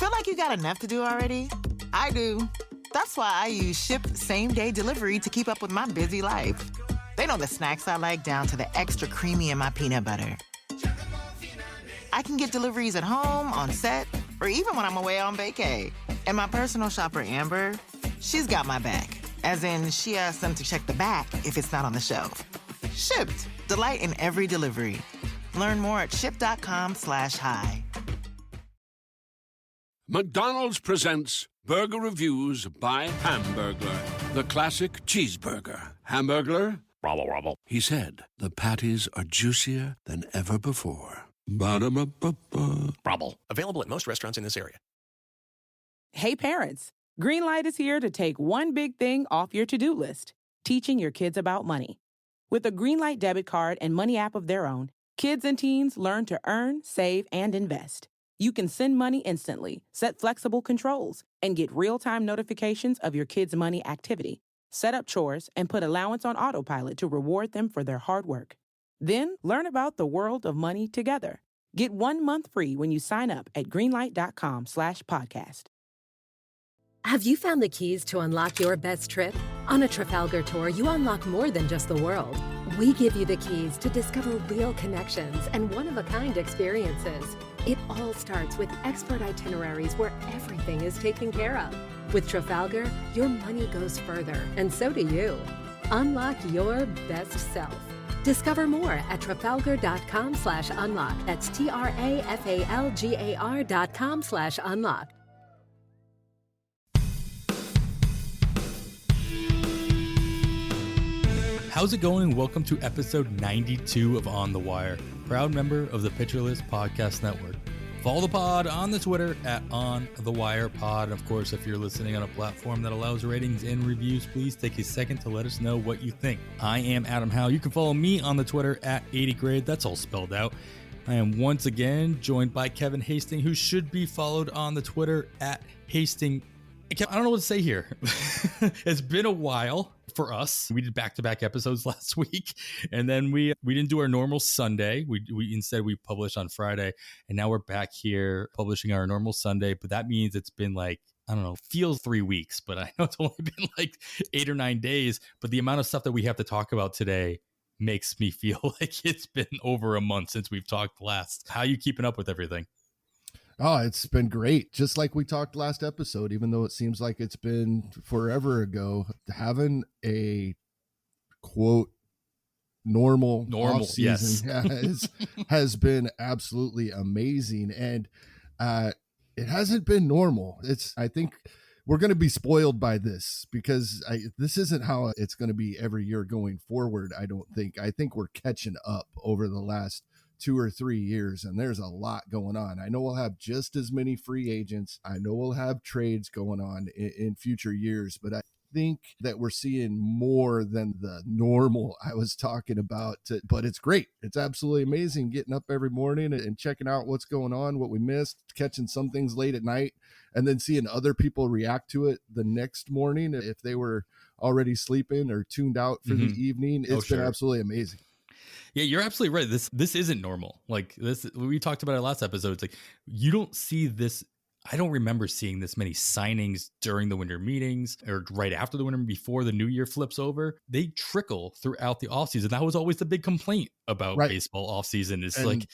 Feel like you got enough to do already? I do. That's why I use Ship same-day delivery to keep up with my busy life. They know the snacks I like down to the extra creamy in my peanut butter. I can get deliveries at home, on set, or even when I'm away on vacay. And my personal shopper, Amber, she's got my back. As in, she asks them to check the back if it's not on the shelf. Shipped. Delight in every delivery. Learn more at ship.com/hi. McDonald's presents Burger Reviews by Hamburglar, the classic cheeseburger. Hamburglar? Robble, robble. He said, the patties are juicier than ever before. Ba-da-ba-ba-ba. Robble. Available at most restaurants in this area. Hey parents, Greenlight is here to take one big thing off your to-do list, teaching your kids about money. With a Greenlight debit card and money app of their own, kids and teens learn to earn, save, and invest. You can send money instantly, set flexible controls, and get real-time notifications of your kids' money activity. Set up chores and put allowance on autopilot to reward them for their hard work. Then learn about the world of money together. Get 1 month free when you sign up at greenlight.com/podcast. Have you found the keys to unlock your best trip? On a Trafalgar tour, you unlock more than just the world. We give you the keys to discover real connections and one-of-a-kind experiences. It all starts with expert itineraries where everything is taken care of. With Trafalgar, your money goes further, and so do you. Unlock your best self. Discover more at Trafalgar.com/unlock. That's TRAFALGAR.com/unlock. How's it going? Welcome to episode 92 of On the Wire, proud member of the Pitcher List Podcast Network. Follow the pod on the Twitter at On the Wire Pod. And of course, if you're listening on a platform that allows ratings and reviews, please take a second to let us know what you think. I am Adam Howe. You can follow me on the Twitter at 80grade. That's all spelled out. I am once again joined by Kevin Hasting, who should be followed on the Twitter at Hasting. I don't know what to say here. It's been a while for us. We did back-to-back episodes last week, and then we didn't do our normal Sunday. We instead we published on Friday, and now we're back here publishing our normal Sunday. But that means it's been like, I don't know, feels 3 weeks, but I know it's only been like 8 or 9 days. But the amount of stuff that we have to talk about today makes me feel like it's been over a month since we've talked last. How are you keeping up with everything? Oh, it's been great. Just like we talked last episode, even though it seems like it's been forever ago, having a quote normal off season, yes. has been absolutely amazing. And it hasn't been normal. I think we're going to be spoiled by this because this isn't how it's going to be every year going forward. I don't think. I think we're catching up over the last 2 or 3 years, and there's a lot going on. I know we'll have just as many free agents. I know we'll have trades going on in future years, but I think that we're seeing more than the normal I was talking about. But it's great. It's absolutely amazing getting up every morning and checking out what's going on, what we missed, catching some things late at night, and then seeing other people react to it the next morning if they were already sleeping or tuned out for the evening. It's been absolutely amazing. Yeah, you're absolutely right. This isn't normal. Like this, we talked about it last episode. It's like you don't see this. I don't remember seeing this many signings during the winter meetings or right after the winter before the new year flips over. They trickle throughout the offseason. That was always the big complaint about baseball offseason. It's like it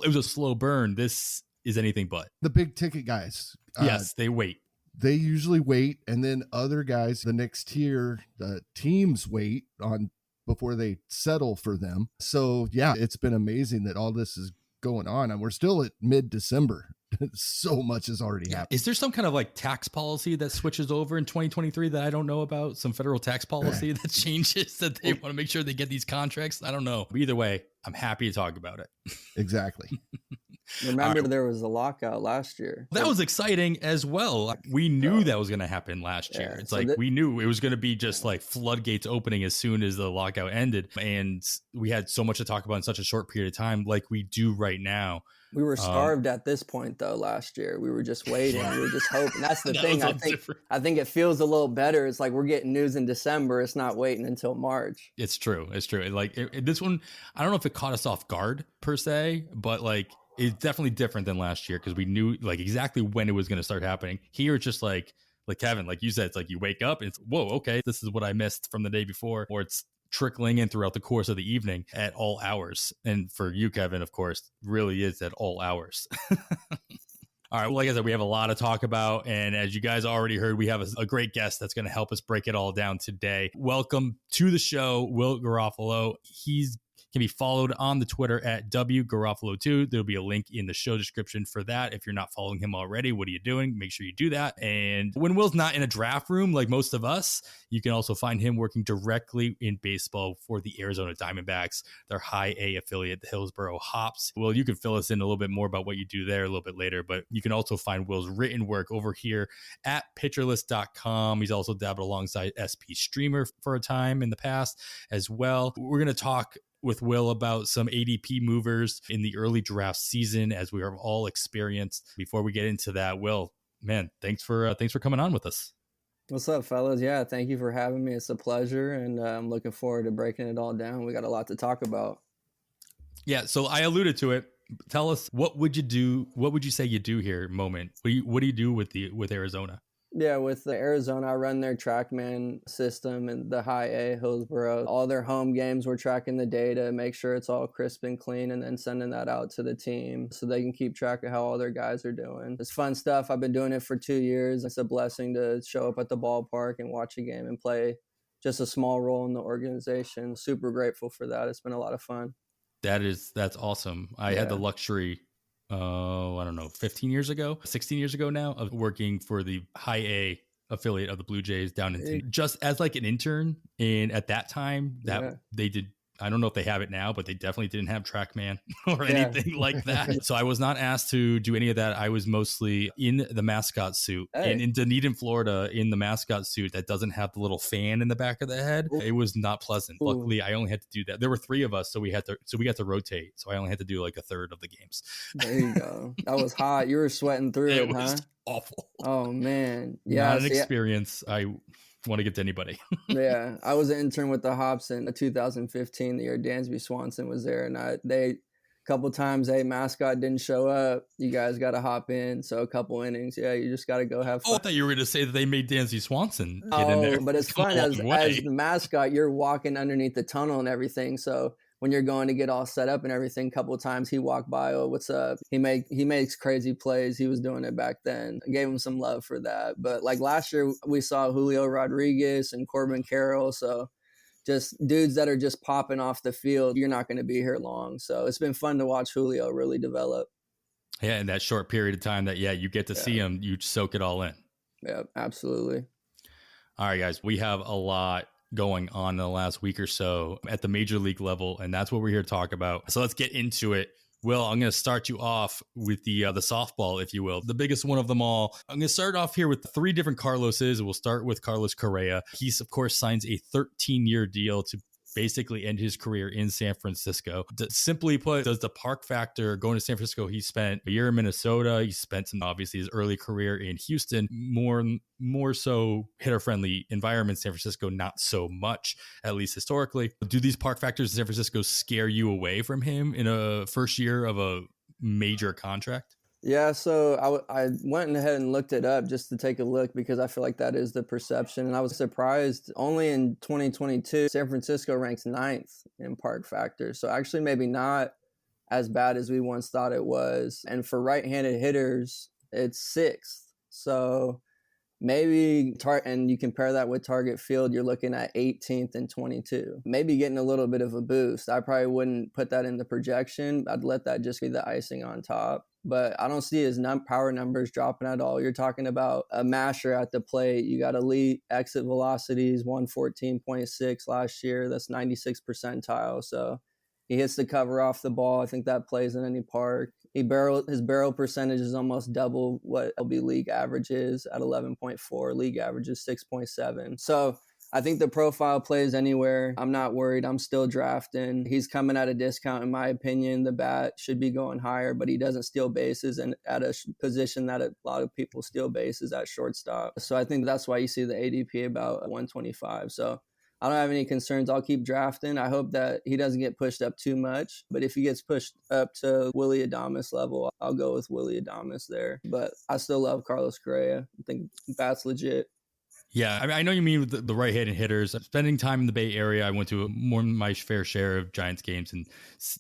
was a slow burn. This is anything but. The big ticket guys. Yes, they wait. They usually wait, and then other guys, the next tier, the teams wait on before they settle for them. So yeah, it's been amazing that all this is going on, and we're still at mid-December. So much has already happened. Is there some kind of like tax policy that switches over in 2023 that I don't know about? Some federal tax policy that changes that they want to make sure they get these contracts? I don't know. But either way, I'm happy to talk about it. Exactly. Remember, there was a lockout last year. That was exciting as well. We knew that was going to happen last year. It's like we knew it was going to be just like floodgates opening as soon as the lockout ended. And we had so much to talk about in such a short period of time like we do right now. We were starved at this point, though, last year. We were just waiting. We were just hoping. That's the thing. I think it feels a little better. It's like we're getting news in December. It's not waiting until March. It's true. It's true. Like this one, I don't know if it caught us off guard per se, but like It's definitely different than last year because we knew like exactly when it was going to start happening. Here, it's just like Kevin, like you said, it's like you wake up and it's, whoa, okay, this is what I missed from the day before, or it's trickling in throughout the course of the evening at all hours. And for you, Kevin, of course, really is at all hours. All right. Well, like I said, we have a lot to talk about. And as you guys already heard, we have a great guest that's going to help us break it all down today. Welcome to the show, Will Garofalo. He's can be followed on the Twitter at WGarofalo2. There'll be a link in the show description for that. If you're not following him already, what are you doing? Make sure you do that. And when Will's not in a draft room like most of us, you can also find him working directly in baseball for the Arizona Diamondbacks, their high A affiliate, the Hillsboro Hops. Will, you can fill us in a little bit more about what you do there a little bit later, but you can also find Will's written work over here at pitcherlist.com. He's also dabbled alongside SP Streamer for a time in the past as well. We're going to talk with Will about some ADP movers in the early draft season, as we are all experienced. Before we get into that, Will, man, thanks for coming on with us. What's up, fellas? Yeah, thank you for having me. It's a pleasure, and I'm looking forward to breaking it all down. We got a lot to talk about. Yeah, so I alluded to it. Tell us, what would you do? What would you say you do here? Moment. What do you do with Arizona? Yeah, with the Arizona, I run their TrackMan system and the high A Hillsboro. All their home games, we're tracking the data, make sure it's all crisp and clean, and then sending that out to the team so they can keep track of how all their guys are doing. It's fun stuff. I've been doing it for 2 years. It's a blessing to show up at the ballpark and watch a game and play just a small role in the organization. Super grateful for that. It's been a lot of fun. That's awesome. I had the luxury, I don't know, 16 years ago now, of working for the high A affiliate of the Blue Jays down in just as like an intern. And at that time they did, I don't know if they have it now, but they definitely didn't have TrackMan or anything like that. So I was not asked to do any of that. I was mostly in the mascot suit and in Dunedin, Florida, in the mascot suit that doesn't have the little fan in the back of the head. Ooh. It was not pleasant. Ooh. Luckily, I only had to do that. There were 3 of us, so we got to rotate. So I only had to do like a third of the games. There you go. That was hot. You were sweating through it, was huh? Awful. Oh man. Yeah. Not an experience I want to give to anybody. Yeah, I was an intern with the Hops in 2015, the year Dansby Swanson was there, and a couple times mascot didn't show up. You guys got to hop in. So a couple innings, you just got to go have fun. Oh, I thought you were going to say that they made Dansby Swanson get in there. But it's fun as the mascot. You're walking underneath the tunnel and everything. So when you're going to get all set up and everything, a couple of times he walked by, oh, what's up? He makes crazy plays. He was doing it back then. I gave him some love for that. But like last year, we saw Julio Rodriguez and Corbin Carroll. So just dudes that are just popping off the field. You're not going to be here long. So it's been fun to watch Julio really develop. Yeah, in that short period of time that, you get to see him, you soak it all in. Yeah, absolutely. All right, guys, we have a lot going on in the last week or so at the major league level, and that's what we're here to talk about. So let's get into it. Will, I'm going to start you off with the softball, if you will, the biggest one of them all. I'm going to start off here with 3 different Carloses. We'll start with Carlos Correa. He's, of course, signs a 13-year deal to basically end his career in San Francisco. Simply put, does the park factor going to San Francisco? He spent a year in Minnesota. He spent obviously his early career in Houston, more so hitter-friendly environment. San Francisco, not so much, at least historically. Do these park factors in San Francisco scare you away from him in a first year of a major contract? Yeah, so I went ahead and looked it up just to take a look because I feel like that is the perception. And I was surprised only in 2022, San Francisco ranks 9th in park factor. So actually maybe not as bad as we once thought it was. And for right-handed hitters, it's 6th. So maybe, and you compare that with target field, you're looking at 18th and 22. Maybe getting a little bit of a boost. I probably wouldn't put that in the projection. I'd let that just be the icing on top. But I don't see his power numbers dropping at all. You're talking about a masher at the plate. You got elite exit velocities, 114.6 last year. That's 96th percentile. So he hits the cover off the ball. I think that plays in any park. His barrel percentage is almost double what LB league average is at 11.4. League average is 6.7. So I think the profile plays anywhere. I'm not worried. I'm still drafting. He's coming at a discount, in my opinion. The bat should be going higher, but he doesn't steal bases, and at a position that a lot of people steal bases at shortstop. So I think that's why you see the ADP about 125. So I don't have any concerns. I'll keep drafting. I hope that he doesn't get pushed up too much. But if he gets pushed up to Willy Adames level, I'll go with Willy Adames there. But I still love Carlos Correa. I think that's legit. Yeah, I mean, I know you mean with the right-handed hitters. Spending time in the Bay Area, I went to more than my fair share of Giants games, and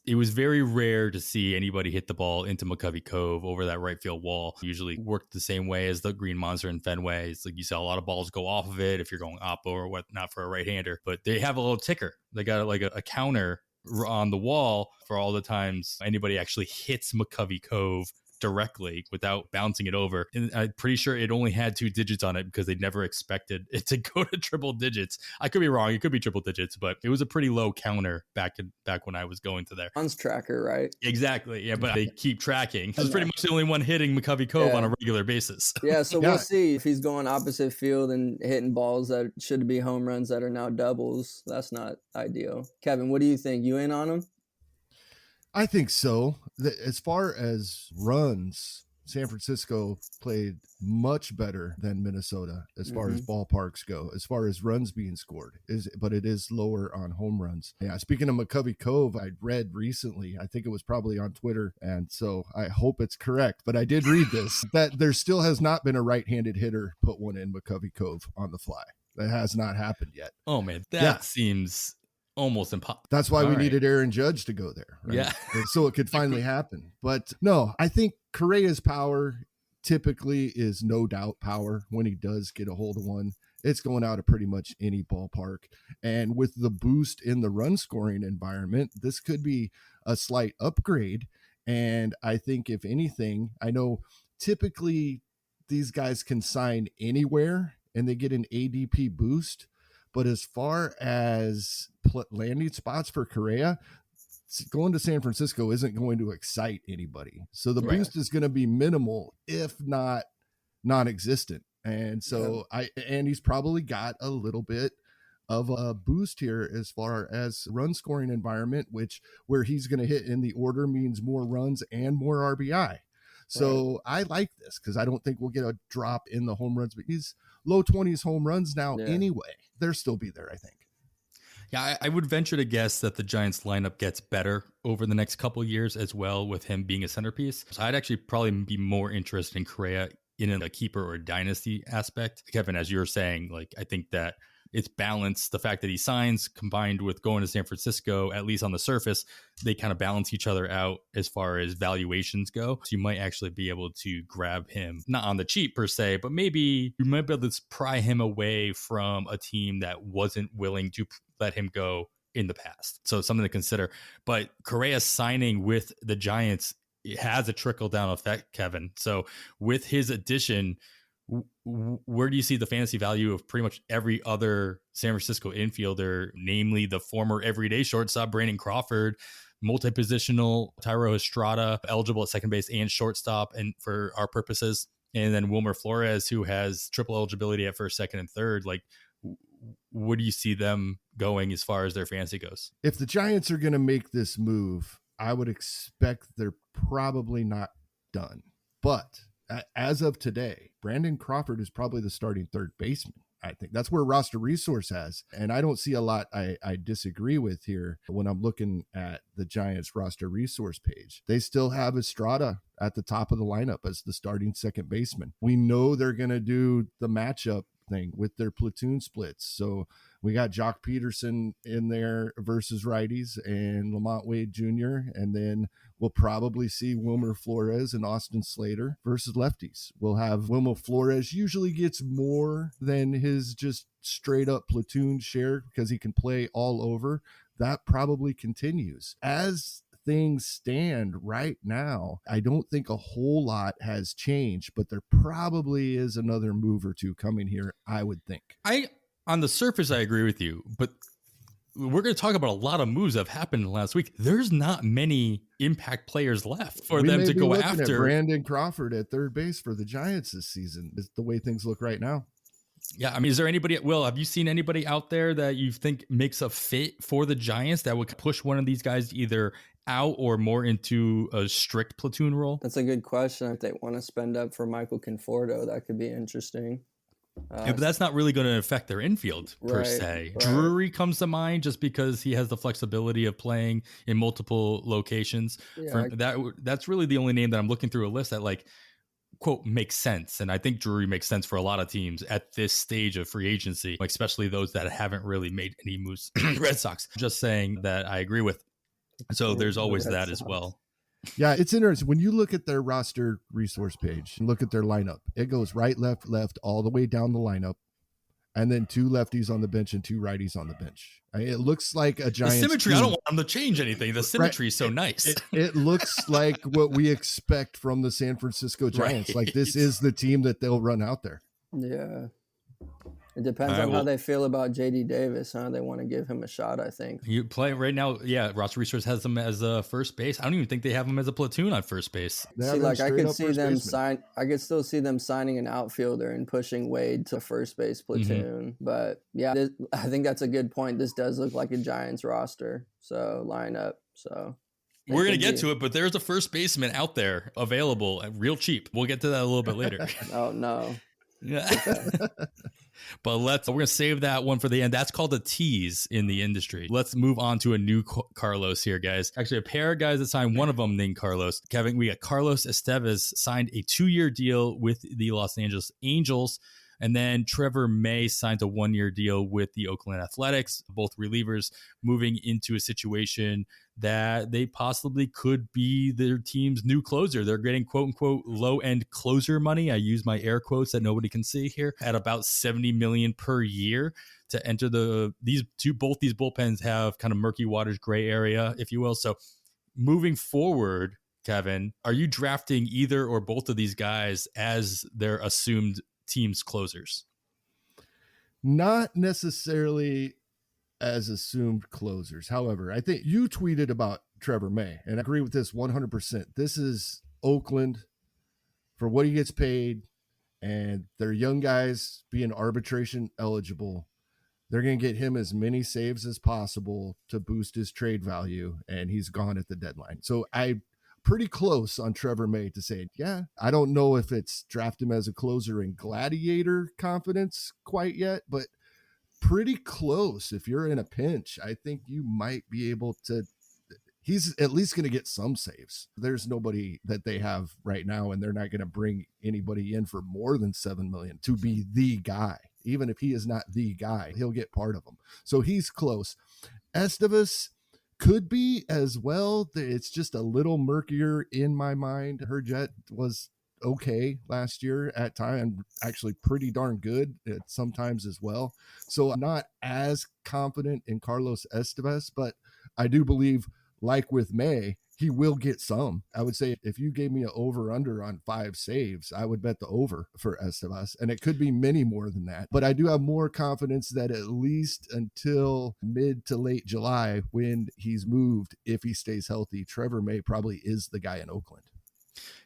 it was very rare to see anybody hit the ball into McCovey Cove over that right field wall. Usually worked the same way as the Green Monster in Fenway. It's like you saw a lot of balls go off of it if you're going oppo or whatnot for a right-hander. But they have a little ticker. They got like a counter on the wall for all the times anybody actually hits McCovey Cove directly without bouncing it over. And I'm pretty sure it only had 2 digits on it because they never expected it to go to triple digits. I could be wrong. It could be triple digits, but it was a pretty low counter back when I was going to there. Runs tracker, right? Exactly. Yeah, but they keep tracking. He's pretty much the only one hitting McCovey Cove on a regular basis. Yeah, so we'll see if he's going opposite field and hitting balls that should be home runs that are now doubles. That's not ideal. Kevin, what do you think? You in on him? I think so. As far as runs, San Francisco played much better than Minnesota as far as ballparks go, as far as runs being scored, but it is lower on home runs. Yeah, speaking of McCovey Cove, I read recently, I think it was probably on Twitter, and so I hope it's correct, but I did read this, that there still has not been a right-handed hitter put one in McCovey Cove on the fly. That has not happened yet. Oh, man, that seems almost impossible. That's why we needed Aaron Judge to go there. Right? Yeah. So it could finally happen. But no, I think Correa's power typically is no doubt power. When he does get a hold of one, it's going out of pretty much any ballpark. And with the boost in the run scoring environment, this could be a slight upgrade. And I think if anything, I know typically these guys can sign anywhere and they get an ADP boost. But as far as landing spots for Correa, going to San Francisco isn't going to excite anybody. So the boost is going to be minimal, if not non-existent. And so and he's probably got a little bit of a boost here as far as run scoring environment, where he's going to hit in the order means more runs and more RBI. So I like this because I don't think we'll get a drop in the home runs, but he's low 20s home runs now anyway. They'll still be there, I think. Yeah, I would venture to guess that the Giants lineup gets better over the next couple of years as well, with him being a centerpiece. So I'd actually probably be more interested in Correa in a keeper or dynasty aspect. Kevin, as you were saying, like, I think that it's balanced. The fact that he signs combined with going to San Francisco, at least on the surface, they kind of balance each other out as far as valuations go. So you might actually be able to grab him, not on the cheap per se, but maybe you might be able to pry him away from a team that wasn't willing to let him go in the past. So something to consider. But Correa signing with the Giants, it has a trickle down effect, Kevin. So with his addition, where do you see the fantasy value of pretty much every other San Francisco infielder, namely the former everyday shortstop Brandon Crawford, multi-positional Thairo Estrada, eligible at second base and shortstop, and for our purposes, and then Wilmer Flores, who has triple eligibility at first, second, and third? Like, where do you see them going as far as their fantasy goes? If the Giants are going to make this move, I would expect they're probably not done. But as of today, Brandon Crawford is probably the starting third baseman. I think that's where Roster Resource has. And I don't see a lot I disagree with here when I'm looking at the Giants Roster Resource page. They still have Estrada at the top of the lineup as the starting second baseman. We know they're going to do the matchup thing with their platoon splits. So we got Jock Peterson in there versus righties and Lamont Wade Jr. And then we'll probably see Wilmer Flores and Austin Slater versus lefties. We'll have Wilmer Flores usually gets more than his just straight up platoon share because he can play all over. That probably continues. As things stand right now, I don't think a whole lot has changed, but there probably is another move or two coming here, I would think. On the surface, I agree with you, but we're going to talk about a lot of moves that have happened last week. There's not many impact players left for them to go after. Brandon Crawford at third base for the Giants this season is the way things look right now. Yeah, I mean, is there anybody, Will, have you seen anybody out there that you think makes a fit for the Giants that would push one of these guys either out or more into a strict platoon role? That's a good question. If they want to spend up for Michael Conforto, that could be interesting. But that's not really going to affect their infield per se. Right. Drury comes to mind just because he has the flexibility of playing in multiple locations. That's really the only name that I'm looking through a list that like, quote, makes sense. And I think Drury makes sense for a lot of teams at this stage of free agency, especially those that haven't really made any moves. Red Sox, just saying that I agree with. So there's always that as well. Yeah, it's interesting. When you look at their roster resource page and look at their lineup, it goes right, left, left, all the way down the lineup. And then 2 lefties on the bench and 2 righties on the bench. It looks like a giant symmetry. team. I don't want them to change anything. The symmetry is so nice. It looks like what we expect from the San Francisco Giants. Right. Like this is the team that they'll run out there. Yeah. It depends on how they feel about JD Davis, huh? They want to give him a shot, I think. You play right now, roster resource has him as a first base. I don't even think they have him as a platoon on first base. See, like I could see them I could still see them signing an outfielder and pushing Wade to first base platoon. Mm-hmm. But yeah, I think that's a good point. This does look like a Giants roster, so lineup. So we're going to get to it, but there's a first baseman out there available real cheap. We'll get to that a little bit later. Oh, no. Yeah. But we're going to save that one for the end. That's called a tease in the industry. Let's move on to a new Carlos here, guys. Actually, a pair of guys that signed, one of them named Carlos. Kevin, we got Carlos Estevez signed a 2-year deal with the Los Angeles Angels. And then Trevor May signed a 1-year deal with the Oakland Athletics, both relievers moving into a situation that they possibly could be their team's new closer. They're getting quote unquote low end closer money. I use my air quotes that nobody can see here at about $70 million per year to enter both these bullpens have kind of murky waters, gray area, if you will. So moving forward, Kevin, are you drafting either or both of these guys as their assumed team's closers? Not necessarily as assumed closers. However, I think you tweeted about Trevor May, and I agree with this 100%. This is Oakland for what he gets paid, and their young guys being arbitration eligible. They're going to get him as many saves as possible to boost his trade value, and he's gone at the deadline. So I'm pretty close on Trevor May to say, yeah, I don't know if it's draft him as a closer in Gladiator confidence quite yet, but pretty close. If you're in a pinch, I think you might be able to. He's at least going to get some saves. There's nobody that they have right now, and they're not going to bring anybody in for more than $7 million to be the guy. Even if he is not the guy, he'll get part of them. So he's close. Estevez could be as well. It's just a little murkier in my mind. Her jet was okay last year at time, actually pretty darn good at sometimes as well. So I'm not as confident in Carlos Estevez, but I do believe, like with May, he will get some. I would say if you gave me an over-under on 5 saves, I would bet the over for Estevez, and it could be many more than that. But I do have more confidence that at least until mid to late July, when he's moved, if he stays healthy, Trevor May probably is the guy in Oakland.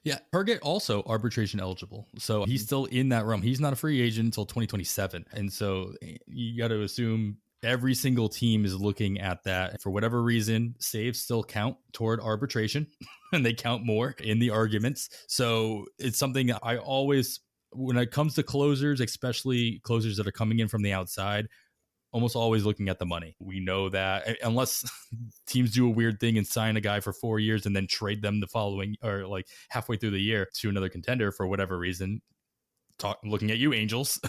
Yeah, Target also arbitration eligible. So he's still in that realm. He's not a free agent until 2027. And so you got to assume every single team is looking at that. For whatever reason, saves still count toward arbitration and they count more in the arguments. So it's something that I always, when it comes to closers, especially closers that are coming in from the outside, almost always looking at the money. We know that unless teams do a weird thing and sign a guy for 4 years and then trade them the following or like halfway through the year to another contender for whatever reason, looking at you, Angels,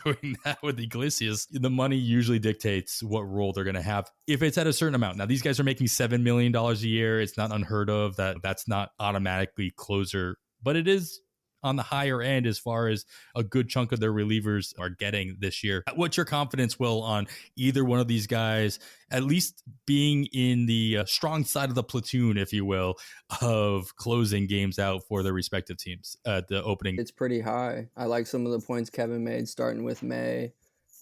doing that with Iglesias, the money usually dictates what role they're going to have if it's at a certain amount. Now, these guys are making $7 million a year. It's not unheard of that's not automatically closer, but it is on the higher end as far as a good chunk of their relievers are getting this year. What's your confidence, Will, on either one of these guys at least being in the strong side of the platoon, if you will, of closing games out for their respective teams at the opening? It's pretty high. I like some of the points Kevin made, starting with May.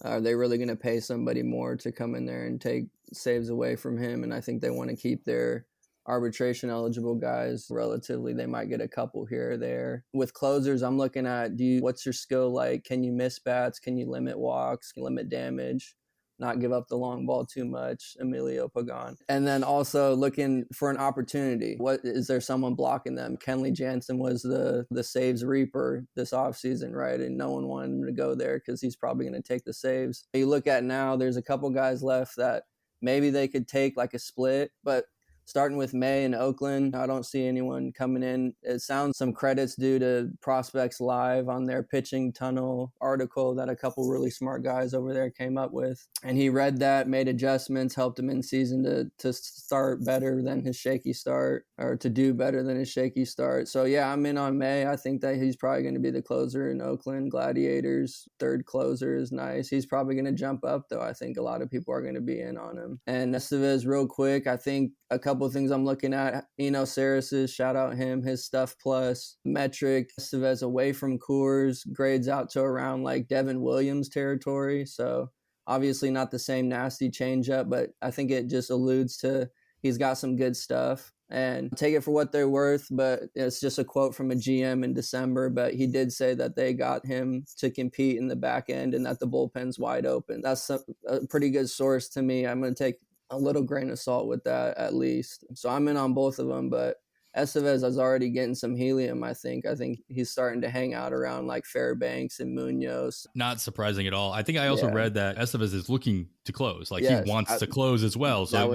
Are they really going to pay somebody more to come in there and take saves away from him? And I think they want to keep their arbitration eligible guys relatively. They might get a couple here or there. With closers, I'm looking at what's your skill like? Can you miss bats? Can you limit walks? Can you limit damage? not give up the long ball too much, Emilio Pagan. And then also looking for an opportunity. What is there someone blocking them? Kenley Jansen was the saves reaper this offseason, right? And no one wanted him to go there because he's probably going to take the saves. You look at now, there's a couple guys left that maybe they could take like a split, but starting with May in Oakland, I don't see anyone coming in. It sounds some credits due to Prospects Live on their pitching tunnel article that a couple really smart guys over there came up with. And he read that, made adjustments, helped him in season to start better than his shaky start, or to do better than his shaky start. So yeah, I'm in on May. I think that he's probably going to be the closer in Oakland. Gladiators, third closer is nice. He's probably going to jump up though. I think a lot of people are going to be in on him. And Estevez, real quick, I think a couple of things I'm looking at. Eno Sarris's, shout out him, his stuff plus metric. Estevez away from Coors grades out to around like Devin Williams territory. So obviously not the same nasty changeup, but I think it just alludes to he's got some good stuff. And take it for what they're worth, but it's just a quote from a GM in December. But he did say that they got him to compete in the back end and that the bullpen's wide open. That's a pretty good source to me. I'm going to take a little grain of salt with that at least. So I'm in on both of them, but Estevez is already getting some helium, I think. I think he's starting to hang out around like Fairbanks and Munoz. Not surprising at all. I think I also read that Estevez is looking to close. Like he wants to close as well. So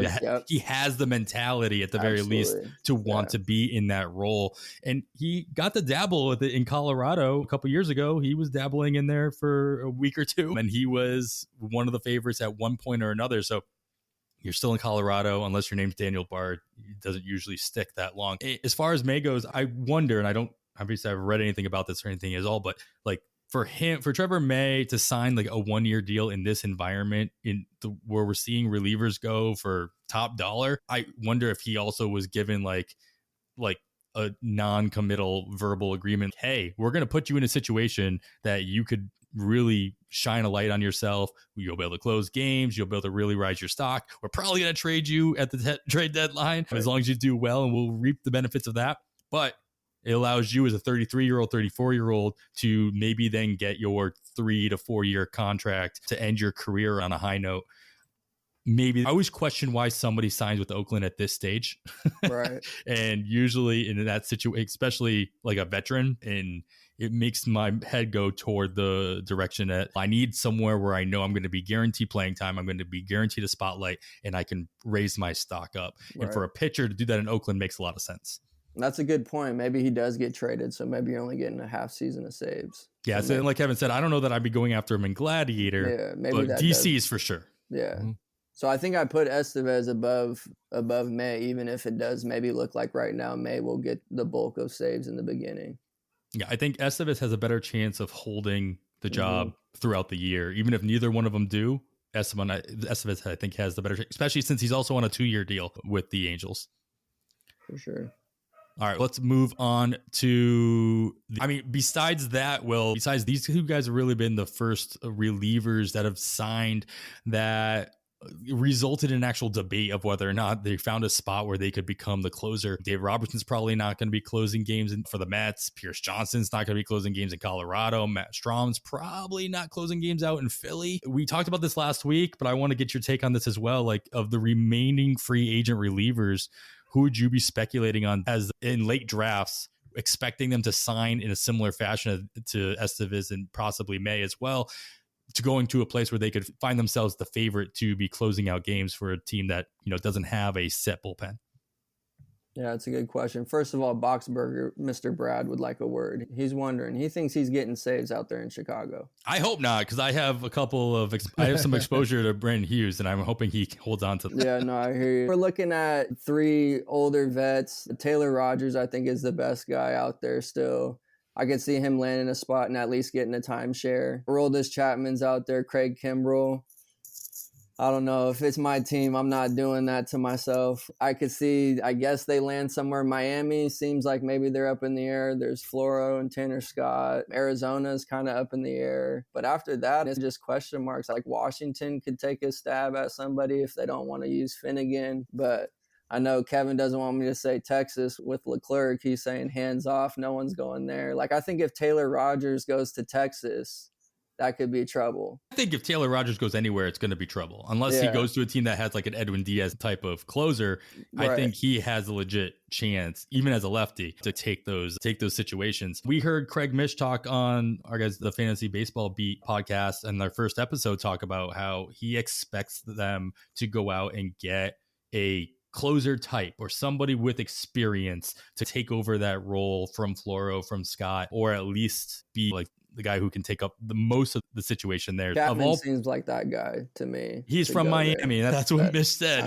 he has the mentality at the very least to want to be in that role. And he got to dabble with it in Colorado a couple years ago. He was dabbling in there for a week or two, and he was one of the favorites at one point or another. So you're still in Colorado, unless your name's Daniel Bard. It doesn't usually stick that long. As far as May goes, I wonder, and I don't obviously I've read anything about this or anything at all, but like for Trevor May to sign like a 1-year deal in this environment where we're seeing relievers go for top dollar, I wonder if he also was given like a non-committal verbal agreement. Hey, we're going to put you in a situation that you could really shine a light on yourself. You'll be able to close games. You'll be able to really rise your stock. We're probably going to trade you at the trade deadline as long as you do well, and we'll reap the benefits of that. But it allows you as a 33-year-old, 34-year-old to maybe then get your 3 to 4 year contract to end your career on a high note. Maybe I always question why somebody signs with Oakland at this stage. Right. And usually in that situation, especially like a veteran, and it makes my head go toward the direction that I need somewhere where I know I'm going to be guaranteed playing time. I'm going to be guaranteed a spotlight, and I can raise my stock up. Right. And for a pitcher to do that in Oakland makes a lot of sense. That's a good point. Maybe he does get traded, so maybe you're only getting a half season of saves. Yeah, so like Kevin said, I don't know that I'd be going after him in Gladiator, yeah, maybe but DC's for sure. Yeah. Mm-hmm. So I think I put Estevez above May, even if it does maybe look like right now May will get the bulk of saves in the beginning. Yeah, I think Estevez has a better chance of holding the job throughout the year, even if neither one of them do. Estevez, I think, has the better chance, especially since he's also on a 2-year deal with the Angels. For sure. All right, let's move on to, besides that, besides these two guys have really been the first relievers that have signed that resulted in an actual debate of whether or not they found a spot where they could become the closer. Dave Robertson's probably not going to be closing games for the Mets. Pierce Johnson's not going to be closing games in Colorado. Matt Strom's probably not closing games out in Philly. We talked about this last week, but I want to get your take on this as well. Like, of the remaining free agent relievers, who would you be speculating on as in late drafts, expecting them to sign in a similar fashion to Estevez and possibly May as well, to going to a place where they could find themselves the favorite to be closing out games for a team that, doesn't have a set bullpen? Yeah, that's a good question. First of all, Boxberger, Mr. Brad would like a word. He's wondering. He thinks he's getting saves out there in Chicago. I hope not, because I have I have some exposure to Brandon Hughes, and I'm hoping he holds on to that. Yeah, no, I hear you. We're looking at 3 older vets. Taylor Rogers, I think, is the best guy out there still. I could see him landing a spot and at least getting a timeshare. Aroldis Chapman's out there, Craig Kimbrell. I don't know. If it's my team, I'm not doing that to myself. I guess they land somewhere. Miami seems like maybe they're up in the air. There's Floro and Tanner Scott. Arizona's kind of up in the air. But after that, it's just question marks. Like Washington could take a stab at somebody if they don't want to use Finnegan. But I know Kevin doesn't want me to say Texas with Leclerc. He's saying hands off. No one's going there. Like, I think if Taylor Rogers goes to Texas, that could be trouble. I think if Taylor Rogers goes anywhere, it's going to be trouble. Unless he goes to a team that has like an Edwin Diaz type of closer, right. I think he has a legit chance, even as a lefty, to take those situations. We heard Craig Mish talk on the Fantasy Baseball Beat podcast and their first episode talk about how he expects them to go out and get a closer type or somebody with experience to take over that role from Floro, from Scott, or at least be like the guy who can take up the most of the situation there. Chapman seems like that guy to me. He's from Miami. That's what Mish said.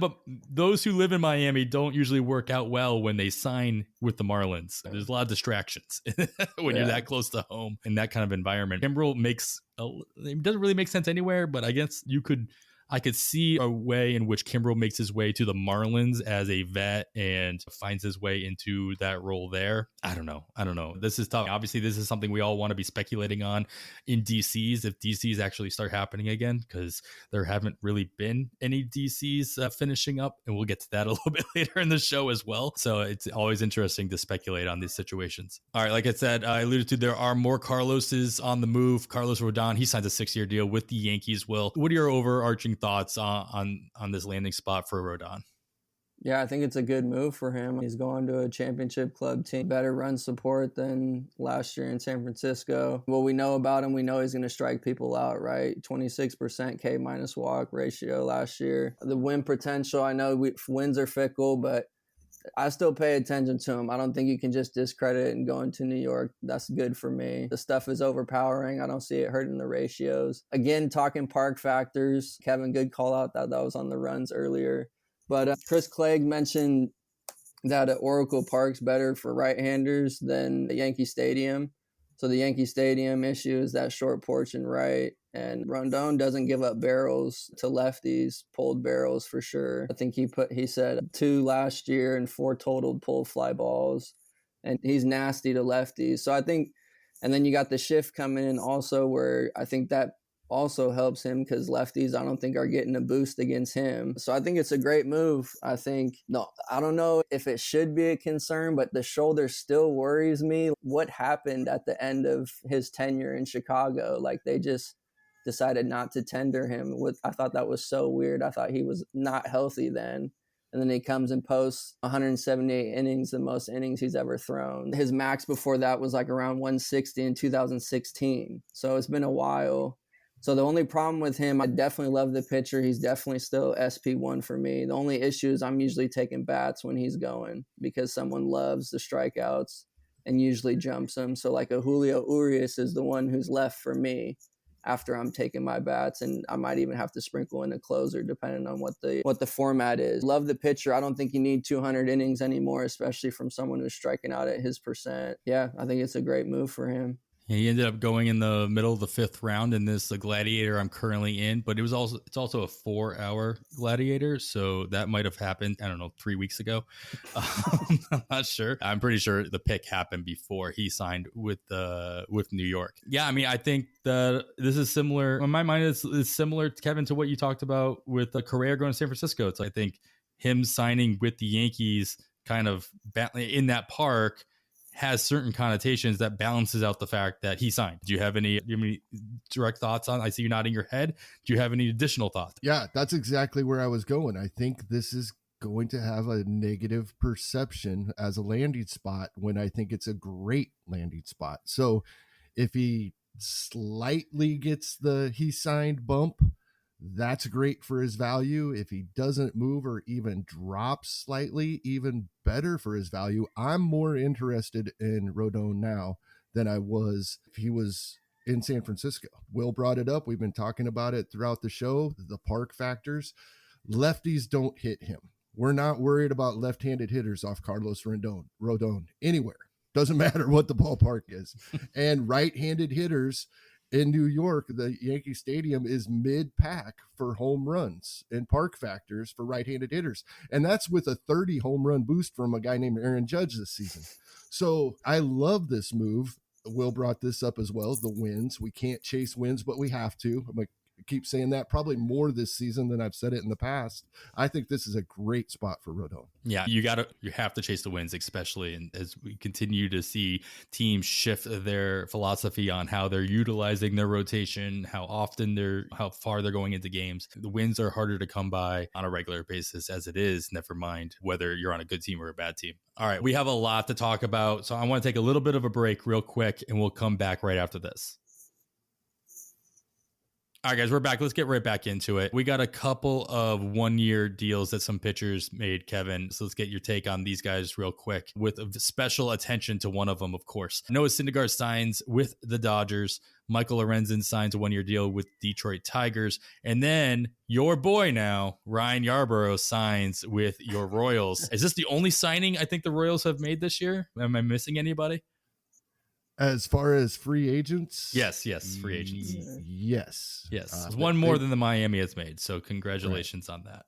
But those who live in Miami don't usually work out well when they sign with the Marlins. There's a lot of distractions when you're that close to home in that kind of environment. Kimbrel it doesn't really make sense anywhere, but I guess I could see a way in which Kimbrel makes his way to the Marlins as a vet and finds his way into that role there. I don't know. This is tough. Obviously, this is something we all want to be speculating on in DCs if DCs actually start happening again, because there haven't really been any DCs finishing up. And we'll get to that a little bit later in the show as well. So it's always interesting to speculate on these situations. All right. Like I said, I alluded to, there are more Carloses on the move. Carlos Rodon, he signs a 6-year deal with the Yankees. Will, what are your overarching thoughts on this landing spot for Rodon? Yeah, I think it's a good move for him. He's going to a championship club team, better run support than last year in San Francisco. What we know about him, we know he's going to strike people out, right? 26% K minus walk ratio last year. The win potential, I know wins are fickle, but I still pay attention to him. I don't think you can just discredit it and go into New York. That's good for me. The stuff is overpowering. I don't see it hurting the ratios. Again, talking park factors, Kevin, good call out that was on the runs earlier. But Chris Clegg mentioned that Oracle Park's better for right-handers than Yankee Stadium. So the Yankee Stadium issue is that short porch and right. And Rodon doesn't give up barrels to lefties, pulled barrels for sure. I think he said 2 last year and 4 total pulled fly balls. And he's nasty to lefties. So I think, and then you got the shift coming in also where I think that also helps him because lefties I don't think are getting a boost against him. So I think it's a great move. I don't know if it should be a concern, but the shoulder still worries me. What happened at the end of his tenure in Chicago? Like they just decided not to tender him. I thought that was so weird. I thought he was not healthy then. And then he comes and posts 178 innings, the most innings he's ever thrown. His max before that was like around 160 in 2016. So it's been a while. So the only problem with him, I definitely love the pitcher. He's definitely still SP1 for me. The only issue is I'm usually taking bats when he's going because someone loves the strikeouts and usually jumps him. So like a Julio Urias is the one who's left for me after I'm taking my bats, and I might even have to sprinkle in a closer depending on what the format is. Love the pitcher. I don't think you need 200 innings anymore, especially from someone who's striking out at his percent. Yeah, I think it's a great move for him. He ended up going in the middle of the 5th round in this Gladiator I'm currently in, but it's also a 4-hour Gladiator, so that might have happened, I don't know, 3 weeks ago. I'm not sure. I'm pretty sure the pick happened before he signed with New York. Yeah, I mean, I think that this is similar. In my mind, it's similar, Kevin, to what you talked about with Correa going to San Francisco. It's I think him signing with the Yankees kind of in that park has certain connotations that balances out the fact that he signed. Do you have any direct thoughts on? I see you nodding your head. Do you have any additional thoughts? Yeah, that's exactly where I was going. I think this is going to have a negative perception as a landing spot when I think it's a great landing spot. So if he slightly gets he signed bump, that's great for his value. If he doesn't move or even drops slightly, even better for his value. I'm more interested in Rodon now than I was if he was in San Francisco. Will brought it up. We've been talking about it throughout the show, the park factors. Lefties don't hit him. We're not worried about left-handed hitters off Carlos Rodon anywhere. Doesn't matter what the ballpark is. And right-handed hitters in New York, the Yankee Stadium is mid-pack for home runs and park factors for right-handed hitters. And that's with a 30 home run boost from a guy named Aaron Judge this season. So I love this move. Will brought this up as well, the wins. We can't chase wins, but we have to. I'm a keep saying that probably more this season than I've said it in the past. I think this is a great spot for Rodon. Yeah, you have to chase the wins, especially as we continue to see teams shift their philosophy on how they're utilizing their rotation, how far they're going into games. The wins are harder to come by on a regular basis as it is, never mind whether you're on a good team or a bad team. All right, we have a lot to talk about, so I want to take a little bit of a break real quick, and we'll come back right after this. All right, guys, we're back. Let's get right back into it. We got a couple of one-year deals that some pitchers made, Kevin. So let's get your take on these guys real quick, with special attention to one of them, of course. Noah Syndergaard signs with the Dodgers. Michael Lorenzen signs a one-year deal with Detroit Tigers. And then your boy now, Ryan Yarbrough, signs with your Royals. Is this the only signing I think the Royals have made this year? Am I missing anybody? As far as free agents? Yes, free agents. Yes. It's one more than the Miami has made, so congratulations on that.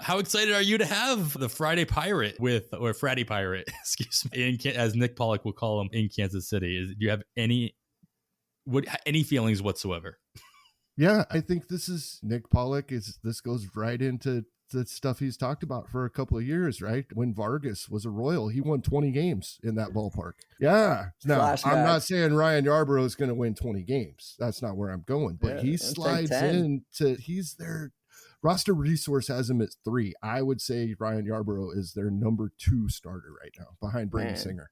How excited are you to have the Friday Pirate Fratty Pirate, excuse me, as Nick Pollock will call him, in Kansas City? Do you have any feelings whatsoever? Yeah, I think this is Nick Pollock. This goes right into the stuff he's talked about for a couple of years, right? When Vargas was a Royal, he won 20 games in that ballpark. Yeah. Now, I'm not saying Ryan Yarbrough is going to win 20 games. That's not where I'm going, but he slides he's their roster resource has him at 3. I would say Ryan Yarbrough is their number 2 starter right now behind Brady Singer.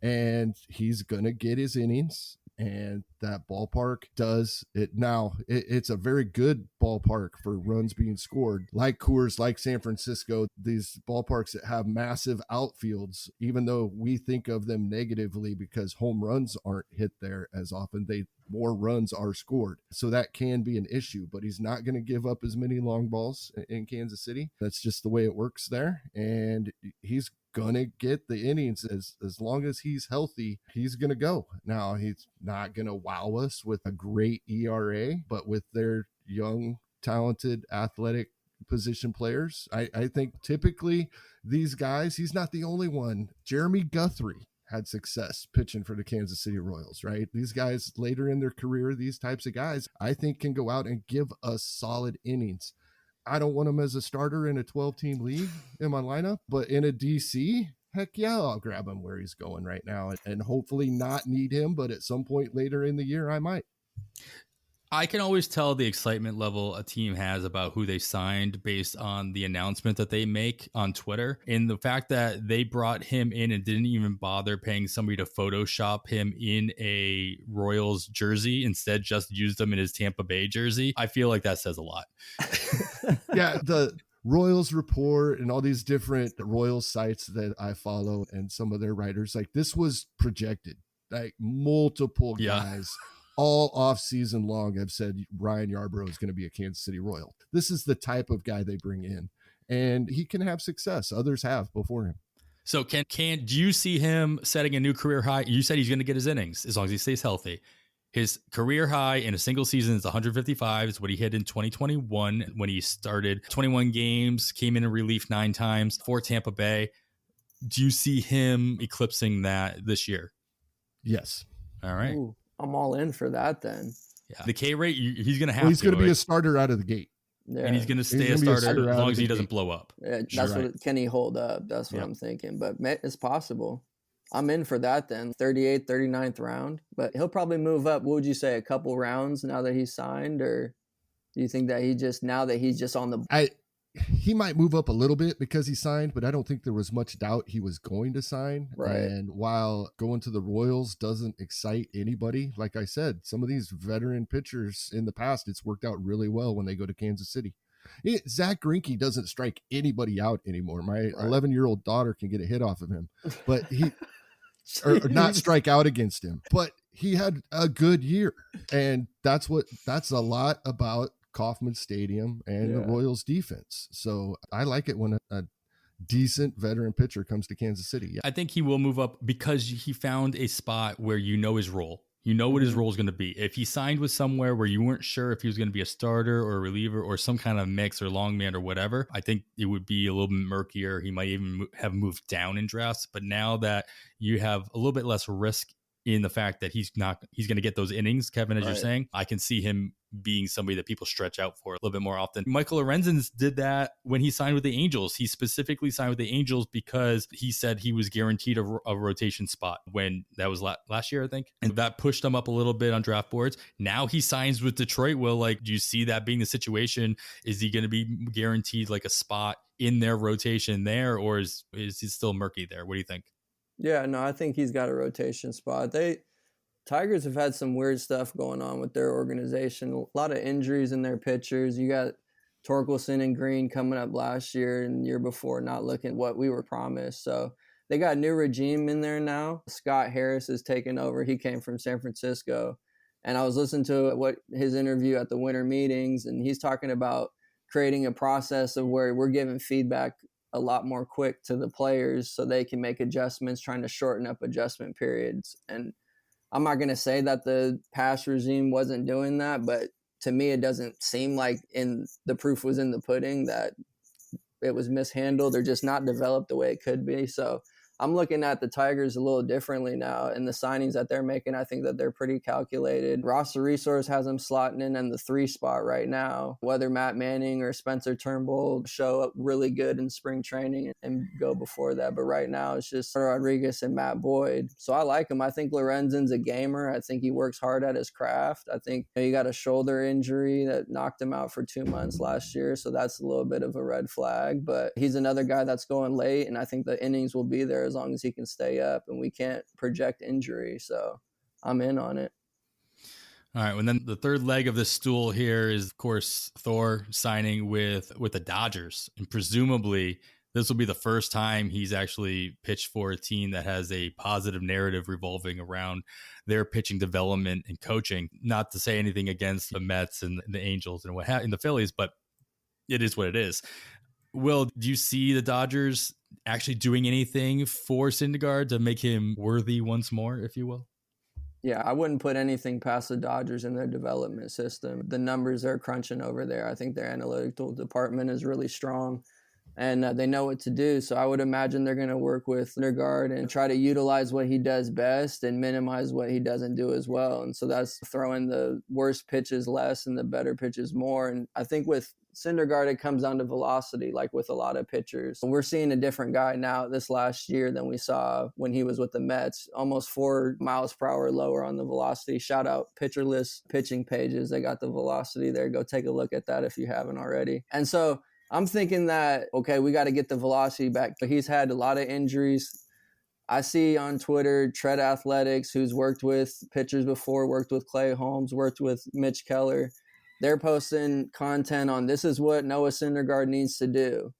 And he's going to get his innings. And that ballpark does it now. It's a very good ballpark for runs being scored, like Coors, like San Francisco, these ballparks that have massive outfields, even though we think of them negatively because home runs aren't hit there as often, more runs are scored. So that can be an issue, but he's not going to give up as many long balls in Kansas City. That's just the way it works there. And he's gonna get the innings as long as he's healthy. He's gonna go. Now, he's not gonna wow us with a great ERA, but with their young, talented, athletic position players, I think typically these guys, he's not the only one. Jeremy Guthrie had success pitching for the Kansas City Royals, right? These guys later in their career, these types of guys, I think can go out and give us solid innings. I don't want him as a starter in a 12-team league in my lineup, but in a DC, heck yeah, I'll grab him where he's going right now and hopefully not need him, but at some point later in the year, I might. I can always tell the excitement level a team has about who they signed based on the announcement that they make on Twitter. And the fact that they brought him in and didn't even bother paying somebody to Photoshop him in a Royals jersey, instead just used him in his Tampa Bay jersey. I feel like that says a lot. Yeah, the Royals Report and all these different Royals sites that I follow and some of their writers, like this was projected, like multiple guys all off season long have said Ryan Yarbrough is going to be a Kansas City Royal. This is the type of guy they bring in, and he can have success. Others have before him. So do you see him setting a new career high? You said he's going to get his innings as long as he stays healthy. His career high in a single season is 155. It's what he hit in 2021 when he started 21 games, came in relief 9 times for Tampa Bay. Do you see him eclipsing that this year? Yes. All right. Ooh, I'm all in for that then. Yeah. The K rate, he's going to have he's going to be a starter out of the gate. Yeah. And he's going to stay a starter as long as he doesn't blow up. Yeah, that's what can he hold up? That's what I'm thinking. But it's possible. I'm in for that then. 38th, 39th round. But he'll probably move up, what would you say, a couple rounds now that he's signed? Or do you think that now that he's just on the... He might move up a little bit because he signed, but I don't think there was much doubt he was going to sign. Right. And while going to the Royals doesn't excite anybody, like I said, some of these veteran pitchers in the past, it's worked out really well when they go to Kansas City. Zach Greinke doesn't strike anybody out anymore. My 11-year-old daughter can get a hit off of him, but or not strike out against him, but he had a good year. And that's a lot about Kauffman Stadium and the Royals defense. So I like it when a decent veteran pitcher comes to Kansas City. Yeah. I think he will move up because he found a spot where his role. You know what his role is going to be. If he signed with somewhere where you weren't sure if he was going to be a starter or a reliever or some kind of mix or long man or whatever, I think it would be a little bit murkier. He might even have moved down in drafts. But now that you have a little bit less risk in the fact that he's going to get those innings, Kevin, as Right. you're saying. I can see him being somebody that people stretch out for a little bit more often. Michael Lorenzen's did that when he signed with the Angels. He specifically signed with the Angels because he said he was guaranteed a rotation spot when that was last year, I think. And that pushed him up a little bit on draft boards. Now he signs with Detroit. Will, like, do you see that being the situation? Is he going to be guaranteed like a spot in their rotation there, or is he still murky there? What do you think? Yeah, no, I think he's got a rotation spot. Tigers have had some weird stuff going on with their organization. A lot of injuries in their pitchers. You got Torkelson and Green coming up last year and year before not looking what we were promised. So they got a new regime in there now. Scott Harris is taking over. He came from San Francisco. And I was listening to his interview at the winter meetings, and he's talking about creating a process of where we're giving feedback a lot more quick to the players so they can make adjustments, trying to shorten up adjustment periods. And I'm not going to say that the past regime wasn't doing that, but to me, it doesn't seem like the proof was in the pudding that it was mishandled or just not developed the way it could be. So I'm looking at the Tigers a little differently now, and the signings that they're making, I think that they're pretty calculated. Roster Resource has them slotting in the 3 spot right now. Whether Matt Manning or Spencer Turnbull show up really good in spring training and go before that, but right now it's just Rodriguez and Matt Boyd. So I like him. I think Lorenzen's a gamer. I think he works hard at his craft. I think he got a shoulder injury that knocked him out for 2 months last year, so that's a little bit of a red flag, but he's another guy that's going late, and I think the innings will be there as long as he can stay up, and we can't project injury. So I'm in on it. All right. And then the third leg of this stool here is, of course, Thor signing with the Dodgers. And presumably this will be the first time he's actually pitched for a team that has a positive narrative revolving around their pitching development and coaching. Not to say anything against the Mets and the Angels and and the Phillies, but it is what it is. Will, do you see the Dodgers actually doing anything for Syndergaard to make him worthy once more, if you will? Yeah, I wouldn't put anything past the Dodgers in their development system. The numbers they're crunching over there, I think their analytical department is really strong, and they know what to do. So I would imagine they're going to work with Syndergaard and try to utilize what he does best and minimize what he doesn't do as well. And so that's throwing the worst pitches less and the better pitches more. And I think with Syndergaard, it comes down to velocity, like with a lot of pitchers. We're seeing a different guy now this last year than we saw when he was with the Mets, almost 4 miles per hour lower on the velocity. Shout out Pitcherless pitching pages. They got the velocity there. Go take a look at that if you haven't already. And so I'm thinking that, okay, we got to get the velocity back. But he's had a lot of injuries. I see on Twitter, Tread Athletics, who's worked with pitchers before, worked with Clay Holmes, worked with Mitch Keller. They're posting content on this is what Noah Syndergaard needs to do.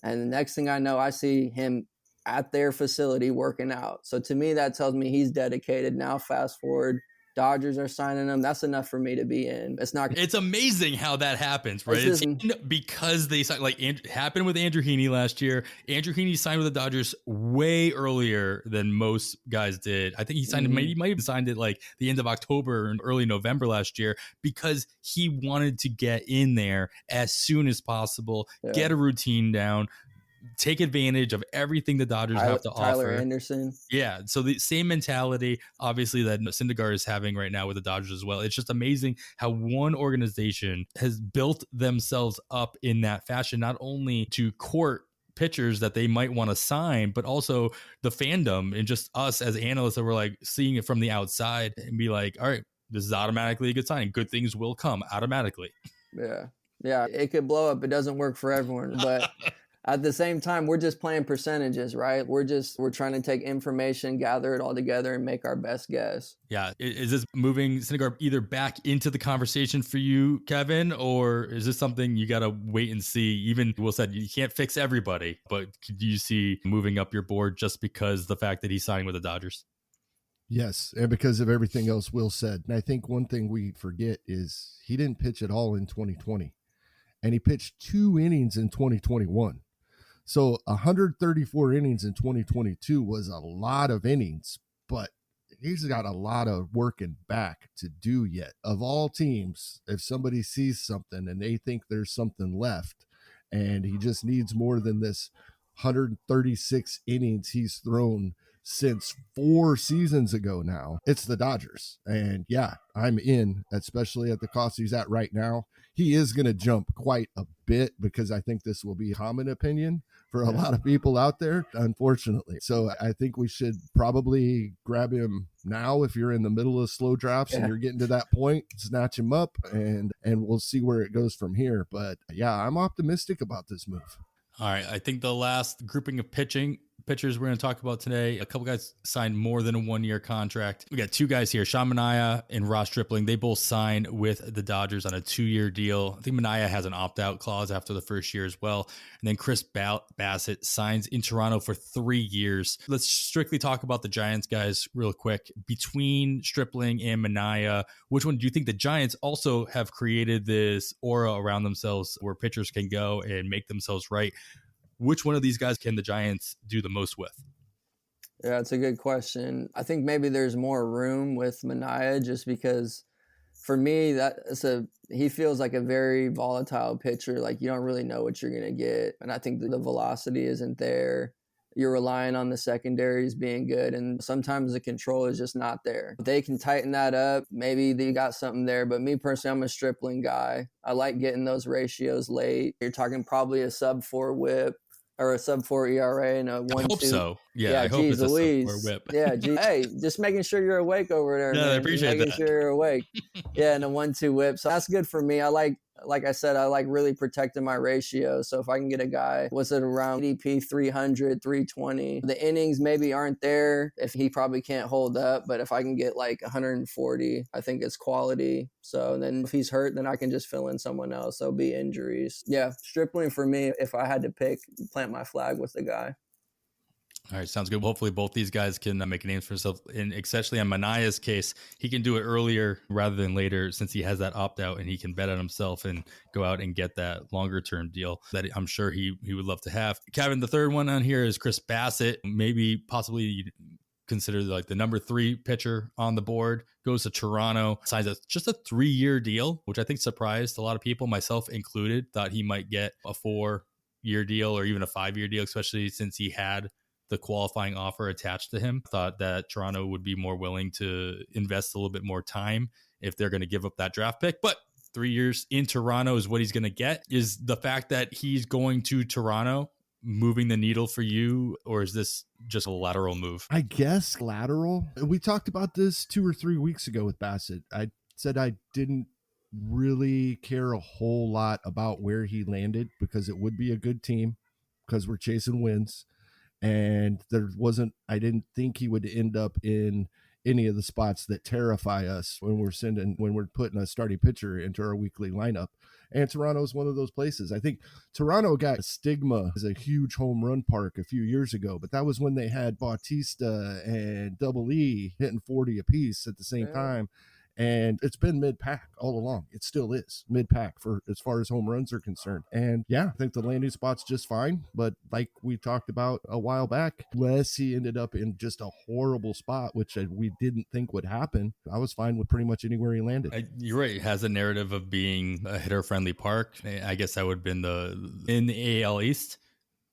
And the next thing I know, I see him at their facility working out. So to me, that tells me he's dedicated. Now, fast forward, Dodgers are signing him. That's enough for me to be in. It's amazing how that happens, right? It's because they signed, happened with Andrew Heaney last year. Andrew Heaney signed with the Dodgers way earlier than most guys did. I think he signed he might have signed it like the end of October and early November last year because he wanted to get in there as soon as possible, get a routine down, take advantage of everything the Dodgers have to offer. Tyler Anderson. Yeah. So the same mentality, obviously, that Syndergaard is having right now with the Dodgers as well. It's just amazing how one organization has built themselves up in that fashion, not only to court pitchers that they might want to sign, but also the fandom and just us as analysts that were like seeing it from the outside and be like, all right, this is automatically a good sign. Good things will come automatically. Yeah. Yeah. It could blow up. It doesn't work for everyone, but at the same time, we're just playing percentages, right? We're trying to take information, gather it all together, and make our best guess. Yeah. Is this moving Syndergaard either back into the conversation for you, Kevin, or is this something you got to wait and see? Even Will said you can't fix everybody, but do you see moving up your board just because the fact that he's signing with the Dodgers? Yes, and because of everything else Will said. And I think one thing we forget is he didn't pitch at all in 2020, and he pitched 2 innings in 2021. So 134 innings in 2022 was a lot of innings, but he's got a lot of working back to do yet. Of all teams, if somebody sees something and they think there's something left and he just needs more than this 136 innings he's thrown since 4 seasons ago now, it's the Dodgers. And yeah, I'm in, especially at the cost he's at right now. He is going to jump quite a bit because I think this will be a common opinion for a lot of people out there, unfortunately. So I think we should probably grab him now if you're in the middle of slow drafts and you're getting to that point, snatch him up, and we'll see where it goes from here. But yeah, I'm optimistic about this move. All right, I think the last grouping of pitchers we're going to talk about today, a couple guys signed more than a 1-year contract. We got 2 guys here, Sean Manaea and Ross Stripling. They both signed with the Dodgers on a 2-year deal. I think Manaea has an opt-out clause after the first year as well. And then Chris Bassitt signs in Toronto for 3 years. Let's strictly talk about the Giants guys real quick. Between Stripling and Manaea, which one do you think the Giants also have created this aura around themselves where pitchers can go and make themselves right? Which one of these guys can the Giants do the most with? Yeah, it's a good question. I think maybe there's more room with Manaea just because for me, he feels like a very volatile pitcher. Like you don't really know what you're going to get. And I think the velocity isn't there. You're relying on the secondaries being good. And sometimes the control is just not there. If they can tighten that up, maybe they got something there. But me personally, I'm a Stripling guy. I like getting those ratios late. You're talking probably a sub-4 whip. Or a sub-4 ERA and a 1-2. I hope so. Yeah, I hope it's a sub-4 whip. Yeah, hey, just making sure you're awake over there. Yeah, man. I appreciate making that. Sure you're awake. Yeah, and a 1-2 whip. So that's good for me. Like I said, I like really protecting my ratio. So if I can get a guy, what's it around ADP 300, 320, the innings maybe aren't there if he probably can't hold up. But if I can get like 140, I think it's quality. So then if he's hurt, then I can just fill in someone else. There'll be injuries. Yeah, Stripling for me, if I had to pick, plant my flag with the guy. All right, sounds good. Hopefully both these guys can make a name for themselves. And especially on Manaea's case, he can do it earlier rather than later since he has that opt-out and he can bet on himself and go out and get that longer-term deal that I'm sure he would love to have. Kevin, the third one on here is Chris Bassitt. Maybe possibly you'd consider like the number 3 pitcher on the board, goes to Toronto, signs just a 3-year deal, which I think surprised a lot of people, myself included. Thought he might get a 4-year deal or even a 5-year deal, especially since he had the qualifying offer attached to him. Thought that Toronto would be more willing to invest a little bit more time if they're going to give up that draft pick. But 3 years in Toronto is what he's going to get. Is the fact that he's going to Toronto moving the needle for you, or is this just a lateral move? I guess lateral. We talked about this 2 or 3 weeks ago with Bassitt. I said I didn't really care a whole lot about where he landed because it would be a good team because we're chasing wins. And I didn't think he would end up in any of the spots that terrify us when we're putting a starting pitcher into our weekly lineup. And Toronto's one of those places. I think Toronto got a stigma as a huge home run park a few years ago, but that was when they had Bautista and Double E hitting 40 apiece at the same time. And it's been mid-pack all along. It still is mid-pack for as far as home runs are concerned. And yeah, I think the landing spot's just fine. But like we talked about a while back, unless he ended up in just a horrible spot, which we didn't think would happen, I was fine with pretty much anywhere he landed. You're right. It has a narrative of being a hitter-friendly park. I guess that would have been in the AL East.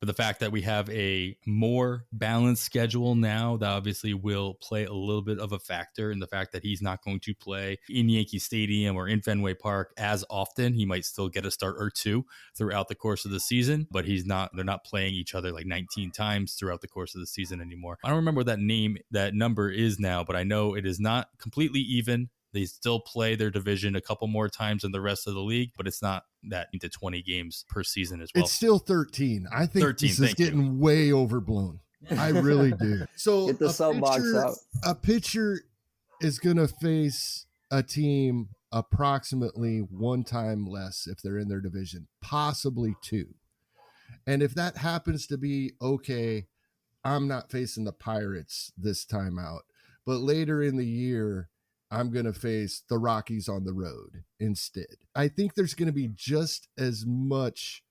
But the fact that we have a more balanced schedule now, that obviously will play a little bit of a factor in the fact that he's not going to play in Yankee Stadium or in Fenway Park as often. He might still get a start or 2 throughout the course of the season, but they're not playing each other like 19 times throughout the course of the season anymore. I don't remember what that number is now, but I know it is not completely even. They still play their division a couple more times than the rest of the league, but it's not that into 20 games per season as well. It's still 13. I think 13, this is getting way overblown. I really do. So get the soapbox out. A pitcher is going to face a team approximately 1 time less if they're in their division, possibly 2. And if that happens to be okay, I'm not facing the Pirates this time out, but later in the year, I'm going to face the Rockies on the road instead. I think there's going to be just as much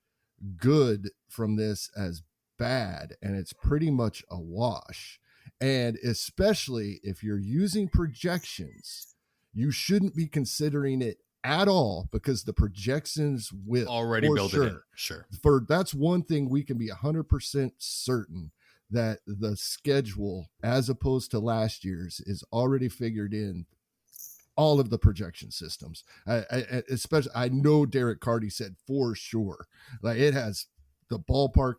good from this as bad, and it's pretty much a wash. And especially if you're using projections, you shouldn't be considering it at all because the projections will already build it in. Sure. That's one thing we can be 100% certain that the schedule, as opposed to last year's, is already figured in all of the projection systems. Especially, I know Derek Carty said for sure, like it has the ballpark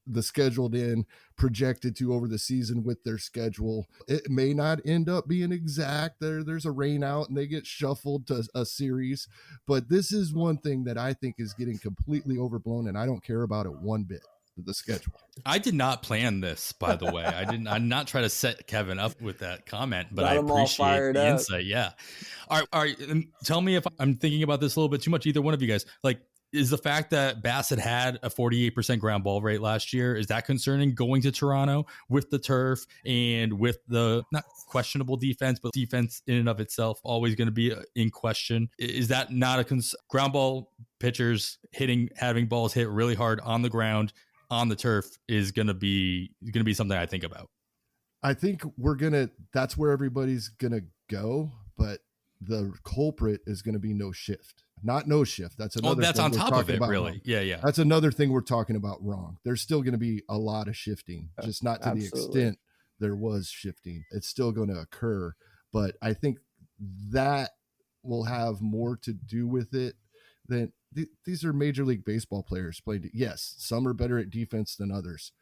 the scheduled in, projected to over the season with their schedule. It may not end up being exact. There's a rain out and they get shuffled to a series, but this is one thing that I think is getting completely overblown, and I don't care about it one bit. The schedule. I did not plan this, by the way. I'm not trying to set Kevin up with that comment, but I appreciate the insight. Yeah. All right. Tell me if I'm thinking about this a little bit too much. Either one of you guys, like, is the fact that Bassitt had a 48% ground ball rate last year, is that concerning going to Toronto with the turf and with the not questionable defense, but defense in and of itself always going to be in question? Is that not a ground ball pitchers having balls hit really hard on the ground, on the turf is going to be something I think about? I think that's where everybody's going to go, but the culprit is going to be no shift. Not no shift. That's another. That's on top of it, really. Wrong. Yeah. That's another thing we're talking about wrong. There's still going to be a lot of shifting, just not to the extent there was shifting. It's still going to occur, but I think that will have more to do with it than these are Major League Baseball players playing. Yes, some are better at defense than others.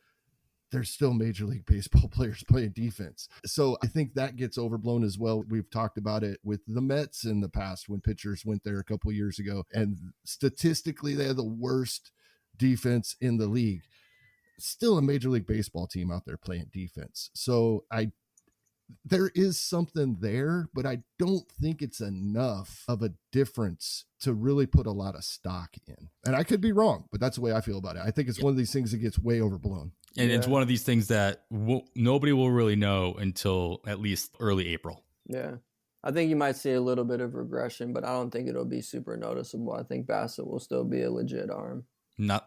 They're still Major League Baseball players playing defense. So I think that gets overblown as well. We've talked about it with the Mets in the past when pitchers went there a couple of years ago, and statistically they had the worst defense in the league. Still a Major League Baseball team out there playing defense. So there is something there, but I don't think it's enough of a difference to really put a lot of stock in. And I could be wrong, but that's the way I feel about it. I think it's one of these things that gets way overblown. And it's one of these things that nobody will really know until at least early April. Yeah. I think you might see a little bit of regression, but I don't think it'll be super noticeable. I think Bassitt will still be a legit arm.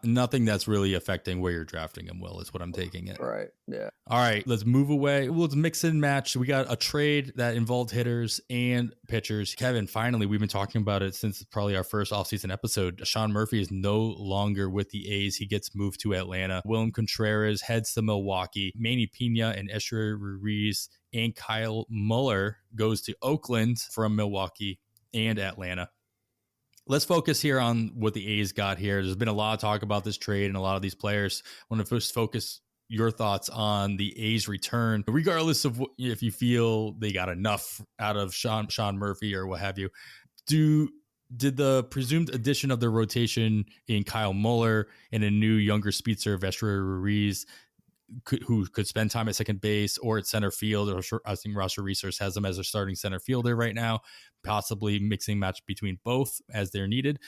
Nothing that's really affecting where you're drafting him, Will, is what I'm taking it. Right. Yeah. All right. Let's move away. Let's mix and match. We got a trade that involved hitters and pitchers. Kevin, finally, we've been talking about it since probably our first offseason episode. Sean Murphy is no longer with the A's. He gets moved to Atlanta. William Contreras heads to Milwaukee. Manny Pena and Esteury Ruiz and Kyle Muller goes to Oakland from Milwaukee and Atlanta. Let's focus here on what the A's got here. There's been a lot of talk about this trade and a lot of these players. I want to first focus your thoughts on the A's return, regardless of if you feel they got enough out of Sean Murphy or what have you. Did the presumed addition of their rotation in Kyle Muller and a new younger speedster, Esteury Ruiz, who could spend time at second base or at center field, or I think Roster Resource has them as a starting center fielder right now, possibly mixing match between both as they're needed.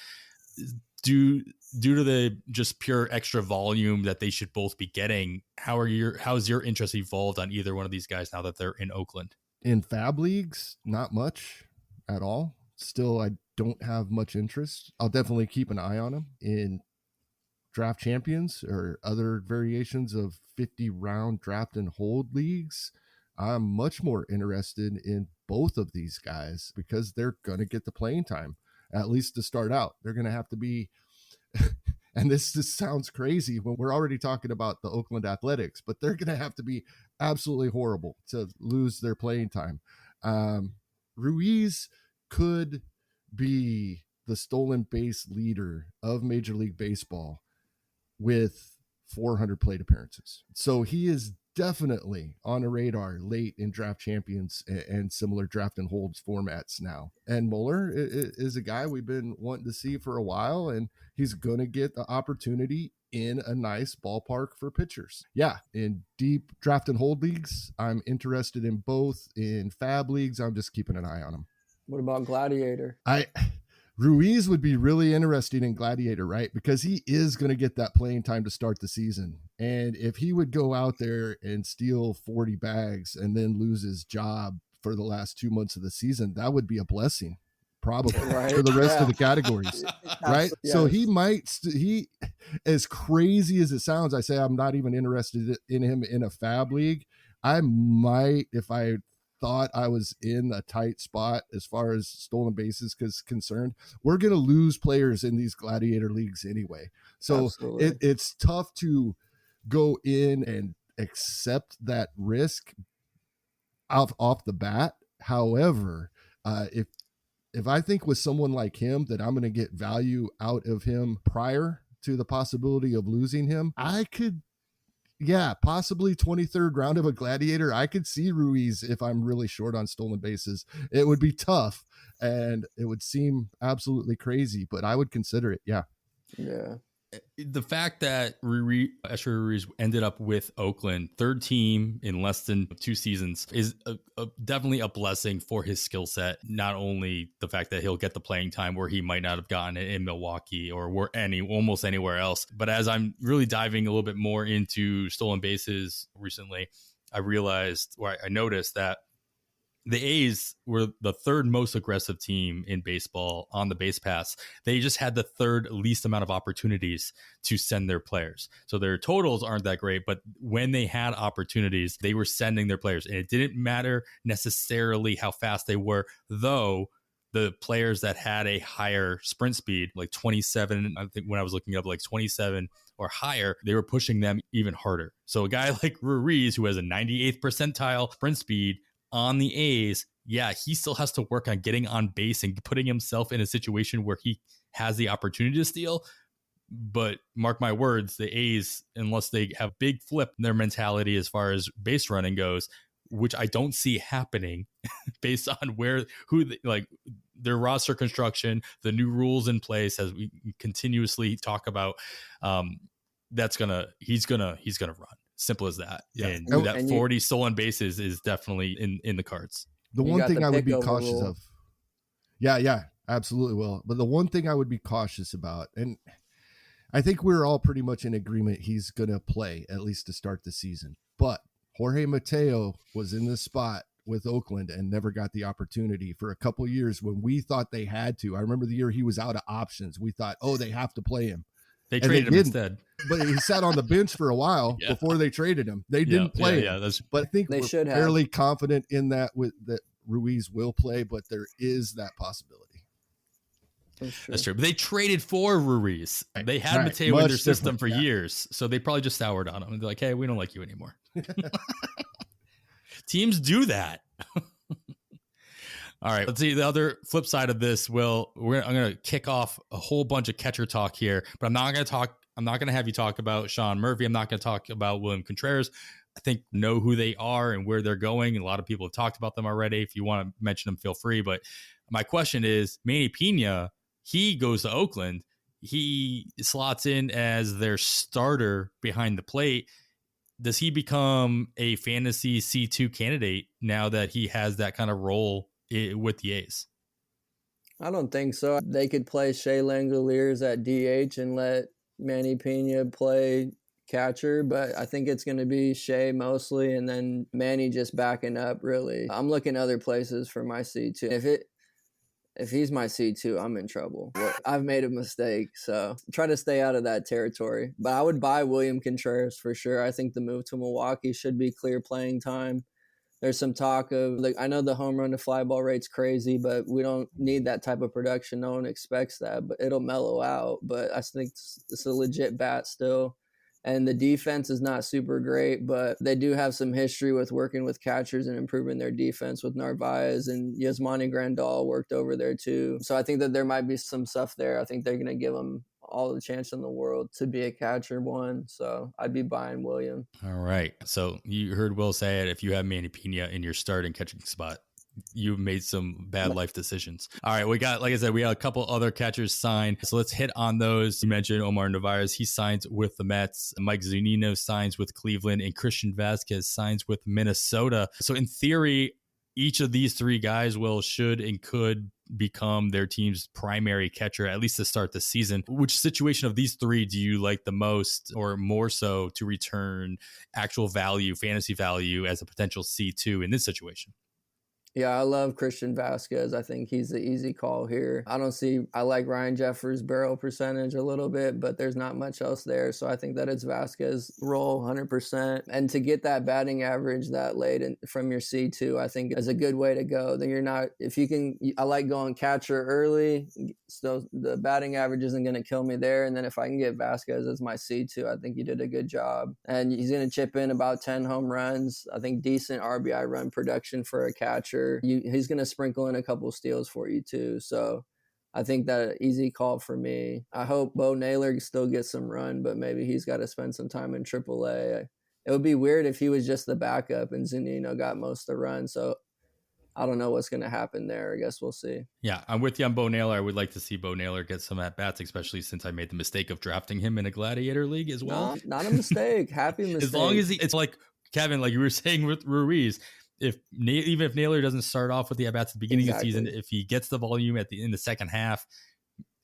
Due to the just pure extra volume that they should both be getting, how's your interest evolved on either one of these guys now that they're in Oakland? In fab leagues, not much at all. Still, I don't have much interest. I'll definitely keep an eye on them in draft champions or other variations of 50-round draft and hold leagues. I'm much more interested in both of these guys because they're going to get the playing time, at least to start out. They're going to have to be, and this just sounds crazy when we're already talking about the Oakland Athletics, but they're going to have to be absolutely horrible to lose their playing time. Ruiz could be the stolen base leader of Major League Baseball with 400 plate appearances. So he is definitely on a radar late in draft champions and similar draft and holds formats now. And Muller is a guy we've been wanting to see for a while, and he's going to get the opportunity in a nice ballpark for pitchers. Yeah, in deep draft and hold leagues, I'm interested in both. In fab leagues, I'm just keeping an eye on them. What about Gladiator? Ruiz would be really interesting in Gladiator, right? Because he is going to get that playing time to start the season. And if he would go out there and steal 40 bags and then lose his job for the last 2 months of the season, that would be a blessing, probably, right, for the rest of the categories, right? Yes. So he, as crazy as it sounds, I say I'm not even interested in him in a fab league. I might, if I thought I was in a tight spot as far as stolen bases is concerned. We're going to lose players in these Gladiator leagues anyway. So it's tough to go in and accept that risk off the bat. However, if I think with someone like him that I'm going to get value out of him prior to the possibility of losing him, I could, possibly 23rd round of a Gladiator. I could see Ruiz if I'm really short on stolen bases. It would be tough and it would seem absolutely crazy, but I would consider it. Yeah. The fact that Esteury Ruiz ended up with Oakland, third team in less than 2 seasons, is definitely a blessing for his skill set. Not only the fact that he'll get the playing time where he might not have gotten it in Milwaukee or almost anywhere else, but as I'm really diving a little bit more into stolen bases recently, I noticed that the A's were the third most aggressive team in baseball on the base paths. They just had the third least amount of opportunities to send their players. So their totals aren't that great, but when they had opportunities, they were sending their players. And it didn't matter necessarily how fast they were, though the players that had a higher sprint speed, like 27, I think when I was looking up, like 27 or higher, they were pushing them even harder. So a guy like Ruiz, who has a 98th percentile sprint speed, on the A's, he still has to work on getting on base and putting himself in a situation where he has the opportunity to steal. But mark my words, the A's, unless they have big flip in their mentality as far as base running goes, which I don't see happening based on their roster construction, the new rules in place, as we continuously talk about, he's gonna run. Simple as that. Yeah. And that 40 stolen bases is definitely in the cards. The one thing I would be cautious of. Yeah, absolutely will. But the one thing I would be cautious about, and I think we're all pretty much in agreement he's going to play at least to start the season. But Jorge Mateo was in this spot with Oakland and never got the opportunity for a couple years when we thought they had to. I remember the year he was out of options. We thought, they have to play him. They traded him instead. But he sat on the bench for a while before they traded him. They didn't play him. But I think we're fairly confident in that Ruiz will play, but there is that possibility. That's true. But they traded for Ruiz. They had Mateo in their system for years. So they probably just soured on him. And they're like, hey, we don't like you anymore. Teams do that. All right, let's see the other flip side of this. Will, I'm going to kick off a whole bunch of catcher talk here, but I'm not going to have you talk about Sean Murphy. I'm not going to talk about William Contreras. I think know who they are and where they're going. And a lot of people have talked about them already. If you want to mention them, feel free. But my question is, Manny Pena, he goes to Oakland. He slots in as their starter behind the plate. Does he become a fantasy C2 candidate now that he has that kind of role with the A's? I don't think so. They could play Shea Langoliers at DH and let Manny Pena play catcher, but I think it's going to be Shea mostly, and then Manny just backing up, really. I'm looking other places for my C2. If he's my C2, I'm in trouble. I've made a mistake, so try to stay out of that territory. But I would buy William Contreras for sure. I think the move to Milwaukee should be clear playing time. There's some talk of, I know the home run to fly ball rate's crazy, but we don't need that type of production. No one expects that, but it'll mellow out. But I think it's a legit bat still. And the defense is not super great, but they do have some history with working with catchers and improving their defense with Narvaez, and Yasmani Grandal worked over there too. So I think that there might be some stuff there. I think they're going to give him all the chance in the world to be a catcher one. So I'd be buying William. All right. So you heard Will say it. If you have Manny Pena in your starting catching spot, you've made some bad life decisions. All right. We got, like I said, we got a couple other catchers signed. So let's hit on those. You mentioned Omar Narvaez. He signs with the Mets. Mike Zunino signs with Cleveland, and Christian Vasquez signs with Minnesota. So in theory, each of these three guys should and could become their team's primary catcher, at least to start the season. Which situation of these three do you like the most, or more so, to return actual value, fantasy value, as a potential C2 in this situation? Yeah, I love Christian Vasquez. I think he's the easy call here. I like Ryan Jeffers' barrel percentage a little bit, but there's not much else there. So I think that it's Vasquez roll 100%. And to get that batting average that late from your C2, I think is a good way to go. Then I like going catcher early. So the batting average isn't going to kill me there. And then if I can get Vasquez as my C2, I think you did a good job. And he's going to chip in about 10 home runs. I think decent RBI run production for a catcher. He's going to sprinkle in a couple steals for you too. So I think that easy call for me. I hope Bo Naylor still gets some run, but maybe he's got to spend some time in AAA. It would be weird if he was just the backup and Zunino got most of the run. So I don't know what's going to happen there. I guess we'll see. Yeah, I'm with you on Bo Naylor. I would like to see Bo Naylor get some at-bats, especially since I made the mistake of drafting him in a Gladiator league as well. No, not a mistake. Happy mistake. As long as it's like, Kevin, like you were saying with Ruiz, even if Naylor doesn't start off with the at-bats at the beginning of the season, if he gets the volume in the second half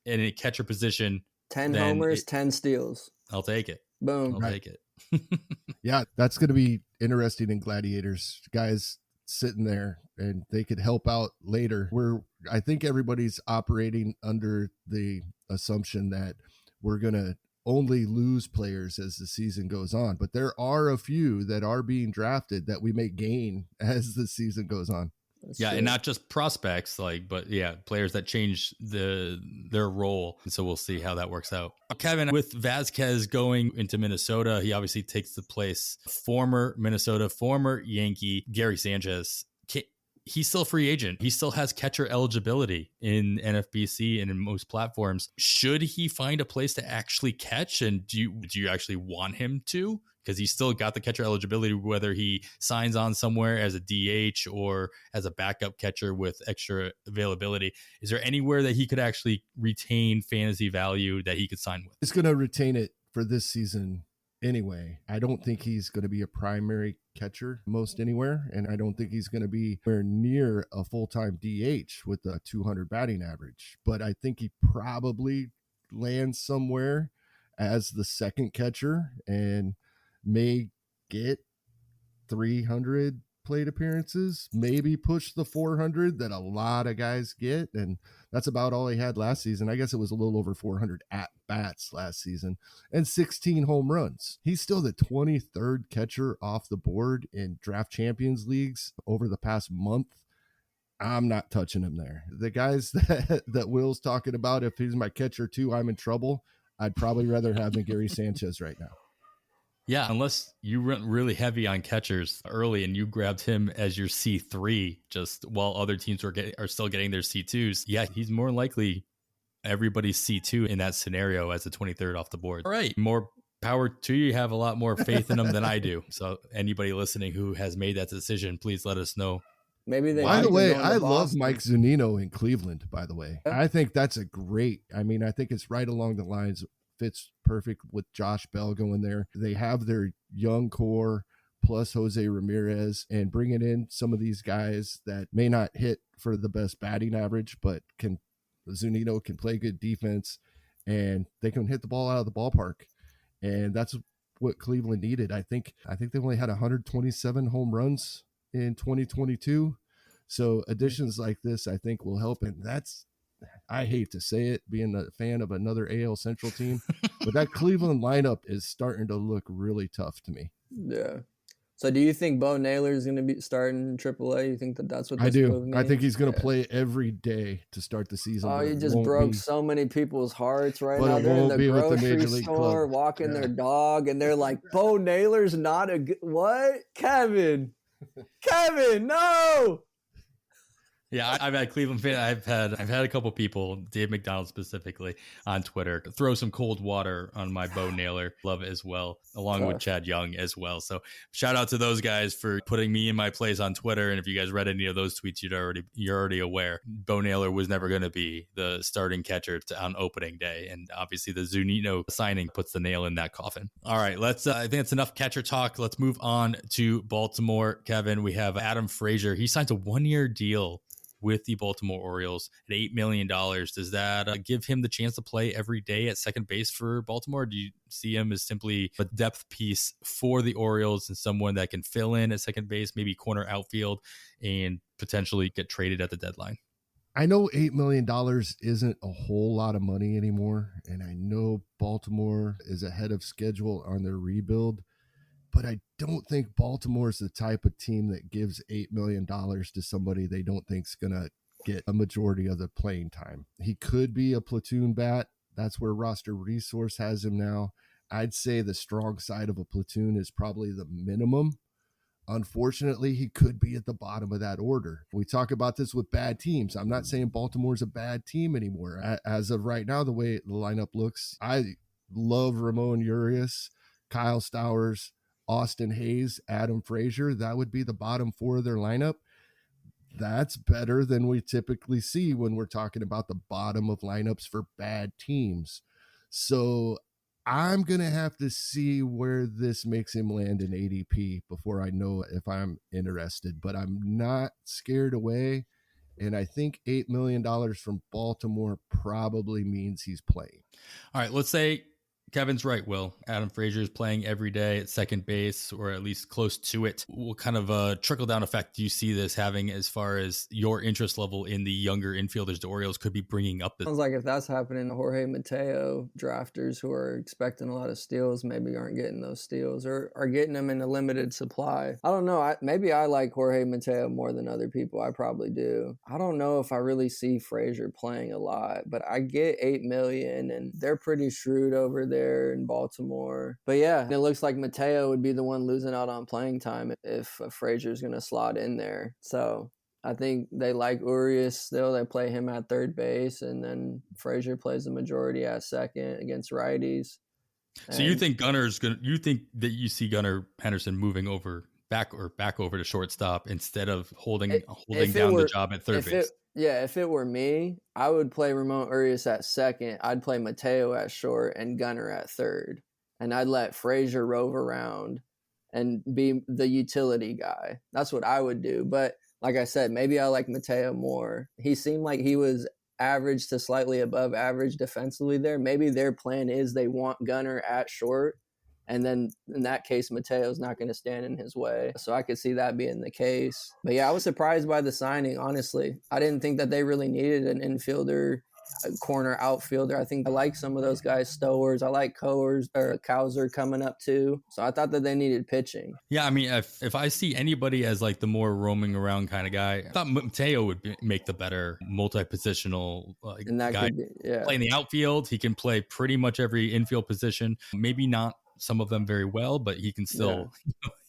and in a catcher position, 10 homers, 10 steals. I'll take it. Boom. I'll take it. Yeah, that's going to be interesting in Gladiators. Guys sitting there and they could help out later. I think everybody's operating under the assumption that we're going to only lose players as the season goes on, but there are a few that are being drafted that we may gain as the season goes on. That's yeah, true. and not just prospects, but players that change their role. So we'll see how that works out. Kevin, with Vasquez going into Minnesota, he obviously takes the place former Yankee Gary Sanchez. He's still a free agent. He still has catcher eligibility in NFBC and in most platforms. Should he find a place to actually catch? And do you actually want him to? Because he's still got the catcher eligibility, whether he signs on somewhere as a DH or as a backup catcher with extra availability. Is there anywhere that he could actually retain fantasy value that he could sign with? He's going to retain it for this season anyway. I don't think he's going to be a primary catcher most anywhere, and I don't think he's going to be anywhere near a full-time DH with a 200 batting average, but I think he probably lands somewhere as the second catcher and may get 300 plate appearances, maybe push the 400 that a lot of guys get, and that's about all he had last season. I guess it was a little over 400 at-bats last season and 16 home runs. He's still the 23rd catcher off the board in draft champions leagues over the past month. I'm not touching him there. The guys that Will's talking about, if he's my catcher too, I'm in trouble. I'd probably rather have than Gary Sanchez right now. Yeah, unless you went really heavy on catchers early and you grabbed him as your C3 just while other teams are still getting their C2s. Yeah, he's more likely everybody's C2 in that scenario as the 23rd off the board. All right, more power to you. You have a lot more faith in him than I do. So anybody listening who has made that decision, please let us know. Maybe they. By the way, I love Mike Zunino in Cleveland, by the way. I think that's I think it's right along the lines, fits perfect with Josh Bell going there. They have their young core plus Jose Ramirez, and bringing in some of these guys that may not hit for the best batting average, but Zunino can play good defense and they can hit the ball out of the ballpark. And that's what Cleveland needed. I think they only had 127 home runs in 2022. So additions like this, I think, will help. And I hate to say it, being a fan of another AL Central team, but that Cleveland lineup is starting to look really tough to me. Yeah. So do you think Bo Naylor is going to be starting AAA? You think that's what I this do? move means? I think he's going to play every day to start the season. Oh, you just broke so many people's hearts right now. They're in the grocery store walking their dog, and they're like, Bo Naylor's not a good... What? Kevin, no! Yeah, I've had Cleveland fans. I've had a couple people, Dave McDonald specifically, on Twitter, throw some cold water on my Bo Naylor love as well, along with Chad Young as well. So shout out to those guys for putting me in my place on Twitter. And if you guys read any of those tweets, you're already aware. Bo Naylor was never going to be the starting catcher on opening day, and obviously the Zunino signing puts the nail in that coffin. All right, let's. I think it's enough catcher talk. Let's move on to Baltimore. Kevin, we have Adam Frazier. He signs a 1-year deal with the Baltimore Orioles at $8 million. Does that give him the chance to play every day at second base for Baltimore? Do you see him as simply a depth piece for the Orioles and someone that can fill in at second base, maybe corner outfield, and potentially get traded at the deadline? I know $8 million isn't a whole lot of money anymore, and I know Baltimore is ahead of schedule on their rebuild, but I don't think Baltimore is the type of team that gives $8 million to somebody they don't think is going to get a majority of the playing time. He could be a platoon bat. That's where roster resource has him now. I'd say the strong side of a platoon is probably the minimum. Unfortunately, he could be at the bottom of that order. We talk about this with bad teams. I'm not saying Baltimore's a bad team anymore. As of right now, the way the lineup looks, I love Ramon Urias, Kyle Stowers, Austin Hayes, Adam Frazier. That would be the bottom four of their lineup. That's better than we typically see when we're talking about the bottom of lineups for bad teams. So I'm going to have to see where this makes him land in ADP before I know if I'm interested, but I'm not scared away. And I think $8 million from Baltimore probably means he's playing. All right, let's say Kevin's right, Will. Adam Frazier is playing every day at second base, or at least close to it. What kind of a trickle-down effect do you see this having as far as your interest level in the younger infielders the Orioles could be bringing up? Sounds like if that's happening, Jorge Mateo drafters who are expecting a lot of steals maybe aren't getting those steals or are getting them in a limited supply. I don't know. Maybe I like Jorge Mateo more than other people. I probably do. I don't know if I really see Frazier playing a lot, but I get $8 million, and they're pretty shrewd over there in Baltimore. But yeah, it looks like Mateo would be the one losing out on playing time if Frazier's going to slot in there. So I think they like Urias still. They play him at third base, and then Frazier plays the majority at second against righties. So you think you think that you see Gunnar Henderson moving back over to shortstop instead of holding down the job at third base? If it were me, I would play Ramon Urias at second. I'd play Mateo at short and Gunnar at third. And I'd let Frazier rove around and be the utility guy. That's what I would do. But like I said, maybe I like Mateo more. He seemed like he was average to slightly above average defensively there. Maybe their plan is they want Gunnar at short. And then in that case, Mateo's not going to stand in his way. So I could see that being the case. But yeah, I was surprised by the signing, honestly. I didn't think that they really needed an infielder, a corner outfielder. I think I like some of those guys, Stowers. I like Cowser coming up too. So I thought that they needed pitching. Yeah, I mean, if I see anybody as like the more roaming around kind of guy, I thought Mateo would make the better multi-positional guy. Playing the outfield, he can play pretty much every infield position. Maybe not some of them very well, but he can still,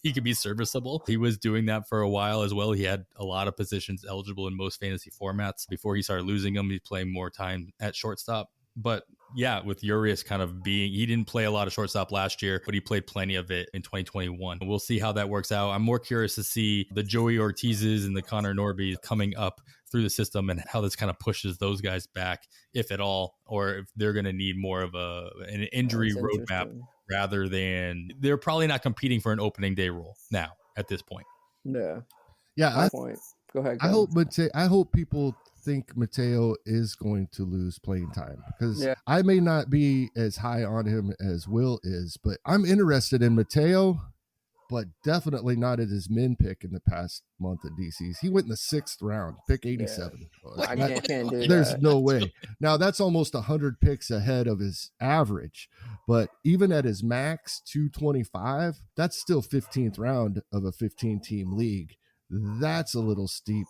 he can be serviceable. He was doing that for a while as well. He had a lot of positions eligible in most fantasy formats. Before he started losing them, he's playing more time at shortstop. But yeah, with Urias kind of he didn't play a lot of shortstop last year, but he played plenty of it in 2021. We'll see how that works out. I'm more curious to see the Joey Ortizes and the Connor Norbys coming up through the system and how this kind of pushes those guys back, if at all, or if they're going to need more of an injury roadmap rather than they're probably not competing for an opening day role now at this point. Yeah. Go ahead. I hope people think Mateo is going to lose playing time because I may not be as high on him as Will is, but I'm interested in Mateo, but definitely not at his min pick in the past month at DC's. He went in the 6th round, pick 87. Yeah. I can't do There's that. no way. Now that's almost 100 picks ahead of his average, but even at his max 225, that's still 15th round of a 15-team league. That's a little steep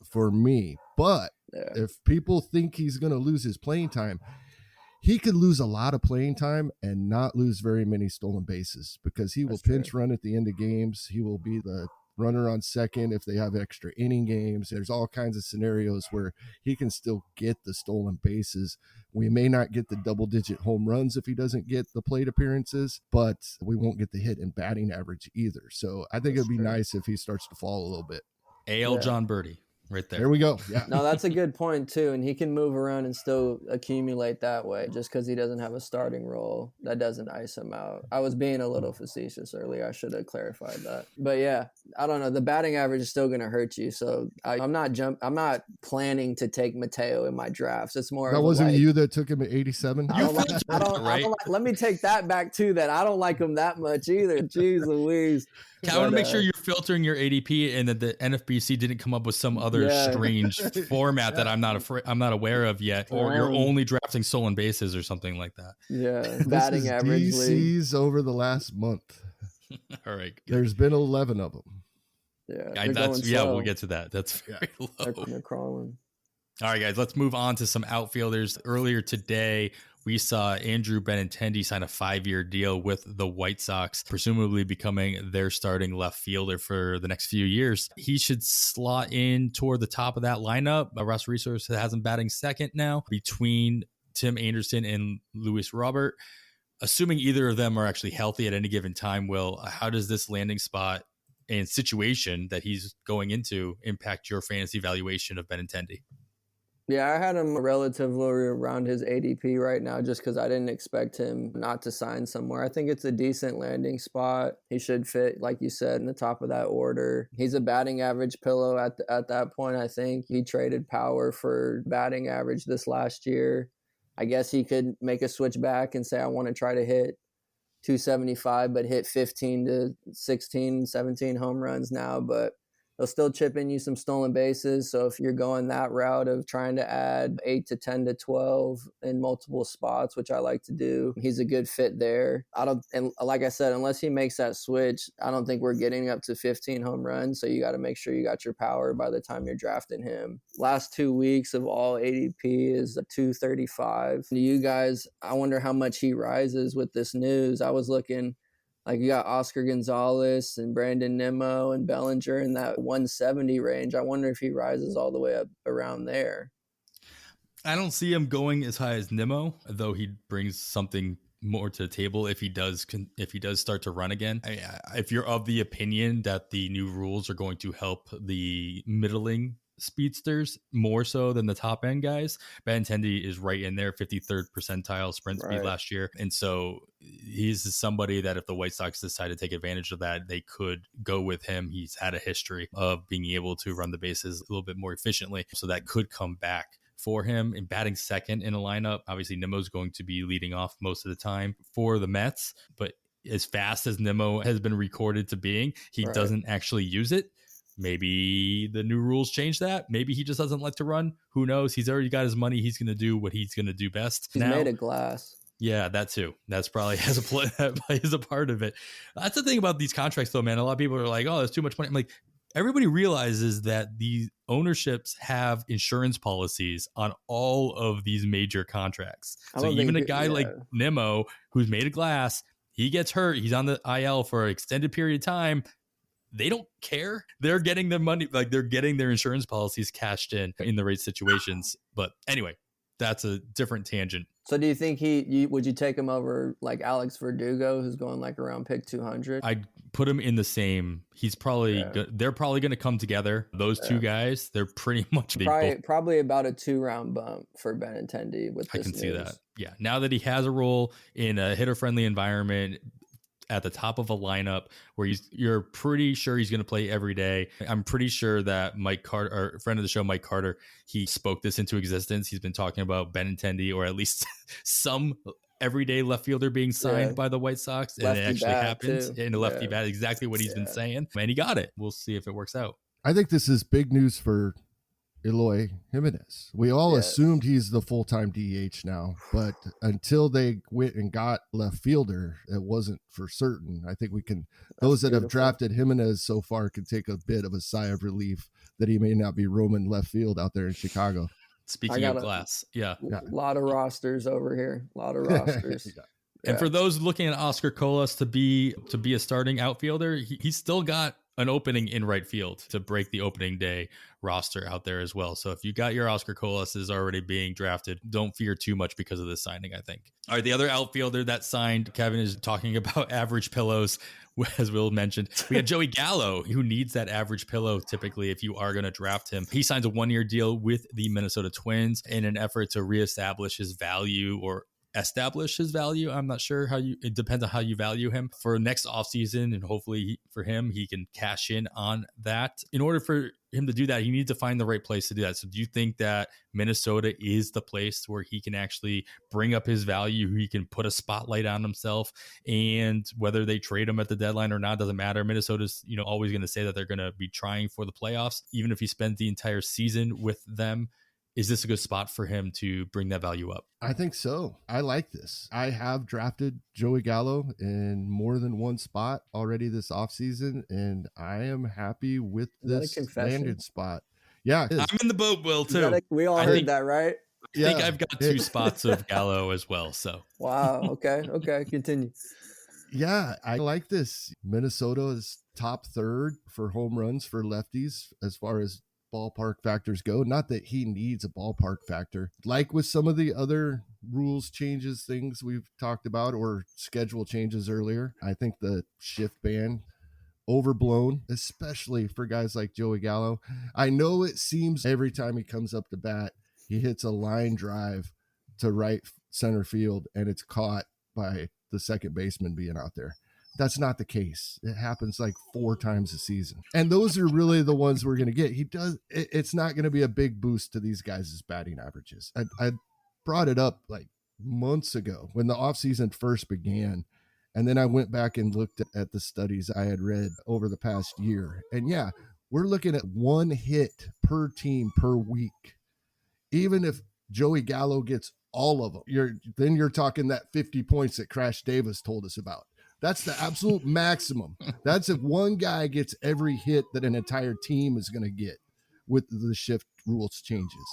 for me, but if people think he's going to lose his playing time, he could lose a lot of playing time and not lose very many stolen bases because he will pinch run at the end of games. He will be the runner on second if they have extra inning games. There's all kinds of scenarios where he can still get the stolen bases. We may not get the double-digit home runs if he doesn't get the plate appearances, but we won't get the hit and batting average either. So I think it'd be nice if he starts to fall a little bit. John Birdie. right there. There we go. Yeah. No, that's a good point too. And he can move around and still accumulate that way. Just because he doesn't have a starting role, that doesn't ice him out. I was being a little facetious earlier. I should have clarified that. But yeah, I don't know. The batting average is still going to hurt you. So I'm not planning to take Mateo in my drafts. It's more. That wasn't you that took him at 87. Let me take that back too. That I don't like him that much either. Jeez Louise. I want to make sure you're filtering your ADP and that the NFBC didn't come up with some other strange format that I'm not aware of yet, or you're only drafting stolen bases or something like that. Yeah, batting average. DC's over the last month. All right, good. There's been 11 of them. Yeah, we'll get to that. That's very low. They're crawling. All right, guys, let's move on to some outfielders. Earlier today, we saw Andrew Benintendi sign a 5-year deal with the White Sox, presumably becoming their starting left fielder for the next few years. He should slot in toward the top of that lineup. Ross Resource has him batting second now between Tim Anderson and Luis Robert. Assuming either of them are actually healthy at any given time, Will, how does this landing spot and situation that he's going into impact your fantasy valuation of Benintendi? Yeah, I had him relatively around his ADP right now just because I didn't expect him not to sign somewhere. I think it's a decent landing spot. He should fit, like you said, in the top of that order. He's a batting average pillow at that point, I think. He traded power for batting average this last year. I guess he could make a switch back and say, I want to try to hit 275, but hit 15 to 16, 17 home runs now. But they'll still chip in you some stolen bases. So if you're going that route of trying to add 8 to 10 to 12 in multiple spots, which I like to do, he's a good fit there. And like I said, unless he makes that switch, I don't think we're getting up to 15 home runs. So you got to make sure you got your power by the time you're drafting him. Last 2 weeks of all ADP is a 235. You guys, I wonder how much he rises with this news. I was looking. Like you got Oscar Gonzalez and Brandon Nimmo and Bellinger in that 170 range. I wonder if he rises all the way up around there. I don't see him going as high as Nimmo, though he brings something more to the table if he does start to run again. If you're of the opinion that the new rules are going to help the middling speedsters more so than the top end guys, Benintendi is right in there, 53rd percentile sprint speed last year. And so he's somebody that if the White Sox decide to take advantage of that, they could go with him. He's had a history of being able to run the bases a little bit more efficiently. So that could come back for him. In batting second in a lineup, obviously Nimmo's going to be leading off most of the time for the Mets, but as fast as Nimmo has been recorded to being, he doesn't actually use it. Maybe the new rules change that. Maybe he just doesn't like to run. Who knows? He's already got his money. He's going to do what he's going to do best. He's made of glass. Yeah, that too. That's probably is a part of it. That's the thing about these contracts, though, man. A lot of people are like, "Oh, that's too much money." I'm like, everybody realizes that the ownerships have insurance policies on all of these major contracts. So even a guy like Nimmo, who's made of glass, he gets hurt. He's on the IL for an extended period of time. They don't care. They're getting their money, like they're getting their insurance policies cashed in the right situations. But anyway, that's a different tangent. So do you think would you take him over like Alex Verdugo, who's going like around pick 200? I'd put him in the same. He's probably they're probably going to come together. Those two guys, they're pretty much probably about a 2-round bump for Benintendi with this I can news. see that. Yeah. Now that he has a role in a hitter-friendly environment, at the top of a lineup where you're pretty sure he's going to play every day. I'm pretty sure that Mike Carter, our friend of the show, Mike Carter, he spoke this into existence. He's been talking about Benintendi, or at least some everyday left fielder being signed by the White Sox. And it actually happened in a lefty bat, exactly what he's been saying. And he got it. We'll see if it works out. I think this is big news for Eloy Jimenez. We all assumed he's the full-time DH now, but until they went and got left fielder, it wasn't for certain. I think those that have drafted Jimenez so far can take a bit of a sigh of relief that he may not be roaming left field out there in Chicago. Speaking of glass, a lot of rosters over here. A lot of rosters. And for those looking at Oscar Colas to be a starting outfielder, he's still got an opening in right field to break the opening day roster out there as well. So if you got your Oscar Colas is already being drafted, don't fear too much because of this signing, I think. All right, the other outfielder that signed, Kevin is talking about average pillows, as Will mentioned. We had Joey Gallo, who needs that average pillow typically if you are going to draft him. He signs a 1-year deal with the Minnesota Twins in an effort to reestablish his value or establish his value. I'm not sure it depends on how you value him for next offseason, and hopefully for him, he can cash in on that. In order for him to do that, he needs to find the right place to do that. So do you think that Minnesota is the place where he can actually bring up his value, he can put a spotlight on himself, and whether they trade him at the deadline or not, doesn't matter. Minnesota's, always going to say that they're going to be trying for the playoffs, even if he spends the entire season with them. Is this a good spot for him to bring that value up? I think so. I like this. I have drafted Joey Gallo in more than one spot already this offseason, and I am happy with this landed spot. Yeah. I'm in the boat, Will, too. We all heard that, right? I think I've got 2 spots of Gallo as well. So wow. Okay. Continue. Yeah, I like this. Minnesota is top 3rd for home runs for lefties as far as ballpark factors go. Not that he needs a ballpark factor. Like with some of the other rules changes, things we've talked about, or schedule changes earlier, I think the shift ban overblown, especially for guys like Joey Gallo. I know it seems every time he comes up to bat, he hits a line drive to right center field and it's caught by the second baseman being out there. That's not the case. It happens like 4 times a season. And those are really the ones we're going to get. It's not going to be a big boost to these guys' batting averages. I brought it up like months ago when the offseason first began. And then I went back and looked at the studies I had read over the past year. And yeah, we're looking at 1 hit per team per week. Even if Joey Gallo gets all of them, you're talking that 50 points that Crash Davis told us about. That's the absolute maximum. That's if one guy gets every hit that an entire team is going to get with the shift rules changes.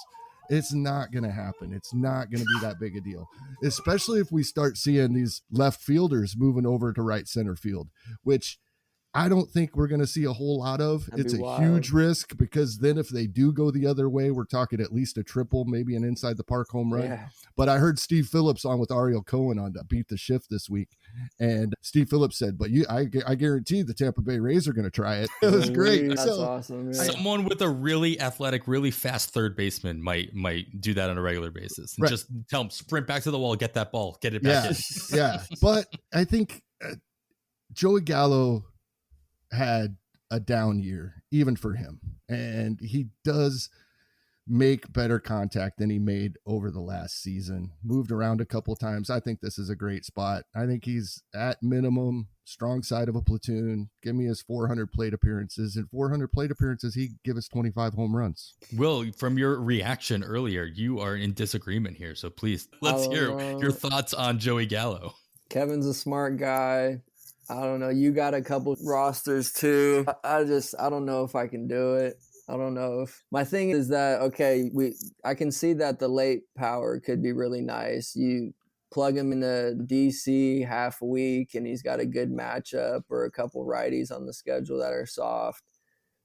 It's not going to happen. It's not going to be that big a deal, especially if we start seeing these left fielders moving over to right center field, which I don't think we're going to see a whole lot of. It's a huge risk, because then if they do go the other way, we're talking at least a triple, maybe an inside the park home run. Yeah. But I heard Steve Phillips on with Ariel Cohen on to Beat the Shift this week. And Steve Phillips said, but I guarantee the Tampa Bay Rays are going to try it. It was great. That's awesome. Yeah. Someone with a really athletic, really fast third baseman might do that on a regular basis. And just tell him, sprint back to the wall, get that ball, get it back in. Yeah. But I think Joey Gallo had a down year, even for him. And he does make better contact than he made over the last season. Moved around a couple times. I think this is a great spot. I think he's at minimum strong side of a platoon. Give me his 400 plate appearances. In 400 plate appearances, he give us 25 home runs. Will, from your reaction earlier, you are in disagreement here. So please, let's hear your thoughts on Joey Gallo. Kevin's a smart guy. I don't know. You got a couple rosters too. I don't know if I can do it. I don't know if my thing is that, I can see that the late power could be really nice. You plug him into DC half a week and he's got a good matchup or a couple righties on the schedule that are soft.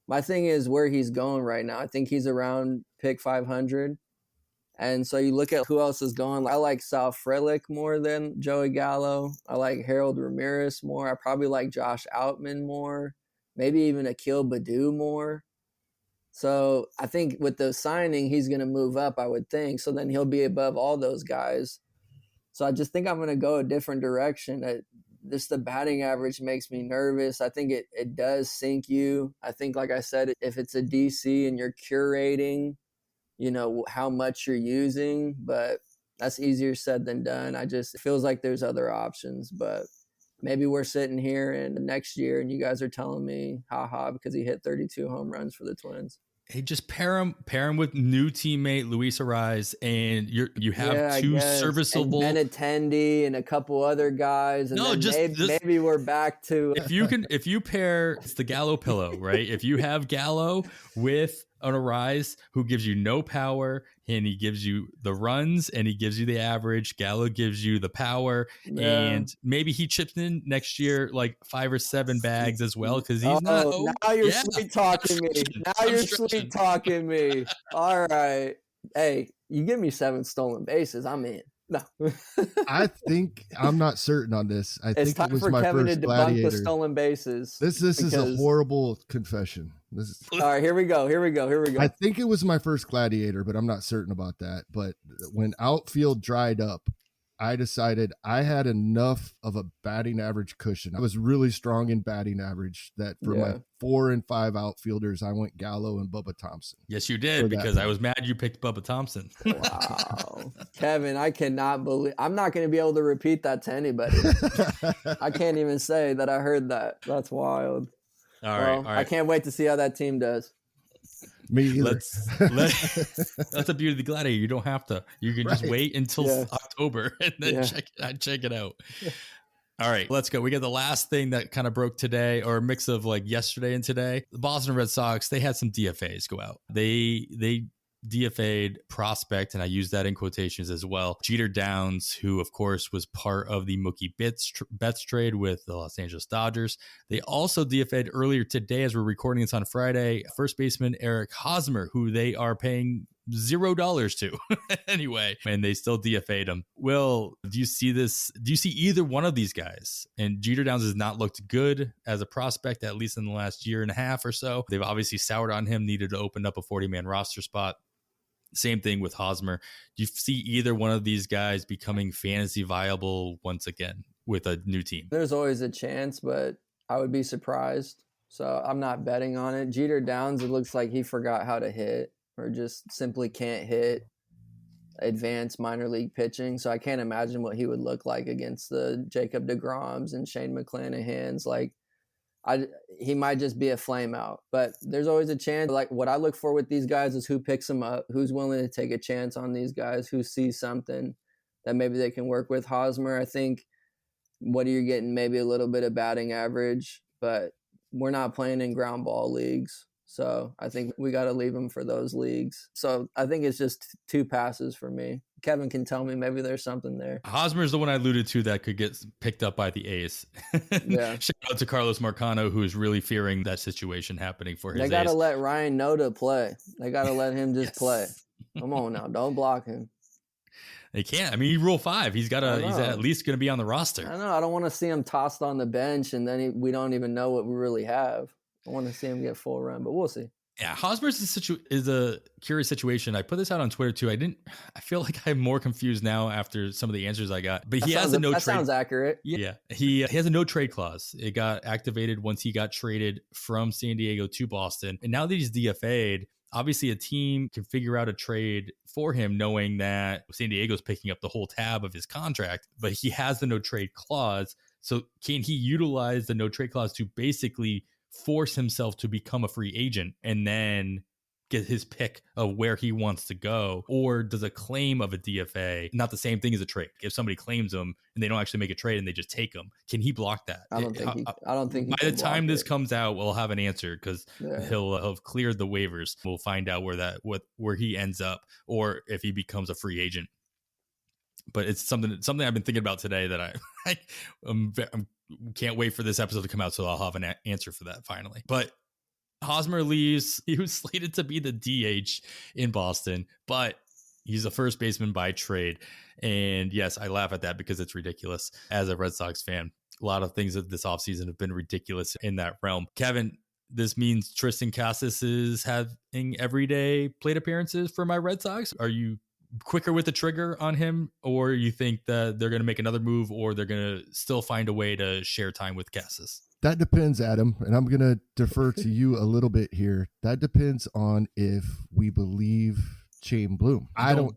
My thing is where he's going right now. I think he's around pick 500. And so you look at who else is going. I like Sal Frelick more than Joey Gallo. I like Harold Ramirez more. I probably like Josh Outman more. Maybe even Akil Baddoo more. So I think with the signing, he's going to move up, I would think. So then he'll be above all those guys. So I just think I'm going to go a different direction. Just the batting average makes me nervous. I think it does sink you. I think, like I said, if it's a DC and you're curating, how much you're using, but that's easier said than done. It feels like there's other options, but maybe we're sitting here in the next year and you guys are telling me, haha, because he hit 32 home runs for the Twins. Hey, just pair him with new teammate Luis Ariz, and you have two serviceable and Benintendi and a couple other guys. And maybe we're back to if you pair, it's the Gallo pillow, right? If you have Gallo with on a rise who gives you no power, and he gives you the runs and he gives you the average. Gallo gives you the power, and maybe he chips in next year like 5 or 7 bags as well because he's not. Oh, now you're sweet talking me. Now you're sweet talking me. All right. Hey, you give me 7 stolen bases, I'm in. No. I think I'm not certain on this. I it's think time it was for my Kevin first to debunk Gladiator. the stolen bases. This is a horrible confession. All right, here we go. I think it was my first Gladiator, but I'm not certain about that. But when outfield dried up, I decided I had enough of a batting average cushion. I was really strong in batting average that for my 4 and 5 outfielders, I went Gallo and Bubba Thompson. Yes, you did, because I was mad you picked Bubba Thompson. Wow. Kevin, I cannot believe I'm not going to be able to repeat that to anybody. I can't even say that I heard that. That's wild. All right. I can't wait to see how that team does. Me either. That's the beauty of the Gladiator. You don't have to. You can just wait until October and then check it out. All right, let's go. We got the last thing that kind of broke today, or a mix of like yesterday and today. The Boston Red Sox, they had some DFAs go out. They DFA'd prospect, and I use that in quotations as well, Jeter Downs, who of course was part of the Mookie Betts trade with the Los Angeles Dodgers. They also DFA'd earlier today, as we're recording this on Friday, first baseman Eric Hosmer, who they are paying $0 to anyway, and they still DFA'd him. Will, do you see this? Do you see either one of these guys? And Jeter Downs has not looked good as a prospect, at least in the last year and a half or so. They've obviously soured on him, needed to open up a 40-man roster spot. Same thing with Hosmer. Do you see either one of these guys becoming fantasy viable once again with a new team? There's always a chance, but I would be surprised. So I'm not betting on it. Jeter Downs, it looks like he forgot how to hit, or just simply can't hit advanced minor league pitching. So I can't imagine what he would look like against the Jacob deGroms and Shane McClanahans. Like, he might just be a flame out, but there's always a chance. Like, what I look for with these guys is who picks them up, who's willing to take a chance on these guys, who sees something that maybe they can work with. Hosmer, I think, what are you getting? Maybe a little bit of batting average, but we're not playing in ground ball leagues. So I think we got to leave him for those leagues. So I think it's just 2 passes for me. Kevin can tell me maybe there's something there. Hosmer is the one I alluded to that could get picked up by the A's. Yeah. Shout out to Carlos Marcano, who is really fearing that situation happening for his A's. They got to let Ryan Noda play. They got to let him just play. Come on now. Don't block him. They can't. I mean, he Rule 5. He's at least going to be on the roster. I know. I don't want to see him tossed on the bench and then we don't even know what we really have. I want to see him get full run, but we'll see. Yeah, Hosmer is a curious situation. I put this out on Twitter too. I feel like I'm more confused now after some of the answers I got. But he has a no trade. That sounds accurate. Yeah, he has a no trade clause. It got activated once he got traded from San Diego to Boston, and now that he's DFA'd, obviously a team can figure out a trade for him, knowing that San Diego's picking up the whole tab of his contract. But he has the no trade clause, so can he utilize the no trade clause to basically force himself to become a free agent and then get his pick of where he wants to go? Or does a claim of a DFA not the same thing as a trade? If somebody claims him and they don't actually make a trade and they just take him, can he block that? I don't think by the time this comes out, we'll have an answer, because he'll have cleared the waivers. We'll find out where he ends up, or if he becomes a free agent. But it's something I've been thinking about today that I can't wait for this episode to come out, so I'll have an answer for that finally. But Hosmer leaves. He was slated to be the DH in Boston, but he's a first baseman by trade. And yes, I laugh at that because it's ridiculous as a Red Sox fan. A lot of things this offseason have been ridiculous in that realm. Kevin, this means Tristan Casas is having everyday plate appearances for my Red Sox. Are you quicker with the trigger on him, or you think that they're going to make another move, or they're going to still find a way to share time with Casas? That depends, Adam, and I'm going to defer to you a little bit here. That depends on if we believe Chaim Bloom. I don't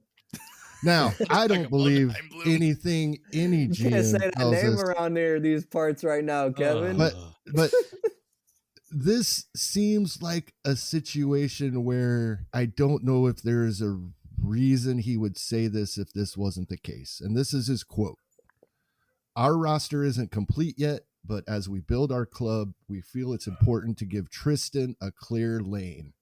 believe anything any GM you can't say that name us around there, these parts right now, Kevin. But this seems like a situation where I don't know if there is a reason he would say this if this wasn't the case. And this is his quote: "Our roster isn't complete yet, but as we build our club, we feel it's important to give Tristan a clear lane.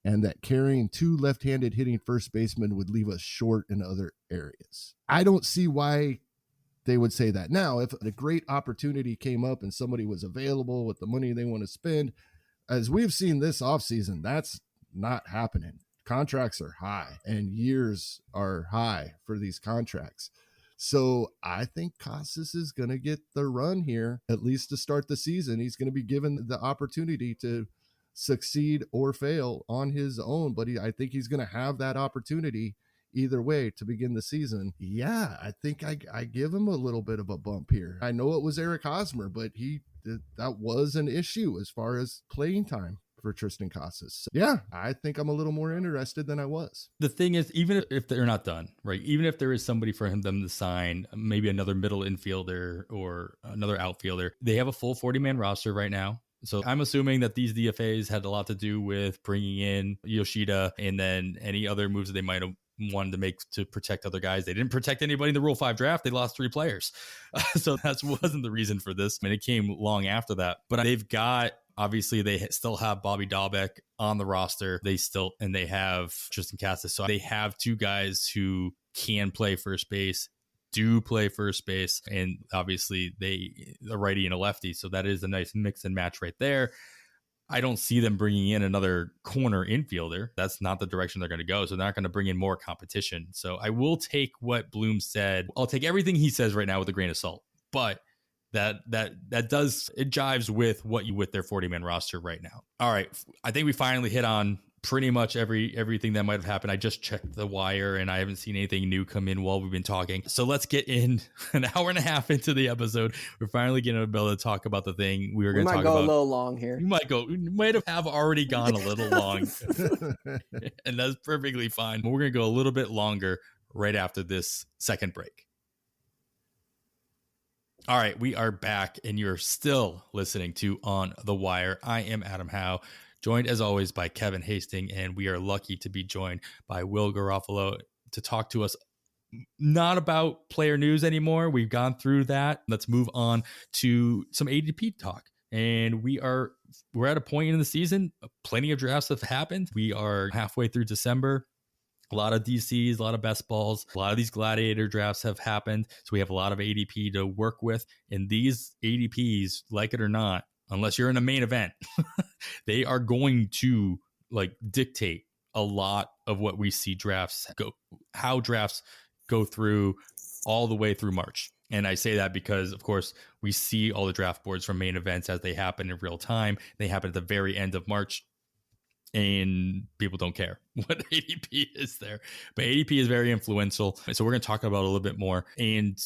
and that carrying 2 left-handed hitting first basemen would leave us short in other areas. I don't see why they would say that. Now, if a great opportunity came up and somebody was available with the money they want to spend, as we've seen this offseason, that's not happening. Contracts are high and years are high for these contracts. So I think Casas is going to get the run here, at least to start the season. He's going to be given the opportunity to succeed or fail on his own, but I think he's going to have that opportunity either way to begin the season. Yeah, I think I give him a little bit of a bump here. I know it was Eric Hosmer, but that was an issue as far as playing time for Tristan Casas. So yeah, I think I'm a little more interested than I was. The thing is, even if they're not done, right? Even if there is somebody for them to sign, maybe another middle infielder or another outfielder, they have a full 40-man roster right now. So I'm assuming that these DFAs had a lot to do with bringing in Yoshida and then any other moves that they might have wanted to make to protect other guys. They didn't protect anybody in the Rule 5 draft. They lost 3 players. So that wasn't the reason for this. I mean, it came long after that. But they've got, obviously, they still have Bobby Dahlbeck on the roster. They have Tristan Casas. So they have 2 guys who can play first base, do play first base, and obviously a righty and a lefty. So that is a nice mix and match right there. I don't see them bringing in another corner infielder. That's not the direction they're going to go. So they're not going to bring in more competition. So I will take what Bloom said. I'll take everything he says right now with a grain of salt. But that jives with with their 40-man roster right now. All right, I think we finally hit on pretty much everything that might have happened. I just checked the wire and I haven't seen anything new come in while we've been talking. So let's get in an hour and a half into the episode. We're finally getting to be able to talk about the thing we were going to talk about. We might go a little long here. You might have already gone a little long, and that's perfectly fine. But we're going to go a little bit longer right after this second break. All right, we are back and you're still listening to On the Wire. I am Adam Howe, joined as always by Kevin Hasting, and we are lucky to be joined by Will Garofalo to talk to us not about player news anymore. We've gone through that. Let's move on to some ADP talk. And we're at a point in the season, plenty of drafts have happened. We are halfway through December. A lot of DCs, a lot of best balls, a lot of these Gladiator drafts have happened. So we have a lot of ADP to work with. And these ADPs, like it or not, unless you're in a main event, they are going to dictate a lot of what we see how drafts go through all the way through March. And I say that because, of course, we see all the draft boards from main events as they happen in real time. They happen at the very end of March. And people don't care what ADP is there. But ADP is very influential. And so we're going to talk about it a little bit more. And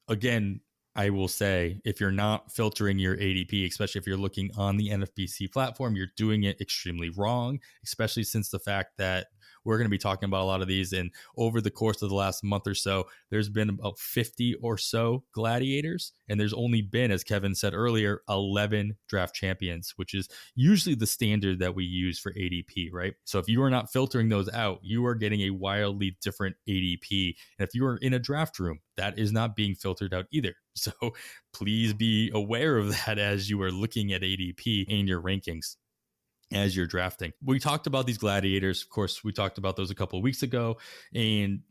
again, I will say, if you're not filtering your ADP, especially if you're looking on the NFBC platform, you're doing it extremely wrong, especially since the fact that we're going to be talking about a lot of these. And over the course of the last month or so, there's been about 50 or so Gladiators. And there's only been, as Kevin said earlier, 11 draft champions, which is usually the standard that we use for ADP, right? So if you are not filtering those out, you are getting a wildly different ADP. And if you are in a draft room, that is not being filtered out either. So please be aware of that as you are looking at ADP in your rankings as you're drafting. We talked about these Gladiators. Of course, we talked about those a couple of weeks ago. And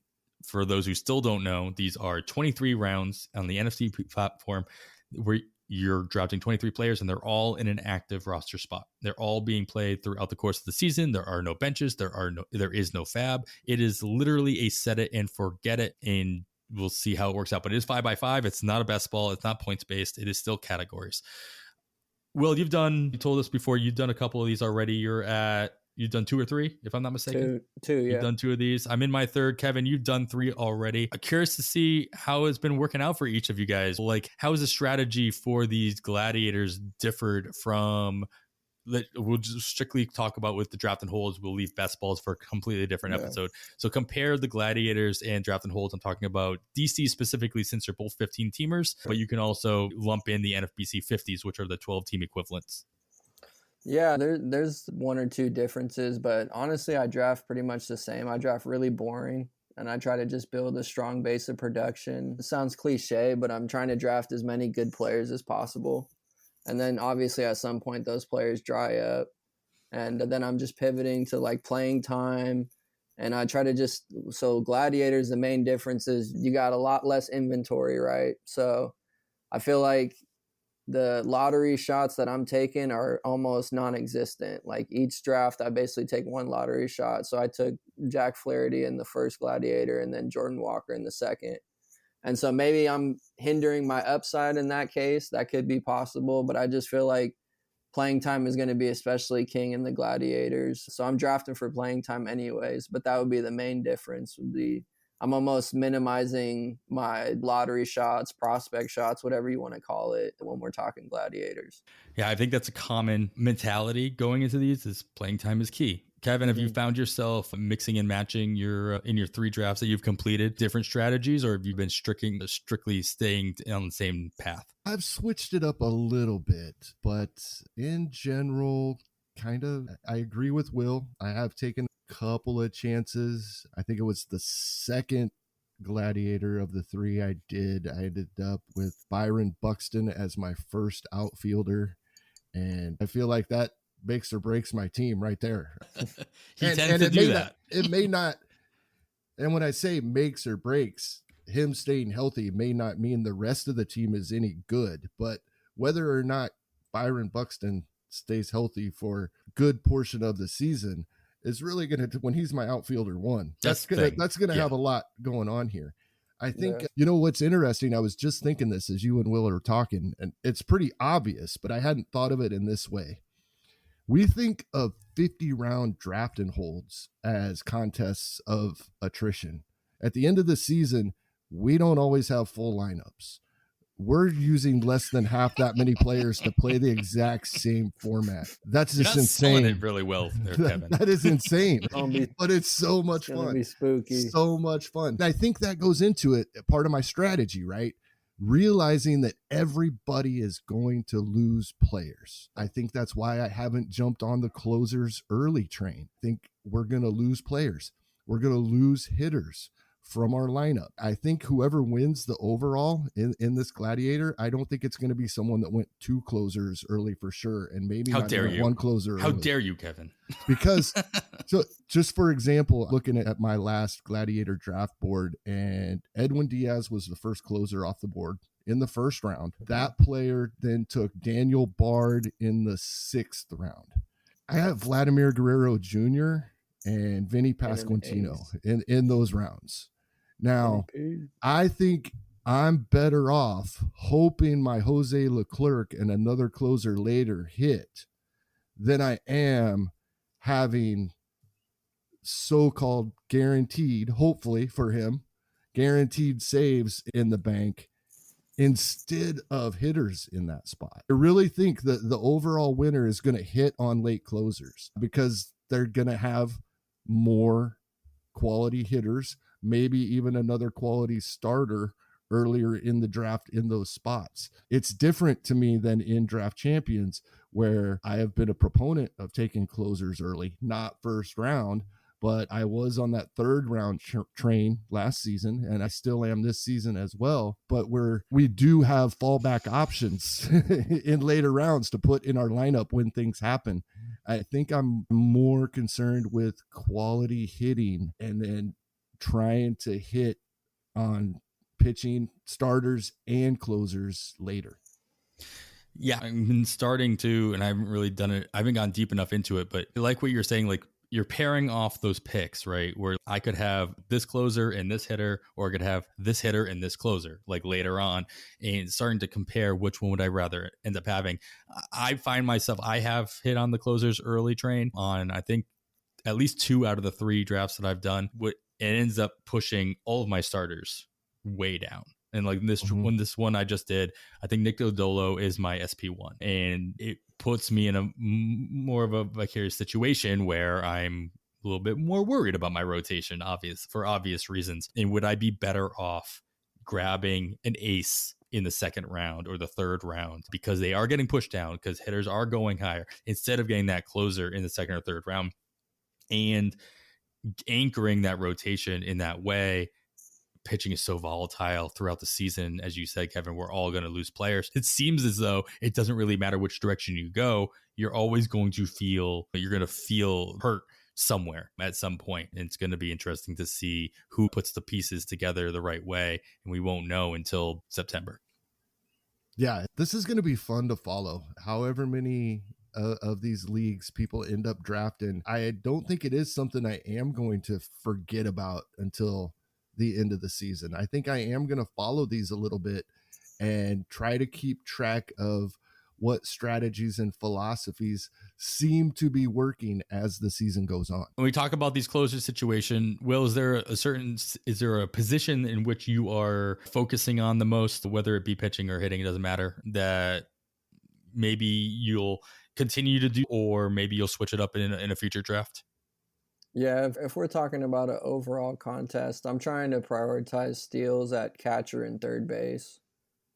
for those who still don't know, these are 23 rounds on the NFC platform where you're drafting 23 players and they're all in an active roster spot. They're all being played throughout the course of the season. There are no benches. There is no fab. It is literally a set it and forget it. And we'll see how it works out. But it is 5x5. It's not a best ball. It's not points based. It is still categories. Will, you told us before, you've done a couple of these already. You've done 2 or 3, if I'm not mistaken. Two, yeah. You've done 2 of these. I'm in my 3rd. Kevin, you've done 3 already. I'm curious to see how it's been working out for each of you guys. How is the strategy for these Gladiators differed from, we'll just strictly talk about with the draft and holds. We'll leave best balls for a completely different episode. So compare the Gladiators and draft and holds. I'm talking about DC specifically, since they're both 15 teamers, but you can also lump in the NFBC 50s, which are the 12 team equivalents. Yeah, there's 1 or 2 differences, but honestly, I draft pretty much the same. I draft really boring, and I try to just build a strong base of production. It sounds cliche, but I'm trying to draft as many good players as possible. And then obviously at some point those players dry up. And then I'm just pivoting to like playing time. And I try to so Gladiators, the main difference is you got a lot less inventory, right? So I feel like the lottery shots that I'm taking are almost non-existent. Like each draft, I basically take one lottery shot. So I took Jack Flaherty in the first Gladiator and then Jordan Walker in the second. And so maybe I'm hindering my upside in that case. That could be possible, but I just feel like playing time is going to be especially king in the Gladiators. So I'm drafting for playing time anyways, but that would be the main difference would be I'm almost minimizing my lottery shots, prospect shots, whatever you want to call it when we're talking Gladiators. Yeah, I think that's a common mentality going into these is playing time is key. Kevin, have you found yourself mixing and matching in your 3 drafts that you've completed different strategies, or have you been strictly staying on the same path? I've switched it up a little bit, but in general, kind of, I agree with Will. I have taken a couple of chances. I think it was the second Gladiator of the 3 I did. I ended up with Byron Buxton as my first outfielder, and I feel like that makes or breaks my team right there. He tends to do that. It may not, and when I say makes or breaks, him staying healthy may not mean the rest of the team is any good, but whether or not Byron Buxton stays healthy for a good portion of the season is really going to, when he's my outfielder 1, that's going to have a lot going on here. I think, you know, what's interesting, I was just thinking this as you and Will are talking, and it's pretty obvious, but I hadn't thought of it in this way. We think of 50-round draft and holds as contests of attrition. At the end of the season, we don't always have full lineups. We're using less than half that many players to play the exact same format. That's just insane. It really well there, Kevin. That is insane. But it's so much fun. Be spooky. So much fun. And I think that goes into it, part of my strategy, right? Realizing that everybody is going to lose players. I think that's why I haven't jumped on the closers early train. I think we're going to lose players. We're going to lose hitters from our lineup. I think whoever wins the overall in this Gladiator, I don't think it's going to be someone that went 2 closers early for sure, and maybe not even 1 closer early. How dare you, Kevin? Because, so just for example, looking at my last Gladiator draft board, and Edwin Diaz was the first closer off the board in the first round. That player then took Daniel Bard in the 6th round. I have Vladimir Guerrero Jr. and Vinny Pasquantino in those rounds. Now, I think I'm better off hoping my Jose Leclerc and another closer later hit than I am having so-called guaranteed, hopefully for him, guaranteed saves in the bank instead of hitters in that spot. I really think that the overall winner is going to hit on late closers because they're going to have more quality hitters, maybe even another quality starter earlier in the draft in those spots. It's different to me than in Draft Champions, where I have been a proponent of taking closers early, not first round, but I was on that 3rd round train last season, and I still am this season as well. But we do have fallback options in later rounds to put in our lineup when things happen. I think I'm more concerned with quality hitting and then trying to hit on pitching starters and closers later. Yeah, I've been starting to, and I haven't really done it. I haven't gone deep enough into it, but like what you're saying, like you're pairing off those picks, right? Where I could have this closer and this hitter, or I could have this hitter and this closer, like later on, and starting to compare which one would I rather end up having. I find myself, I have hit on the closers early train on, I think, at least 2 out of the 3 drafts that I've done. It ends up pushing all of my starters way down. And like this one I just did, I think Nick Lodolo is my SP1, and it puts me in a more of a vicarious situation where I'm a little bit more worried about my rotation, for obvious reasons. And would I be better off grabbing an ace in the 2nd round or the 3rd round because they are getting pushed down because hitters are going higher, instead of getting that closer in the 2nd or 3rd round and anchoring that rotation in that way, pitching is so volatile throughout the season. As you said, Kevin, we're all going to lose players. It seems as though it doesn't really matter which direction you go. You're always going to feel hurt somewhere at some point. And it's going to be interesting to see who puts the pieces together the right way. And we won't know until September. Yeah, this is going to be fun to follow. However many of these leagues people end up drafting, I don't think it is something I am going to forget about until the end of the season. I think I am going to follow these a little bit and try to keep track of what strategies and philosophies seem to be working as the season goes on. When we talk about these closer situation, Will, is there a position in which you are focusing on the most, whether it be pitching or hitting, it doesn't matter, that maybe you'll continue to do, or maybe you'll switch it up in a future draft? Yeah, if we're talking about an overall contest, I'm trying to prioritize steals at catcher and third base.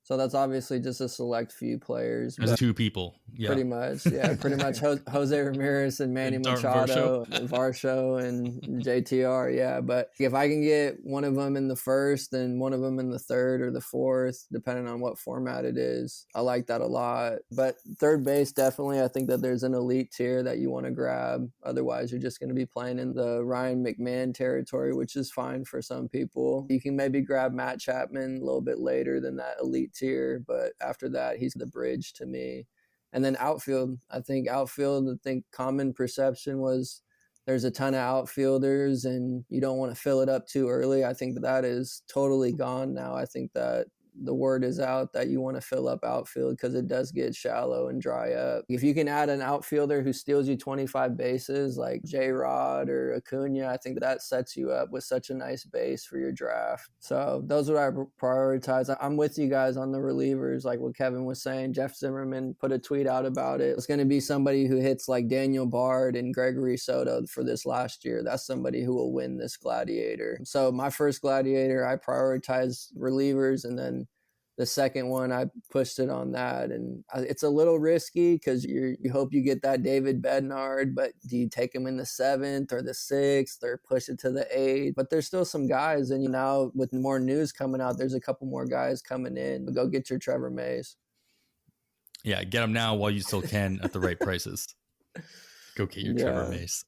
So that's obviously just a select few players. There's two people. Yeah. Pretty much. Yeah, pretty much Jose Ramirez and Manny Machado and Varsho and JTR. Yeah, but if I can get one of them in the first and one of them in the third or the fourth, depending on what format it is, I like that a lot. But third base, definitely, I think that there's an elite tier that you want to grab. Otherwise, you're just going to be playing in the Ryan McMahon territory, which is fine for some people. You can maybe grab Matt Chapman a little bit later than that elite tier, but after that he's the bridge to me. And then outfield, I think common perception was there's a ton of outfielders and you don't want to fill it up too early. I think that is totally gone now. I think that the word is out that you want to fill up outfield because it does get shallow and dry up. If you can add an outfielder who steals you 25 bases like J-Rod or Acuna, I think that sets you up with such a nice base for your draft. So those are what I prioritize. I'm with you guys on the relievers, like what Kevin was saying. Jeff Zimmerman put a tweet out about it. It's going to be somebody who hits like Daniel Bard and Gregory Soto for this last year. That's somebody who will win this Gladiator. So my first Gladiator, I prioritize relievers, and then the second one, I pushed it on that. And it's a little risky because you hope you get that David Bednar, but do you take him in the 7th or the 6th or push it to the 8th? But there's still some guys. And now with more news coming out, there's a couple more guys coming in. Go get your Trevor Mays. Yeah, get them now while you still can at the right prices. Go get your Trevor Mays.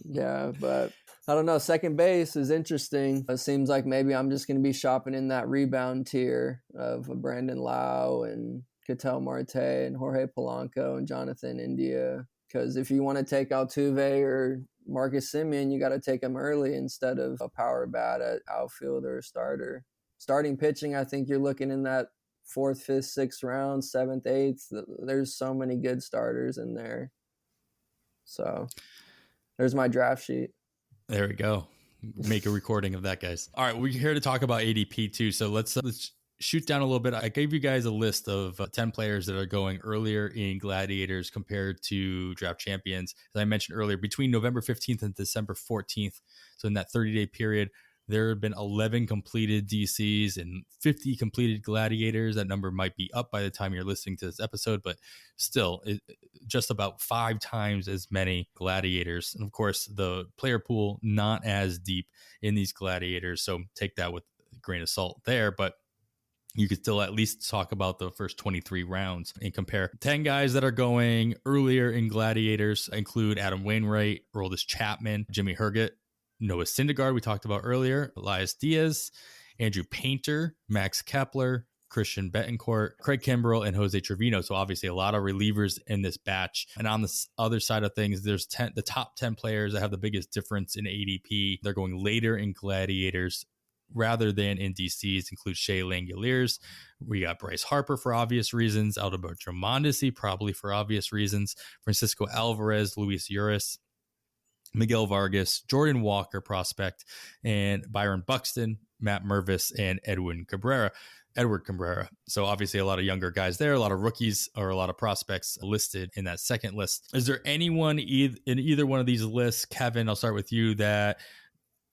Yeah, but I don't know. Second base is interesting. It seems like maybe I'm just going to be shopping in that rebound tier of Brandon Lau and Ketel Marte and Jorge Polanco and Jonathan India. Because if you want to take Altuve or Marcus Semien, you got to take them early instead of a power bat at outfield or a starter. Starting pitching, I think you're looking in that 4th, 5th, 6th round, 7th, 8th. There's so many good starters in there. So there's my draft sheet. There we go. Make a recording of that, guys. All right, we're here to talk about ADP too. So let's shoot down a little bit. I gave you guys a list of 10 players that are going earlier in Gladiators compared to draft champions. As I mentioned earlier, between November 15th and December 14th, so in that 30-day period, there have been 11 completed DCs and 50 completed Gladiators. That number might be up by the time you're listening to this episode, but still just about 5 times as many Gladiators. And of course, the player pool not as deep in these Gladiators, so take that with a grain of salt there. But you could still at least talk about the first 23 rounds and compare. 10 guys that are going earlier in Gladiators include Adam Wainwright, Aroldis Chapman, Jimmy Herget, Noah Syndergaard, we talked about earlier, Elias Diaz, Andrew Painter, Max Kepler, Christian Betancourt, Craig Kimbrell, and Jose Trevino. So obviously a lot of relievers in this batch. And on the other side of things, there's the top 10 players that have the biggest difference in ADP. They're going later in Gladiators rather than in DCs, include Shea Langoliers. We got Bryce Harper for obvious reasons, Alberto Mondesi probably for obvious reasons, Francisco Alvarez, Luis Urias, Miguel Vargas, Jordan Walker prospect, and Byron Buxton, Matt Mervis, and Edward Cabrera. So obviously a lot of younger guys there, a lot of rookies or a lot of prospects listed in that second list. Is there anyone in either one of these lists, Kevin, I'll start with you, that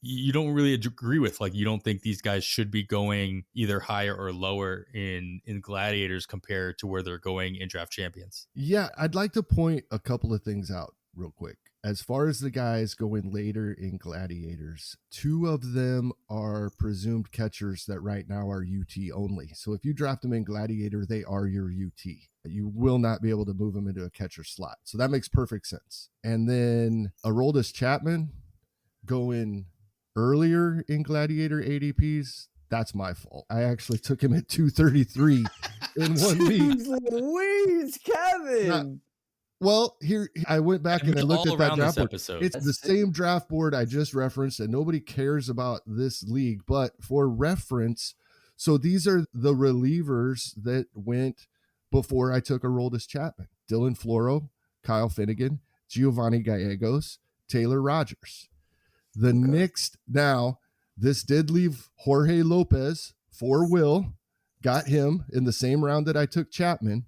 you don't really agree with? Like, you don't think these guys should be going either higher or lower in Gladiators compared to where they're going in draft champions? Yeah, I'd like to point a couple of things out real quick. as far as the guys going later in Gladiators, 2 of them are presumed catchers that right now are UT only. So if you draft them in Gladiator, they are your UT. You will not be able to move them into a catcher slot. So that makes perfect sense. And then Aroldis Chapman going earlier in Gladiator ADPs, that's my fault. I actually took him at 233 in one league. Louise, Kevin. Well, here I went back and I looked at that draft board. It's the same draft board I just referenced, and nobody cares about this league. But for reference, so these are the relievers that went before I took Aroldis Chapman: Dylan Floro, Kyle Finnegan, Giovanni Gallegos, Taylor Rogers. The Knicks, now, this did leave Jorge Lopez for Will, got him in the same round that I took Chapman.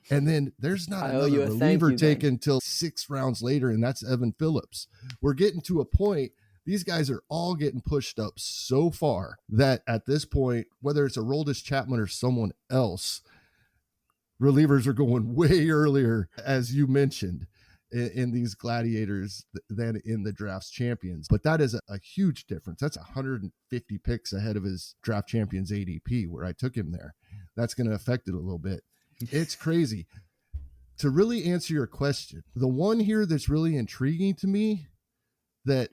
And then there's not another reliever taken until 6 rounds later, and that's Evan Phillips. We're getting to a point, these guys are all getting pushed up so far that at this point, whether it's Aroldis Chapman or someone else, relievers are going way earlier, as you mentioned, in these Gladiators than in the draft's champions. But that is a huge difference. That's 150 picks ahead of his draft champions ADP, where I took him there. That's going to affect it a little bit. It's crazy. To really answer your question, the one here that's really intriguing to me that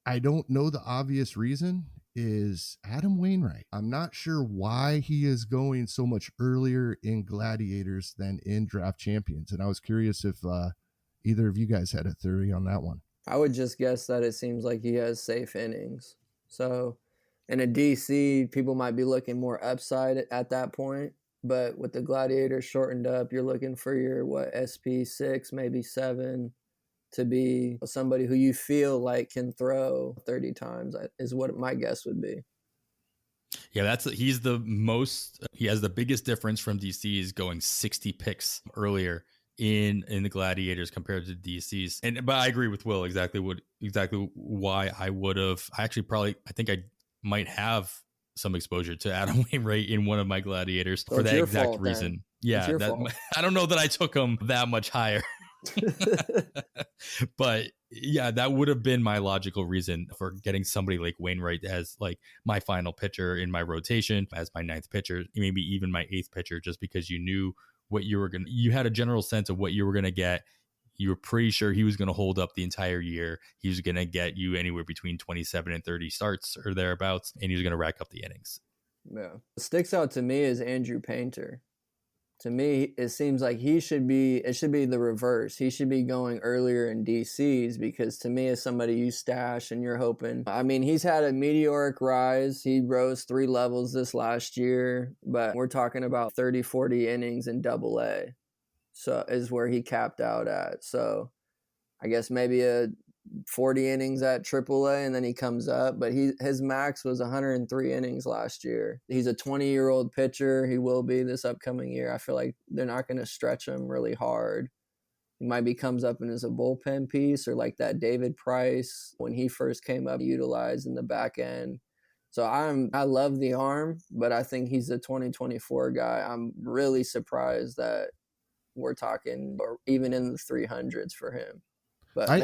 I don't know the obvious reason is Adam Wainwright. I'm not sure why he is going so much earlier in Gladiators than in draft champions. And I was curious if either of you guys had a theory on that one. I would just guess that it seems like he has safe innings. So in a DC, people might be looking more upside at that point. But with the Gladiator shortened up, you're looking for your, SP6, maybe 7, to be somebody who you feel like can throw 30 times is what my guess would be. Yeah, he has the biggest difference from DC's going 60 picks earlier in the Gladiators compared to DC's. But I agree with Will exactly why I would have. I think I might have some exposure to Adam Wainwright in one of my Gladiators for that exact reason. Yeah, I don't know that I took him that much higher. But yeah, that would have been my logical reason for getting somebody like Wainwright as like my final pitcher in my rotation, as my 9th pitcher, maybe even my 8th pitcher, just because you knew what you had a general sense of what you were going to get. You were pretty sure he was going to hold up the entire year. He was going to get you anywhere between 27 and 30 starts or thereabouts, and he was going to rack up the innings. Yeah. What sticks out to me is Andrew Painter. To me, it seems like it should be the reverse. He should be going earlier in DCs, because to me, as somebody you stash and you're hoping, I mean, he's had a meteoric rise. He rose 3 levels this last year, but we're talking about 30, 40 innings in AA. So is where he capped out at. So I guess maybe a 40 innings at AAA, and then he comes up. But his max was 103 innings last year. He's a 20-year-old pitcher. He will be this upcoming year. I feel like they're not going to stretch him really hard. He maybe comes up and is a bullpen piece, or like that David Price when he first came up, utilized in the back end. So I love the arm, but I think he's a 2024 guy. I'm really surprised that we're talking or even in the 300s for him. But I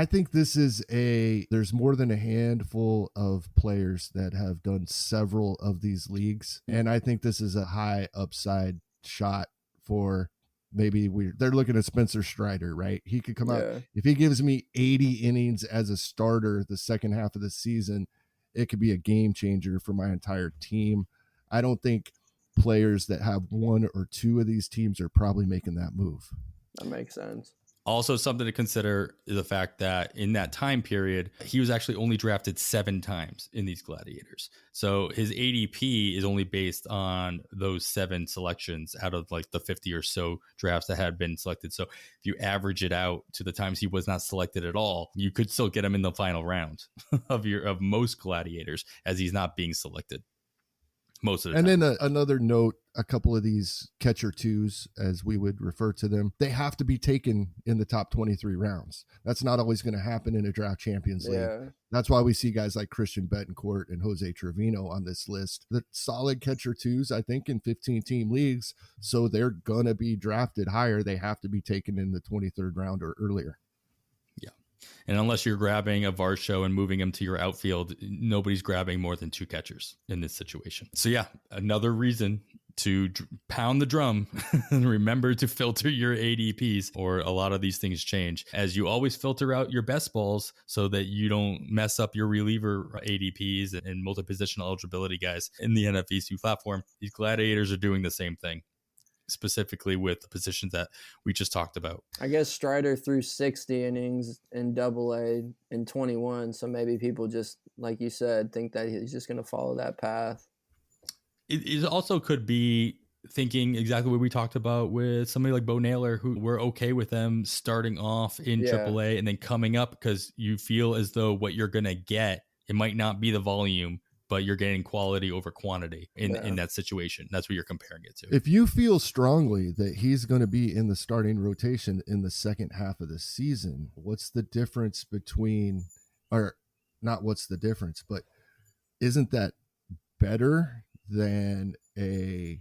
think this is there's more than a handful of players that have done several of these leagues. And I think this is a high upside shot for they're looking at Spencer Strider, right? He could come out. If he gives me 80 innings as a starter the second half of the season, it could be a game changer for my entire team. I don't think players that have 1 or 2 of these teams are probably making that move. That makes sense. Also, something to consider is the fact that in that time period, he was actually only drafted 7 times in these Gladiators. So his ADP is only based on those 7 selections out of like the 50 or so drafts that had been selected. So if you average it out to the times he was not selected at all, you could still get him in the final round of most Gladiators, as he's not being selected. most of the time. time. And then another note, a couple of these catcher twos, as we would refer to them, they have to be taken in the top 23 rounds. That's not always going to happen in a draft Champions League. Yeah. That's why we see guys like Christian Betancourt and Jose Trevino on this list. The solid catcher twos, I think, in 15-team leagues, so they're going to be drafted higher. They have to be taken in the 23rd round or earlier. And unless you're grabbing a Varsho and moving him to your outfield, nobody's grabbing more than 2 catchers in this situation. So yeah, another reason to pound the drum and remember to filter your ADPs, or a lot of these things change, as you always filter out your best balls so that you don't mess up your reliever ADPs and multi-positional eligibility guys in the NFEC platform. These gladiators are doing the same thing, specifically with the positions that we just talked about. I guess Strider threw 60 innings in Double-A in 21, so maybe people just, like you said, think that he's just going to follow that path. It also could be thinking exactly what we talked about with somebody like Bo Naylor, who we're okay with them starting off in AAA and then coming up because you feel as though what you're going to get, it might not be the volume, but you're getting quality over quantity in that situation. That's what you're comparing it to. If you feel strongly that he's going to be in the starting rotation in the second half of the season, what's the difference between, or not what's the difference, but isn't that better than a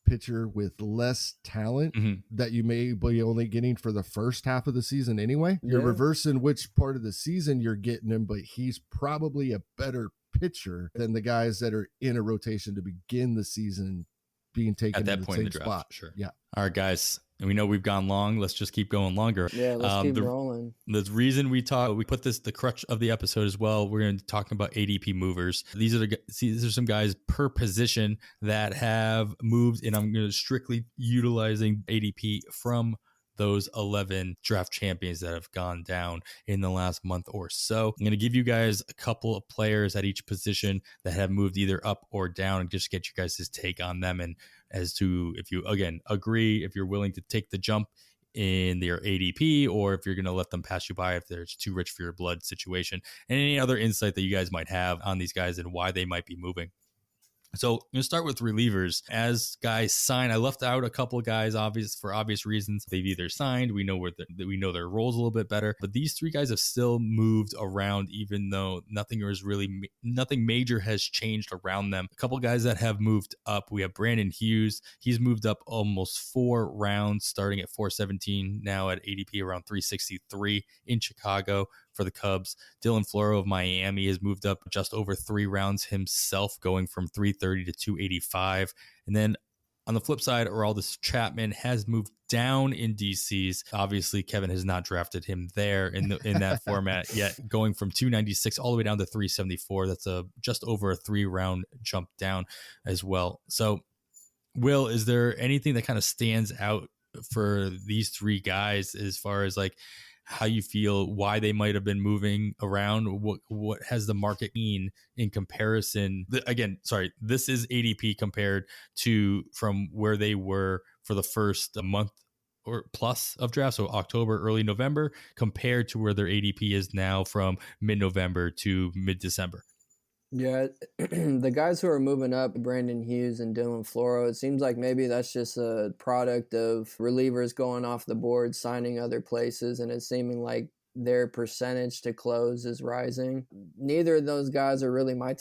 pitcher with less talent that you may be only getting for the first half of the season anyway? You're reversing which part of the season you're getting him, but he's probably a better pitcher than the guys that are in a rotation to begin the season being taken at that in the point same in the draft. spot. Sure. Yeah. All right, guys. And we know we've gone long. Let's just keep going longer. Yeah, let's keep rolling. The reason we put this the crutch of the episode as well. We're going to be talking about ADP movers. These are some guys per position that have moved, and I'm going to strictly utilizing ADP from those 11 draft champions that have gone down in the last month or so. I'm going to give you guys a couple of players at each position that have moved either up or down and just get you guys' take on them, and as to if you, again, agree, if you're willing to take the jump in their ADP, or if you're going to let them pass you by if there's too rich for your blood situation, and any other insight that you guys might have on these guys and why they might be moving. So I'm going to start with relievers. As guys sign, I left out a couple of guys for obvious reasons. They've either signed, we know their roles a little bit better, but these 3 guys have still moved around, even though nothing major has changed around them. A couple of guys that have moved up. We have Brandon Hughes. He's moved up almost 4 rounds, starting at 417, now at ADP around 363 in Chicago for the Cubs. Dylan Floro of Miami has moved up just over 3 rounds himself, going from 330 to 285. And then on the flip side, Aroldis Chapman has moved down in DCs. Obviously, Kevin has not drafted him there in that format yet, going from 296 all the way down to 374. That's just over a 3-round jump down as well. So, Will, is there anything that kind of stands out for these 3 guys as far as like how you feel, why they might have been moving around? What has the market been in comparison? Again, sorry, this is ADP compared to from where they were for the first month or plus of draft, so October, early November, compared to where their ADP is now from mid-November to mid-December. Yeah, the guys who are moving up, Brandon Hughes and Dylan Floro, it seems like maybe that's just a product of relievers going off the board, signing other places, and it's seeming like their percentage to close is rising. Neither of those guys are really my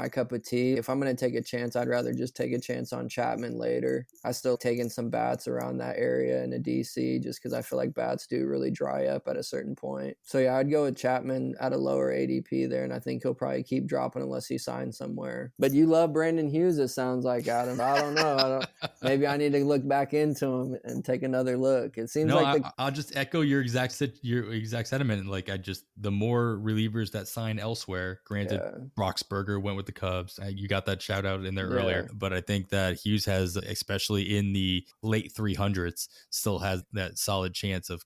cup of tea. If I'm going to take a chance, I'd rather just take a chance on Chapman later. I still taking some bats around that area in a DC just because I feel like bats do really dry up at a certain point. So yeah, I'd go with Chapman at a lower ADP there, and I think he'll probably keep dropping unless he signs somewhere. But you love Brandon Hughes, it sounds like, Adam. I don't know. Maybe I need to look back into him and take another look. It seems I'll just echo your exact sentiment. Like the more relievers that sign elsewhere, granted, Roxburger went with the Cubs. You got that shout out in there earlier, but I think that Hughes has, especially in the late 300s, still has that solid chance of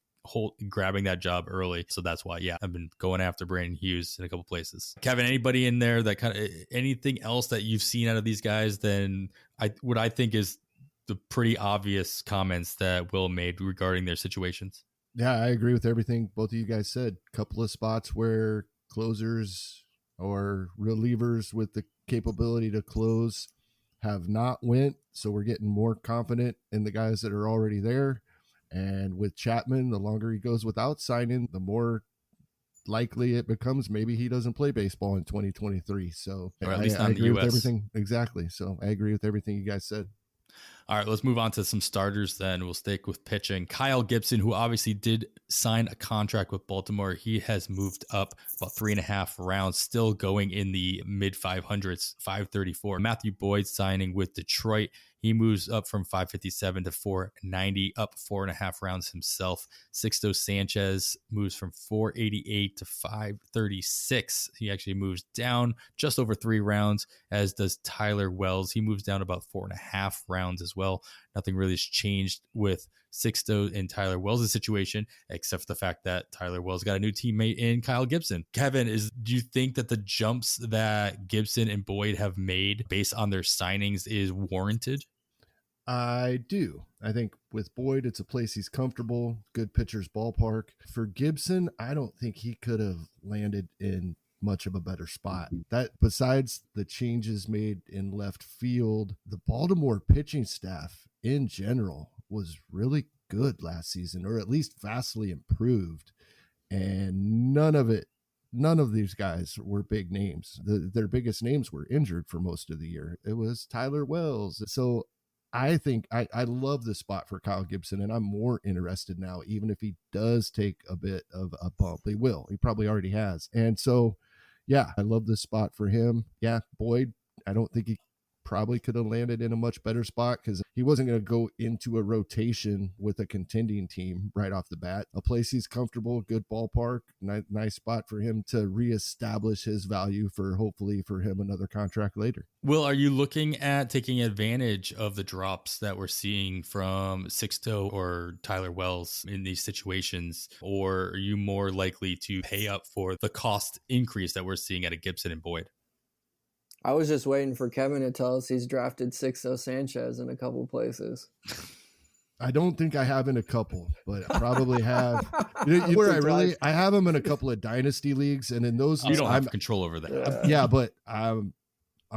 grabbing that job early. So that's why, I've been going after Brandon Hughes in a couple places. Kevin, anybody in there that kind of anything else that you've seen out of these guys than what I think is the pretty obvious comments that Will made regarding their situations? Yeah, I agree with everything both of you guys said. Couple of spots where closers or relievers with the capability to close have not went. So we're getting more confident in the guys that are already there. And with Chapman, the longer he goes without signing, the more likely it becomes maybe he doesn't play baseball in 2023. So or at least I not in the agree with US. everything. Exactly. So I agree with everything you guys said. All right, let's move on to some starters then. We'll stick with pitching. Kyle Gibson, who obviously did sign a contract with Baltimore, he has moved up about 3.5 rounds, still going in the mid 500s, 534. Matthew Boyd signing with Detroit. He moves up from 557 to 490, up 4.5 rounds himself. Sixto Sanchez moves from 488 to 536. He actually moves down just over 3 rounds, as does Tyler Wells. He moves down about 4.5 rounds as well. Nothing really has changed with Sixto and Tyler Wells' situation, except for the fact that Tyler Wells got a new teammate in Kyle Gibson. Kevin, do you think that the jumps that Gibson and Boyd have made based on their signings is warranted? I do. I think with Boyd, it's a place he's comfortable, good pitcher's ballpark. For Gibson, I don't think he could have landed in much of a better spot. That besides the changes made in left field, the Baltimore pitching staff in general was really good last season, or at least vastly improved. And none of these guys were big names. Their biggest names were injured for most of the year. It was Tyler Wells. So I think I love the spot for Kyle Gibson, and I'm more interested now, even if he does take a bit of a bump. He will. He probably already has. And so, yeah, I love this spot for him. Yeah, Boyd, I don't think he probably could have landed in a much better spot because he wasn't going to go into a rotation with a contending team right off the bat. A place he's comfortable, good ballpark, nice spot for him to reestablish his value for hopefully for him another contract later. Will, are you looking at taking advantage of the drops that we're seeing from Sixto or Tyler Wells in these situations, or are you more likely to pay up for the cost increase that we're seeing at a Gibson and Boyd? I was just waiting for Kevin to tell us he's drafted Sixto Sanchez in a couple places. I don't think I have in a couple, but I probably have. I have him in a couple of dynasty leagues, and in those, you don't have control over that. Yeah, but I'm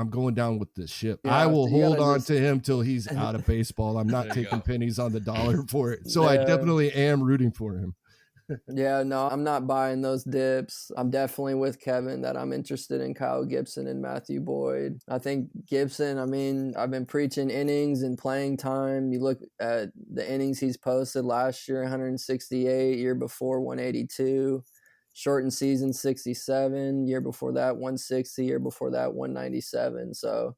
going down with the ship. Yeah, I will hold on to him till he's out of baseball. I'm not taking pennies on the dollar for it. So I definitely am rooting for him. Yeah, no, I'm not buying those dips. I'm definitely with Kevin that I'm interested in Kyle Gibson and Matthew Boyd. I think Gibson, I've been preaching innings and playing time. You look at the innings he's posted last year, 168, year before 182, shortened season 67, year before that 160, year before that 197. So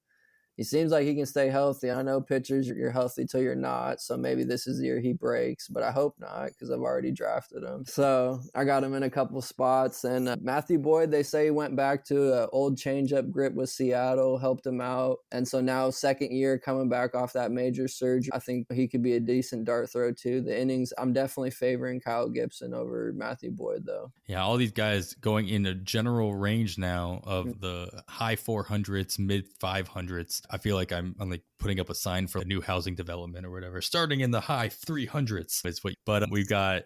he seems like he can stay healthy. I know pitchers, you're healthy till you're not. So maybe this is the year he breaks, but I hope not because I've already drafted him. So I got him in a couple spots. And Matthew Boyd, they say he went back to an old changeup grip with Seattle, helped him out. And so now second year coming back off that major surgery, I think he could be a decent dart throw too. The innings, I'm definitely favoring Kyle Gibson over Matthew Boyd though. Yeah, all these guys going in a general range now of the high 400s, mid 500s. I feel like I'm like putting up a sign for a new housing development or whatever, starting in the high 300s. But we've got,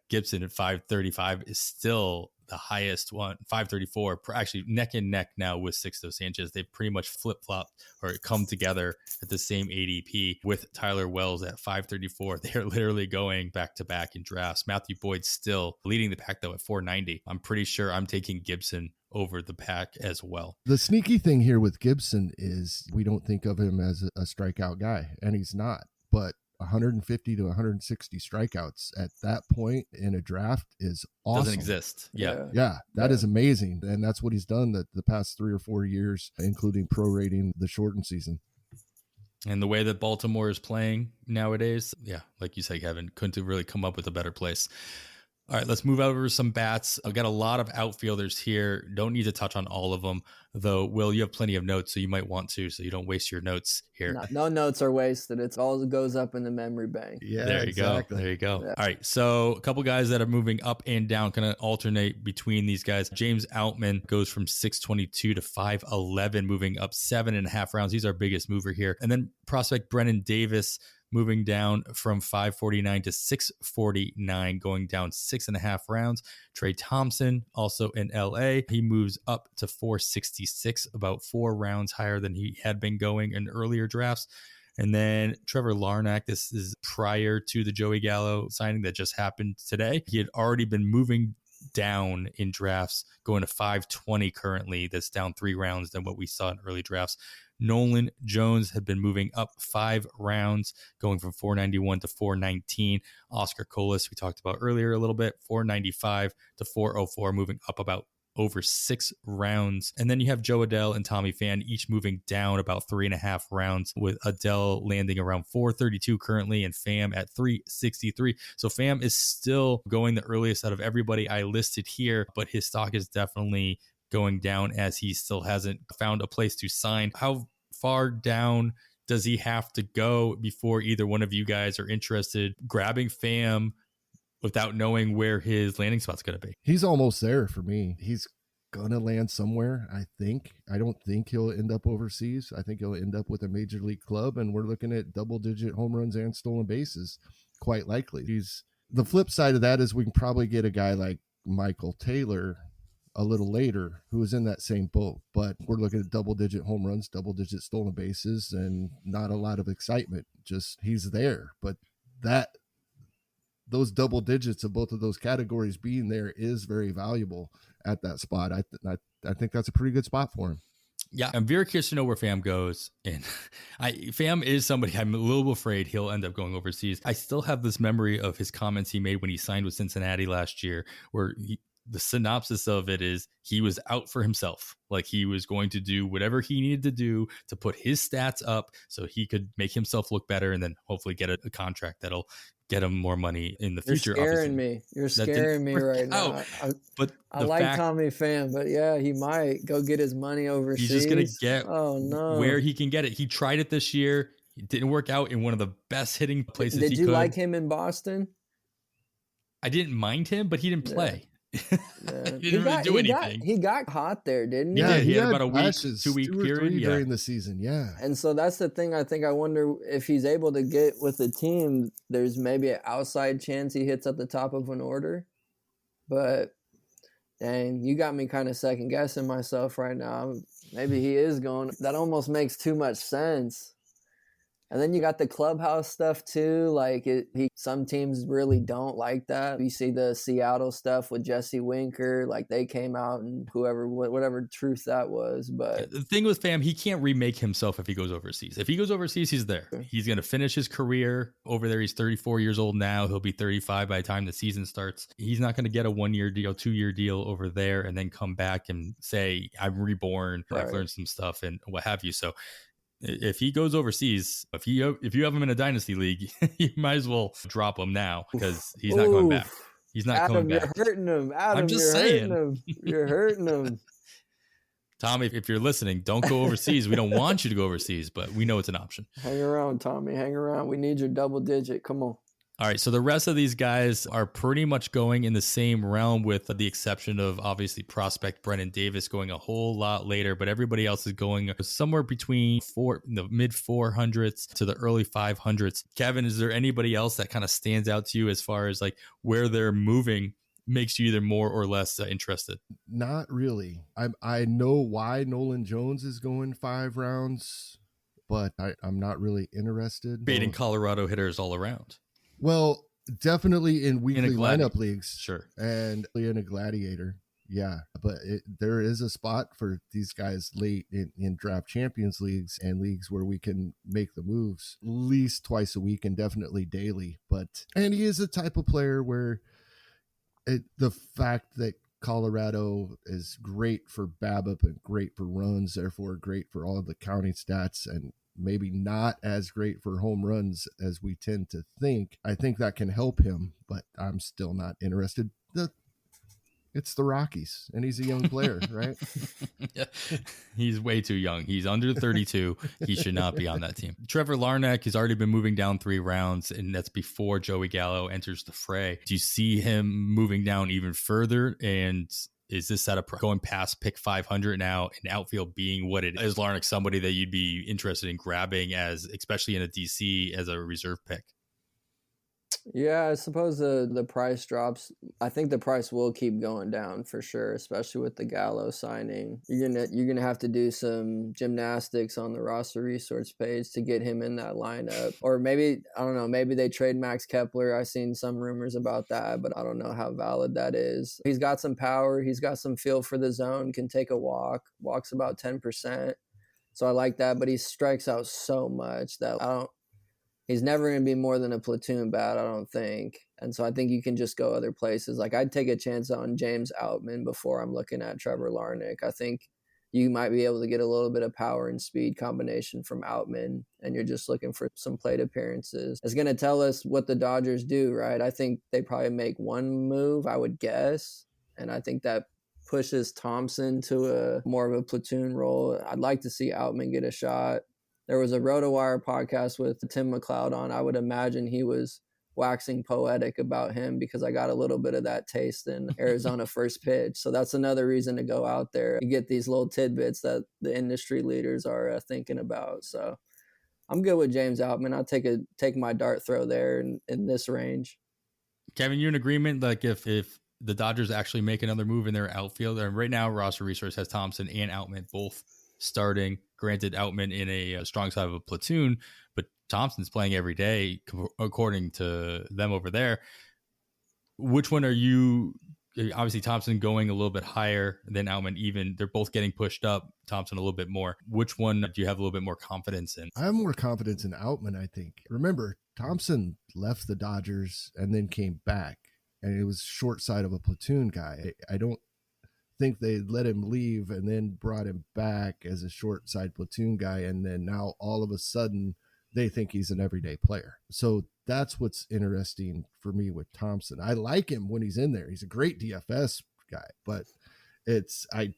Gibson at 535 is still the highest one, 534, actually neck and neck now with Sixto Sanchez. They've pretty much flip-flopped or come together at the same ADP with Tyler Wells at 534. They're literally going back-to-back in drafts. Matthew Boyd still leading the pack, though, at 490. I'm pretty sure I'm taking Gibson over the pack as well. The sneaky thing here with Gibson is we don't think of him as a strikeout guy, and he's not. But 150 to 160 strikeouts at that point in a draft is awesome. Doesn't exist. Yeah, that is amazing. And that's what he's done the past 3 or 4 years, including prorating the shortened season. And the way that Baltimore is playing nowadays, like you said, Kevin, couldn't have really come up with a better place. All right, let's move over to some bats. I've got a lot of outfielders here. Don't need to touch on all of them, though. Will, you have plenty of notes, so you might want to, so you don't waste your notes here. No notes are wasted. It's all that goes up in the memory bank. Yeah, there you go. There you go. Yeah. All right, so a couple guys that are moving up and down, kind of alternate between these guys. James Outman goes from 622 to 511, moving up 7.5 rounds. He's our biggest mover here. And then prospect Brennan Davis moving down from 549 to 649, going down 6.5 rounds. Trey Thompson, also in LA, he moves up to 466, about 4 rounds higher than he had been going in earlier drafts. And then Trevor Larnach, this is prior to the Joey Gallo signing that just happened today. He had already been moving down in drafts, going to 520 currently. That's down 3 rounds than what we saw in early drafts. Nolan Jones had been moving up 5 rounds, going from 491 to 419. Oscar Colas, we talked about earlier a little bit, 495 to 404, moving up about over 6 rounds. And then you have Joe Adell and Tommy Pham each moving down about 3.5 rounds, with Adell landing around 432 currently and Pham at 363. So Pham is still going the earliest out of everybody I listed here, but his stock is definitely going down as he still hasn't found a place to sign. How far down does he have to go before either one of you guys are interested grabbing Pham without knowing where his landing spot's going to be? He's almost there for me. He's going to land somewhere, I think. I don't think he'll end up overseas. I think he'll end up with a major league club, and we're looking at double-digit home runs and stolen bases, quite likely. The flip side of that is we can probably get a guy like Michael Taylor a little later who is in that same boat, but we're looking at double-digit home runs, double-digit stolen bases, and not a lot of excitement. Just he's there, but those double digits of both of those categories being there is very valuable at that spot. I think that's a pretty good spot for him. Yeah, I'm very curious to know where Pham goes. And Pham is somebody I'm a little afraid he'll end up going overseas. I still have this memory of his comments he made when he signed with Cincinnati last year, where the synopsis of it is he was out for himself. Like he was going to do whatever he needed to do to put his stats up so he could make himself look better and then hopefully get a contract that'll get him more money in the future. You're scaring me right now. But I like Tommy Pham, but yeah, he might go get his money overseas. He's just going to get where he can get it. He tried it this year. It didn't work out in one of the best hitting places he could. Did you like him in Boston? I didn't mind him, but he didn't play. Yeah. He didn't really do anything. He got hot there, didn't he? Yeah, he had about a week, flashes, 2-week period during the season. Yeah. And so that's the thing. I wonder if he's able to get with the team, there's maybe an outside chance he hits at the top of an order. But dang, you got me kind of second guessing myself right now. Maybe he is going. That almost makes too much sense. And then you got the clubhouse stuff too. Like some teams really don't like that. You see the Seattle stuff with Jesse Winker, like they came out and whatever truth that was. But the thing with Pham, he can't remake himself if he goes overseas. If he goes overseas, he's there. He's going to finish his career over there. He's 34 years old now. He'll be 35 by the time the season starts. He's not going to get a 1-year deal, 2-year deal over there and then come back and say, I'm reborn. Right. I've learned some stuff and what have you. So if he goes overseas, if you have him in a dynasty league, you might as well drop him now because he's not going back. He's not coming back. You're hurting him. Adam, I'm just saying. You're hurting him. Tommy, if you're listening, don't go overseas. We don't want you to go overseas, but we know it's an option. Hang around, Tommy. Hang around. We need your double digit. Come on. All right, so the rest of these guys are pretty much going in the same realm with the exception of obviously prospect Brennan Davis going a whole lot later, but everybody else is going somewhere between the mid 400s to the early 500s. Kevin, is there anybody else that kind of stands out to you as far as like where they're moving makes you either more or less interested? Not really. I know why Nolan Jones is going 5 rounds, but I'm not really interested. Baiting Colorado hitters all around. Well, definitely in weekly lineup leagues. Sure. And in a Gladiator. Yeah. But there is a spot for these guys late in draft champions leagues and leagues where we can make the moves at least twice a week and definitely daily. And he is a type of player where the fact that Colorado is great for BABIP and great for runs, therefore great for all of the counting stats and maybe not as great for home runs as we tend to think. I think that can help him, but I'm still not interested. It's the Rockies, and he's a young player, right? Yeah. He's way too young. He's under 32. He should not be on that team. Trevor Larnach has already been moving down 3 rounds, and that's before Joey Gallo enters the fray. Do you see him moving down even further? And is this setup going past pick 500 now, and outfield being what it is? Larnach somebody that you'd be interested in grabbing, as especially in a DC as a reserve pick? Yeah, I suppose the price drops. I think the price will keep going down for sure, especially with the Gallo signing. You're gonna have to do some gymnastics on the roster resource page to get him in that lineup. Or maybe, I don't know, maybe they trade Max Kepler. I've seen some rumors about that, but I don't know how valid that is. He's got some power. He's got some feel for the zone, can take a walks about 10%. So I like that, but he strikes out so much that he's never going to be more than a platoon bat, I don't think. And so I think you can just go other places. Like, I'd take a chance on James Outman before I'm looking at Trevor Larnach. I think you might be able to get a little bit of power and speed combination from Outman, and you're just looking for some plate appearances. It's going to tell us what the Dodgers do, right? I think they probably make one move, I would guess. And I think that pushes Thompson to a more of a platoon role. I'd like to see Outman get a shot. There was a RotoWire podcast with Tim McLeod on. I would imagine he was waxing poetic about him because I got a little bit of that taste in Arizona First Pitch. So that's another reason to go out there and get these little tidbits that the industry leaders are thinking about. So I'm good with James Outman. I'll take my dart throw there in this range. Kevin, you in agreement? Like if the Dodgers actually make another move in their outfield, and right now roster resource has Thompson and Outman both starting. Granted, Outman in a strong side of a platoon, but Thompson's playing every day, according to them over there. Which one are you? Obviously, Thompson going a little bit higher than Outman. Even they're both getting pushed up. Thompson a little bit more. Which one do you have a little bit more confidence in? I have more confidence in Outman, I think. Remember, Thompson left the Dodgers and then came back, and it was short side of a platoon guy. I don't think they let him leave and then brought him back as a short side platoon guy, and then now all of a sudden they think he's an everyday player. So that's what's interesting for me with Thompson. I like him when he's in there. He's a great DFS guy, but I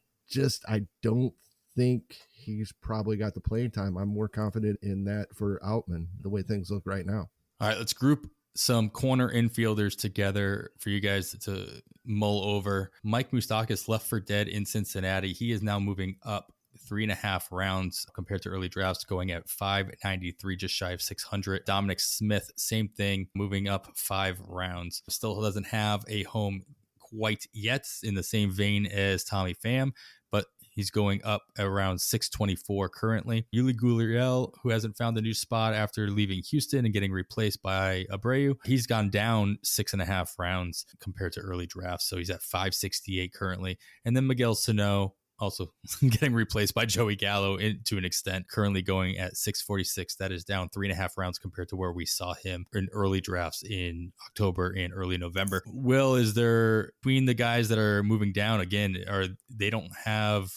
don't think he's probably got the playing time. I'm more confident in that for Outman, the way things look right now. All right, let's group some corner infielders together for you guys to mull over. Mike Moustakas left for dead in Cincinnati. He is now moving up 3.5 rounds compared to early drafts, going at 593, just shy of 600. Dominic Smith, same thing, moving up 5 rounds. Still doesn't have a home quite yet, in the same vein as Tommy Pham, but he's going up around 624 currently. Yuli Gurriel, who hasn't found a new spot after leaving Houston and getting replaced by Abreu, he's gone down 6.5 rounds compared to early drafts. So he's at 568 currently. And then Miguel Sano, also getting replaced by Joey Gallo to an extent, currently going at 646. That is down 3.5 rounds compared to where we saw him in early drafts in October and early November. Will, is there, between the guys that are moving down again, they don't have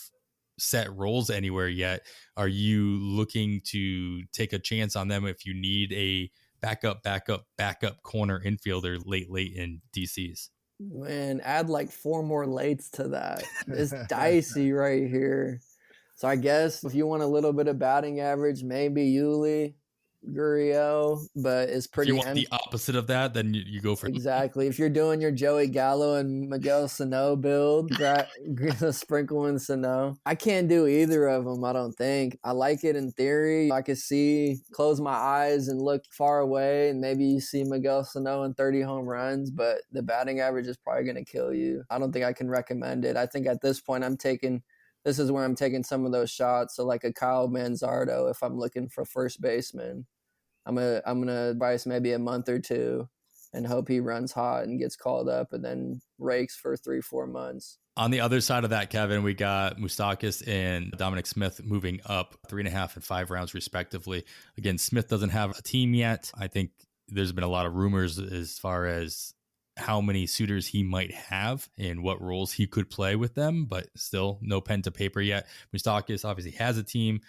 set roles anywhere yet, are you looking to take a chance on them if you need a backup corner infielder late in DCs? Man, add like 4 more lates to that. It's dicey right here. So I guess if you want a little bit of batting average, maybe Yuli Gurriel, but it's pretty. If you want the opposite of that, then you go for exactly. If you're doing your Joey Gallo and Miguel Sano build, sprinkle in Sano. I can't do either of them, I don't think. I like it in theory. I could close my eyes and look far away, and maybe you see Miguel Sano and 30 home runs, but the batting average is probably going to kill you. I don't think I can recommend it. I think at this point this is where I'm taking some of those shots. So like a Kyle Manzardo, if I'm looking for first baseman, I'm gonna advise maybe a month or 2 and hope he runs hot and gets called up and then rakes for 3-4 months. On the other side of that, Kevin, we got Moustakas and Dominic Smith moving up 3.5 and 5 rounds respectively. Again, Smith doesn't have a team yet. I think there's been a lot of rumors as far as how many suitors he might have and what roles he could play with them, but still no pen to paper yet. Moustakas obviously has a team,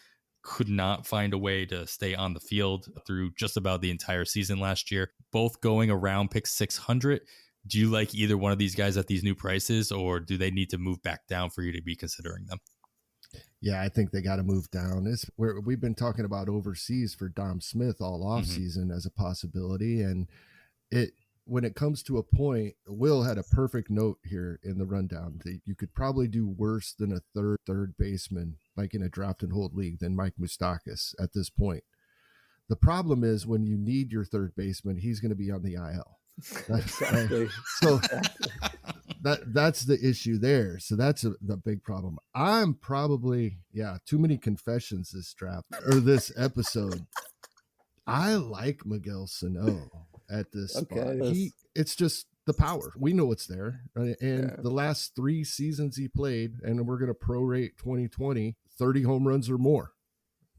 could not find a way to stay on the field through just about the entire season last year. Both going around pick 600. Do you like either one of these guys at these new prices, or do they need to move back down for you to be considering them? Yeah, I think they got to move down. We've been talking about overseas for Dom Smith all off season as a possibility, and when it comes to a point, Will had a perfect note here in the rundown that you could probably do worse than a third baseman, like in a draft and hold league, than Mike Moustakas at this point. The problem is when you need your third baseman, he's going to be on the IL. Exactly. So that's the issue there. So that's the big problem. I'm probably, too many confessions this draft or this episode. I like Miguel Sano at this spot. It's just the power. We know it's there. And the last 3 seasons he played, and we're going to prorate 2020, 30 home runs or more.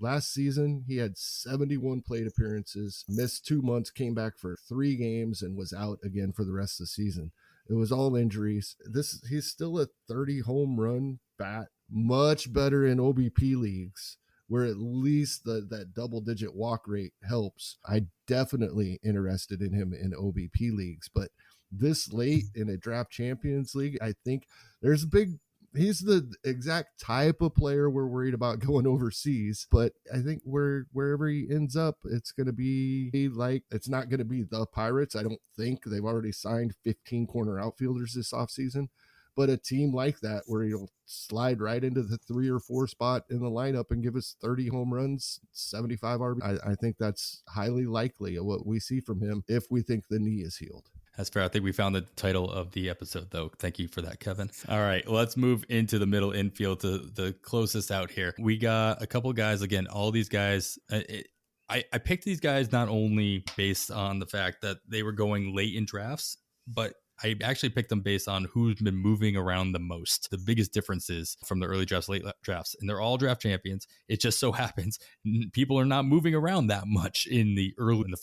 Last season, he had 71 plate appearances, missed 2 months, came back for 3 games, and was out again for the rest of the season. It was all injuries. He's still a 30 home run bat, much better in OBP leagues, where at least that double-digit walk rate helps. I definitely interested in him in OBP leagues, but this late in a draft champions league, I think there's he's the exact type of player we're worried about going overseas, but I think wherever he ends up, it's going to be it's not going to be the Pirates. I don't think they've already signed 15 corner outfielders this offseason, but a team like that where he'll slide right into the 3 or 4 spot in the lineup and give us 30 home runs, 75 RB. I think that's highly likely of what we see from him if we think the knee is healed. That's fair. I think we found the title of the episode, though. Thank you for that, Kevin. All right, let's move into the middle infield to the closest out here. We got a couple guys. Again, all these guys. I picked these guys not only based on the fact that they were going late in drafts, but I actually picked them based on who's been moving around the most. The biggest differences from the early drafts, late drafts, and they're all draft champions. It just so happens people are not moving around that much in the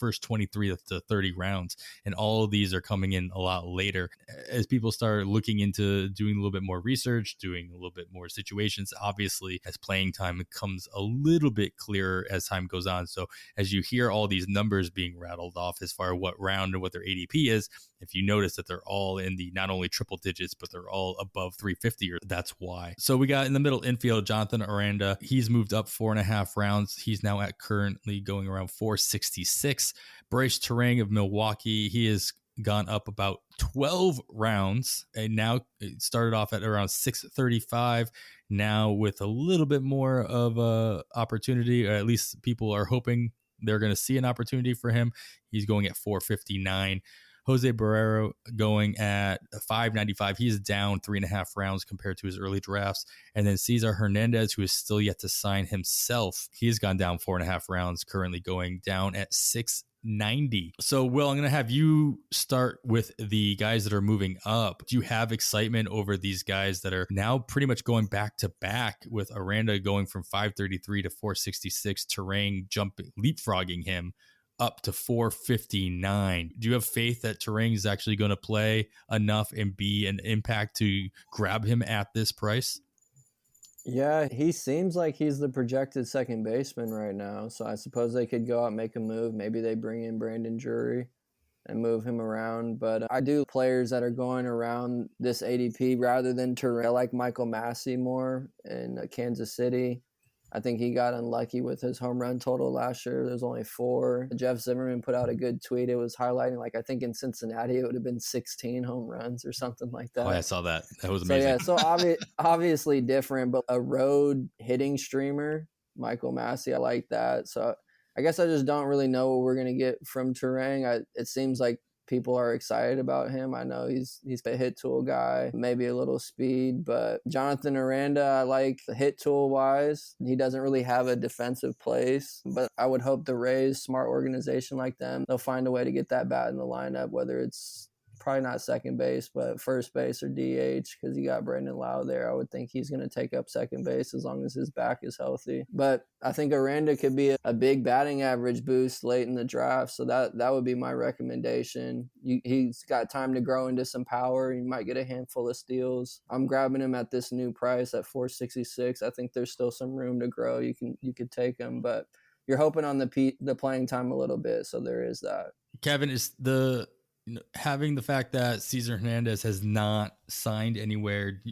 first 23 to 30 rounds, and all of these are coming in a lot later. As people start looking into doing a little bit more research, doing a little bit more situations, obviously as playing time becomes a little bit clearer as time goes on. So as you hear all these numbers being rattled off as far as what round and what their ADP is, if you notice that they're all in the not only triple digits, but they're all above 350, or that's why. So we got in the middle infield, Jonathan Aranda. He's moved up 4.5 rounds. He's now at currently going around 466. Bryce Terang of Milwaukee, he has gone up about 12 rounds and now it started off at around 635. Now with a little bit more of a opportunity, or at least people are hoping they're going to see an opportunity for him. He's going at 459. Jose Barrero going at 595. He's down 3.5 rounds compared to his early drafts. And then Cesar Hernandez, who is still yet to sign himself, he's gone down 4.5 rounds, currently going down at 690. So, Will, I'm going to have you start with the guys that are moving up. Do you have excitement over these guys that are now pretty much going back to back, with Aranda going from 533 to 466, Terang leapfrogging him up to 459. Do you have faith that Terang is actually going to play enough and be an impact to grab him at this price? Yeah, he seems like he's the projected second baseman right now. So I suppose they could go out and make a move. Maybe they bring in Brandon Drury and move him around. But I do players that are going around this ADP rather than Terang. I like Michael Massey more in Kansas City. I think he got unlucky with his home run total last year. There's only 4. Jeff Zimmerman put out a good tweet. It was highlighting, I think in Cincinnati, it would have been 16 home runs or something like that. Oh, I saw that. That was amazing. So obviously different, but a road hitting streamer, Michael Massey, I like that. So I guess I just don't really know what we're going to get from Terang. It seems like people are excited about him. I know he's a hit tool guy, maybe a little speed, but Jonathan Aranda, I like hit tool wise. He doesn't really have a defensive place, but I would hope the Rays, smart organization like them, they'll find a way to get that bat in the lineup, whether it's probably not second base, but first base or DH, because you got Brandon Lau there. I would think he's going to take up second base as long as his back is healthy. But I think Aranda could be a big batting average boost late in the draft, so that would be my recommendation. He's got time to grow into some power. You might get a handful of steals. I'm grabbing him at this new price at 466. I think there's still some room to grow. You could take him, but you're hoping on the playing time a little bit, so there is that. Kevin, is having the fact that Cesar Hernandez has not signed anywhere,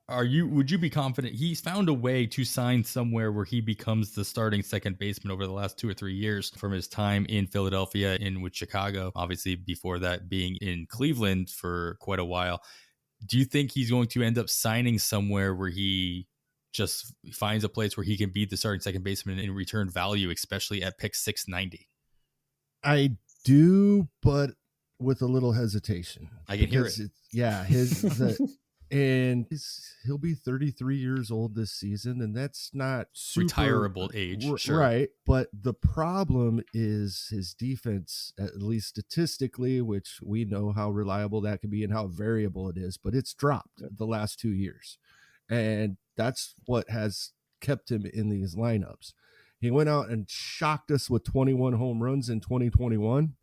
would you be confident he's found a way to sign somewhere where he becomes the starting second baseman over the last 2 or 3 years from his time in Philadelphia, in with Chicago, obviously before that being in Cleveland for quite a while. Do you think he's going to end up signing somewhere where he just finds a place where he can be the starting second baseman and return value, especially at pick 690? I do, but with a little hesitation. I can hear it. He'll be 33 years old this season, and that's not super retirable age, sure. Right? But the problem is his defense, at least statistically, which we know how reliable that can be and how variable it is, but it's dropped the last 2 years, and that's what has kept him in these lineups. He went out and shocked us with 21 home runs in 2021.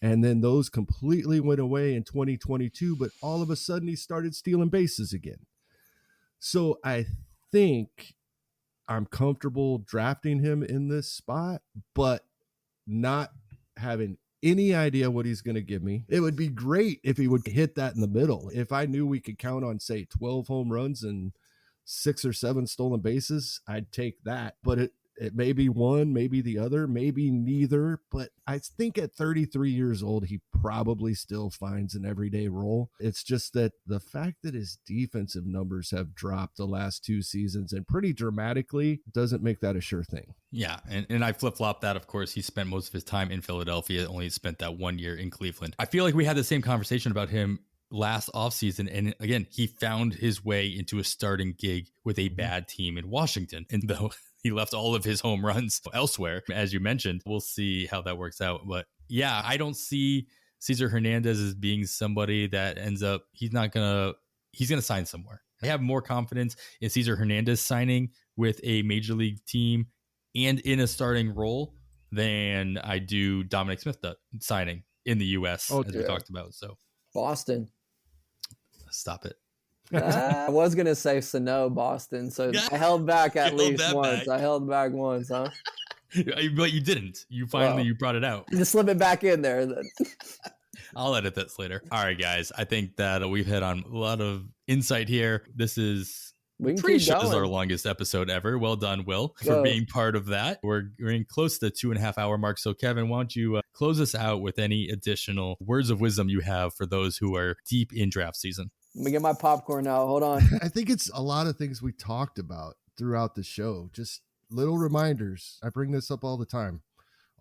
And then those completely went away in 2022, but all of a sudden he started stealing bases again. So I think I'm comfortable drafting him in this spot, but not having any idea what he's going to give me. It would be great if he would hit that in the middle. If I knew we could count on, say, 12 home runs and 6 or 7 stolen bases, I'd take that. But it may be one, maybe the other, maybe neither. But I think at 33 years old, he probably still finds an everyday role. It's just that the fact that his defensive numbers have dropped the last 2 seasons and pretty dramatically doesn't make that a sure thing. Yeah, and I flip-flopped that, of course. He spent most of his time in Philadelphia, only spent that 1 year in Cleveland. I feel like we had the same conversation about him last offseason, and again, he found his way into a starting gig with a bad team in Washington. And though he left all of his home runs elsewhere, as you mentioned, we'll see how that works out. But yeah, I don't see Cesar Hernandez as being somebody that ends up, he's going to sign somewhere. I have more confidence in Cesar Hernandez signing with a major league team and in a starting role than I do Dominic Smith signing in the U.S., as we talked about. So Boston. Stop it. I was going to say Sano, Boston. So I held back at least once. I held back once, huh? But you didn't. You finally brought it out. Just slip it back in there. I'll edit this later. All right, guys. I think that we've hit on a lot of insight here. This is pretty sure this is our longest episode ever. Well done, Will, for being part of that. We're in close to the 2.5 hour mark. So, Kevin, why don't you close us out with any additional words of wisdom you have for those who are deep in draft season? Let me get my popcorn out. Hold on. I think it's a lot of things we talked about throughout the show. Just little reminders. I bring this up all the time.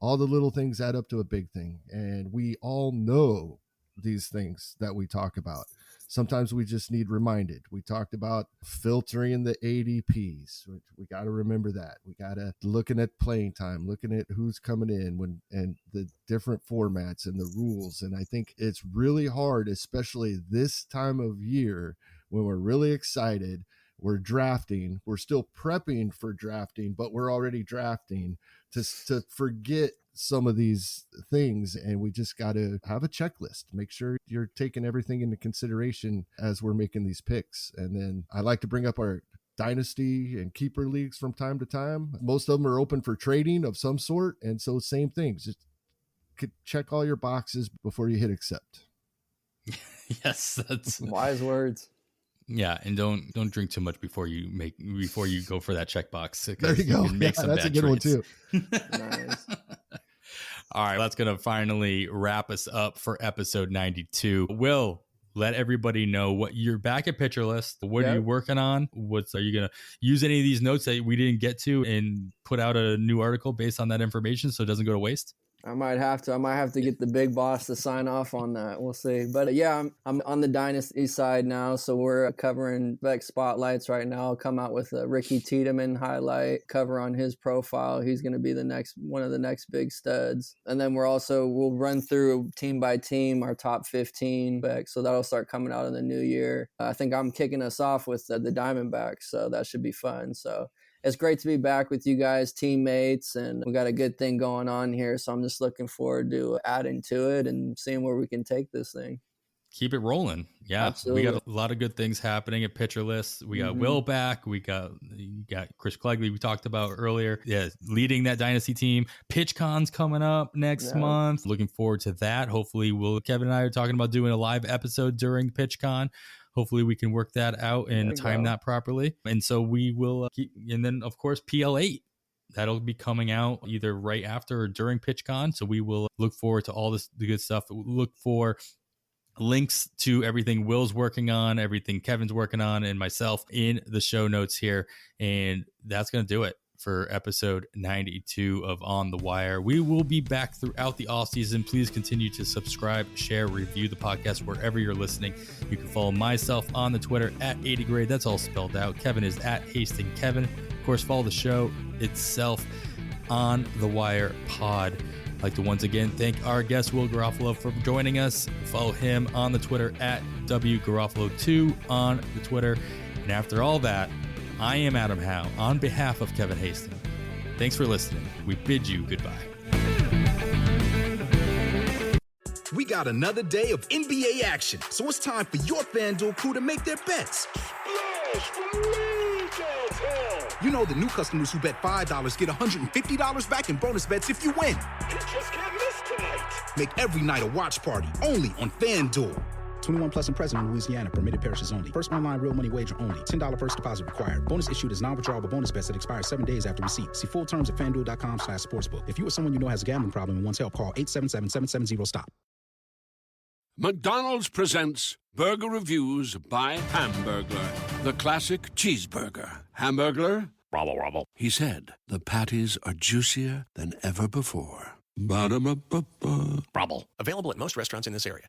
All the little things add up to a big thing. And we all know these things that we talk about. Sometimes we just need reminded. We talked about filtering the ADPs. We got to remember that. We got to looking at playing time, looking at who's coming in and the different formats and the rules. And I think it's really hard, especially this time of year when we're really excited. We're drafting. We're still prepping for drafting, but we're already drafting to forget some of these things. And we just got to have a checklist. Make sure you're taking everything into consideration as we're making these picks. And then I like to bring up our dynasty and keeper leagues from time to time. Most of them are open for trading of some sort. And so same things. Just check all your boxes before you hit accept. Yes, that's wise words. Yeah, and don't drink too much before you go for that checkbox. There you go. That's a good one too. Nice. All right, that's going to finally wrap us up for episode 92. Will, let everybody know what you're back at Pitcher List. What are you working on? Are you going to use any of these notes that we didn't get to and put out a new article based on that information so it doesn't go to waste? I might have to get the big boss to sign off on that. We'll see. But yeah, I'm on the dynasty side now. So we're covering Beck spotlights right now. I'll come out with a Ricky Tiedemann highlight cover on his profile. He's going to be one of the next big studs. And then we'll run through team by team our top 15 Beck. So that'll start coming out in the new year. I think I'm kicking us off with the Diamondbacks. So that should be fun. So it's great to be back with you guys, teammates, and we got a good thing going on here. So I'm just looking forward to adding to it and seeing where we can take this thing. Keep it rolling. Yeah, absolutely. We got a lot of good things happening at Pitcher List. We got Will back. You got Chris Clegley we talked about earlier. Yeah, leading that dynasty team. PitchCon's coming up next month. Looking forward to that. Hopefully, Kevin and I are talking about doing a live episode during PitchCon. hopefully we can work that out and time that properly. And so we will keep, and then of course PL8. That'll be coming out either right after or during PitchCon. So we will look forward to all the good stuff. Look for links to everything Will's working on, everything Kevin's working on, and myself in the show notes here. And that's going to do it for episode 92 of On the Wire. We will be back throughout the off season. Please continue to subscribe, share, review the podcast wherever you're listening. You can follow myself on the Twitter at 80grade. That's all spelled out. Kevin is at Hasting Kevin. Of course, follow the show itself, On the Wire Pod. I'd like to once again thank our guest Will Garofalo for joining us. Follow him on the Twitter at WGarofalo2 on the Twitter. And after all that, I am Adam Howe on behalf of Kevin Hasting. Thanks for listening. We bid you goodbye. We got another day of NBA action, so it's time for your FanDuel crew to make their bets. You know the new customers who bet $5 get $150 back in bonus bets if you win. You just can't miss tonight. Make every night a watch party only on FanDuel. 21 plus and present in Louisiana. Permitted parishes only. First online real money wager only. $10 first deposit required. Bonus issued as non-withdrawable bonus bets that expire 7 days after receipt. See full terms at FanDuel.com/sportsbook. If you or someone you know has a gambling problem and wants help, call 877-770-STOP. McDonald's presents Burger Reviews by Hamburglar, the classic cheeseburger. Hamburglar? Robble, robble. He said, the patties are juicier than ever before. Ba-da-ba-ba-ba. Brabble. Available at most restaurants in this area.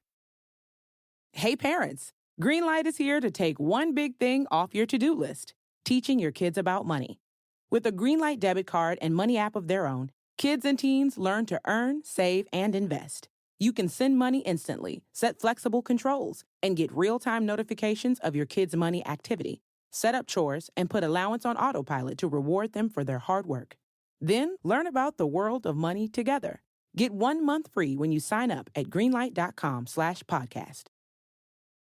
Hey parents, Greenlight is here to take one big thing off your to-do list, teaching your kids about money. With a Greenlight debit card and money app of their own, kids and teens learn to earn, save, and invest. You can send money instantly, set flexible controls, and get real-time notifications of your kids' money activity. Set up chores and put allowance on autopilot to reward them for their hard work. Then learn about the world of money together. Get 1 month free when you sign up at greenlight.com/podcast.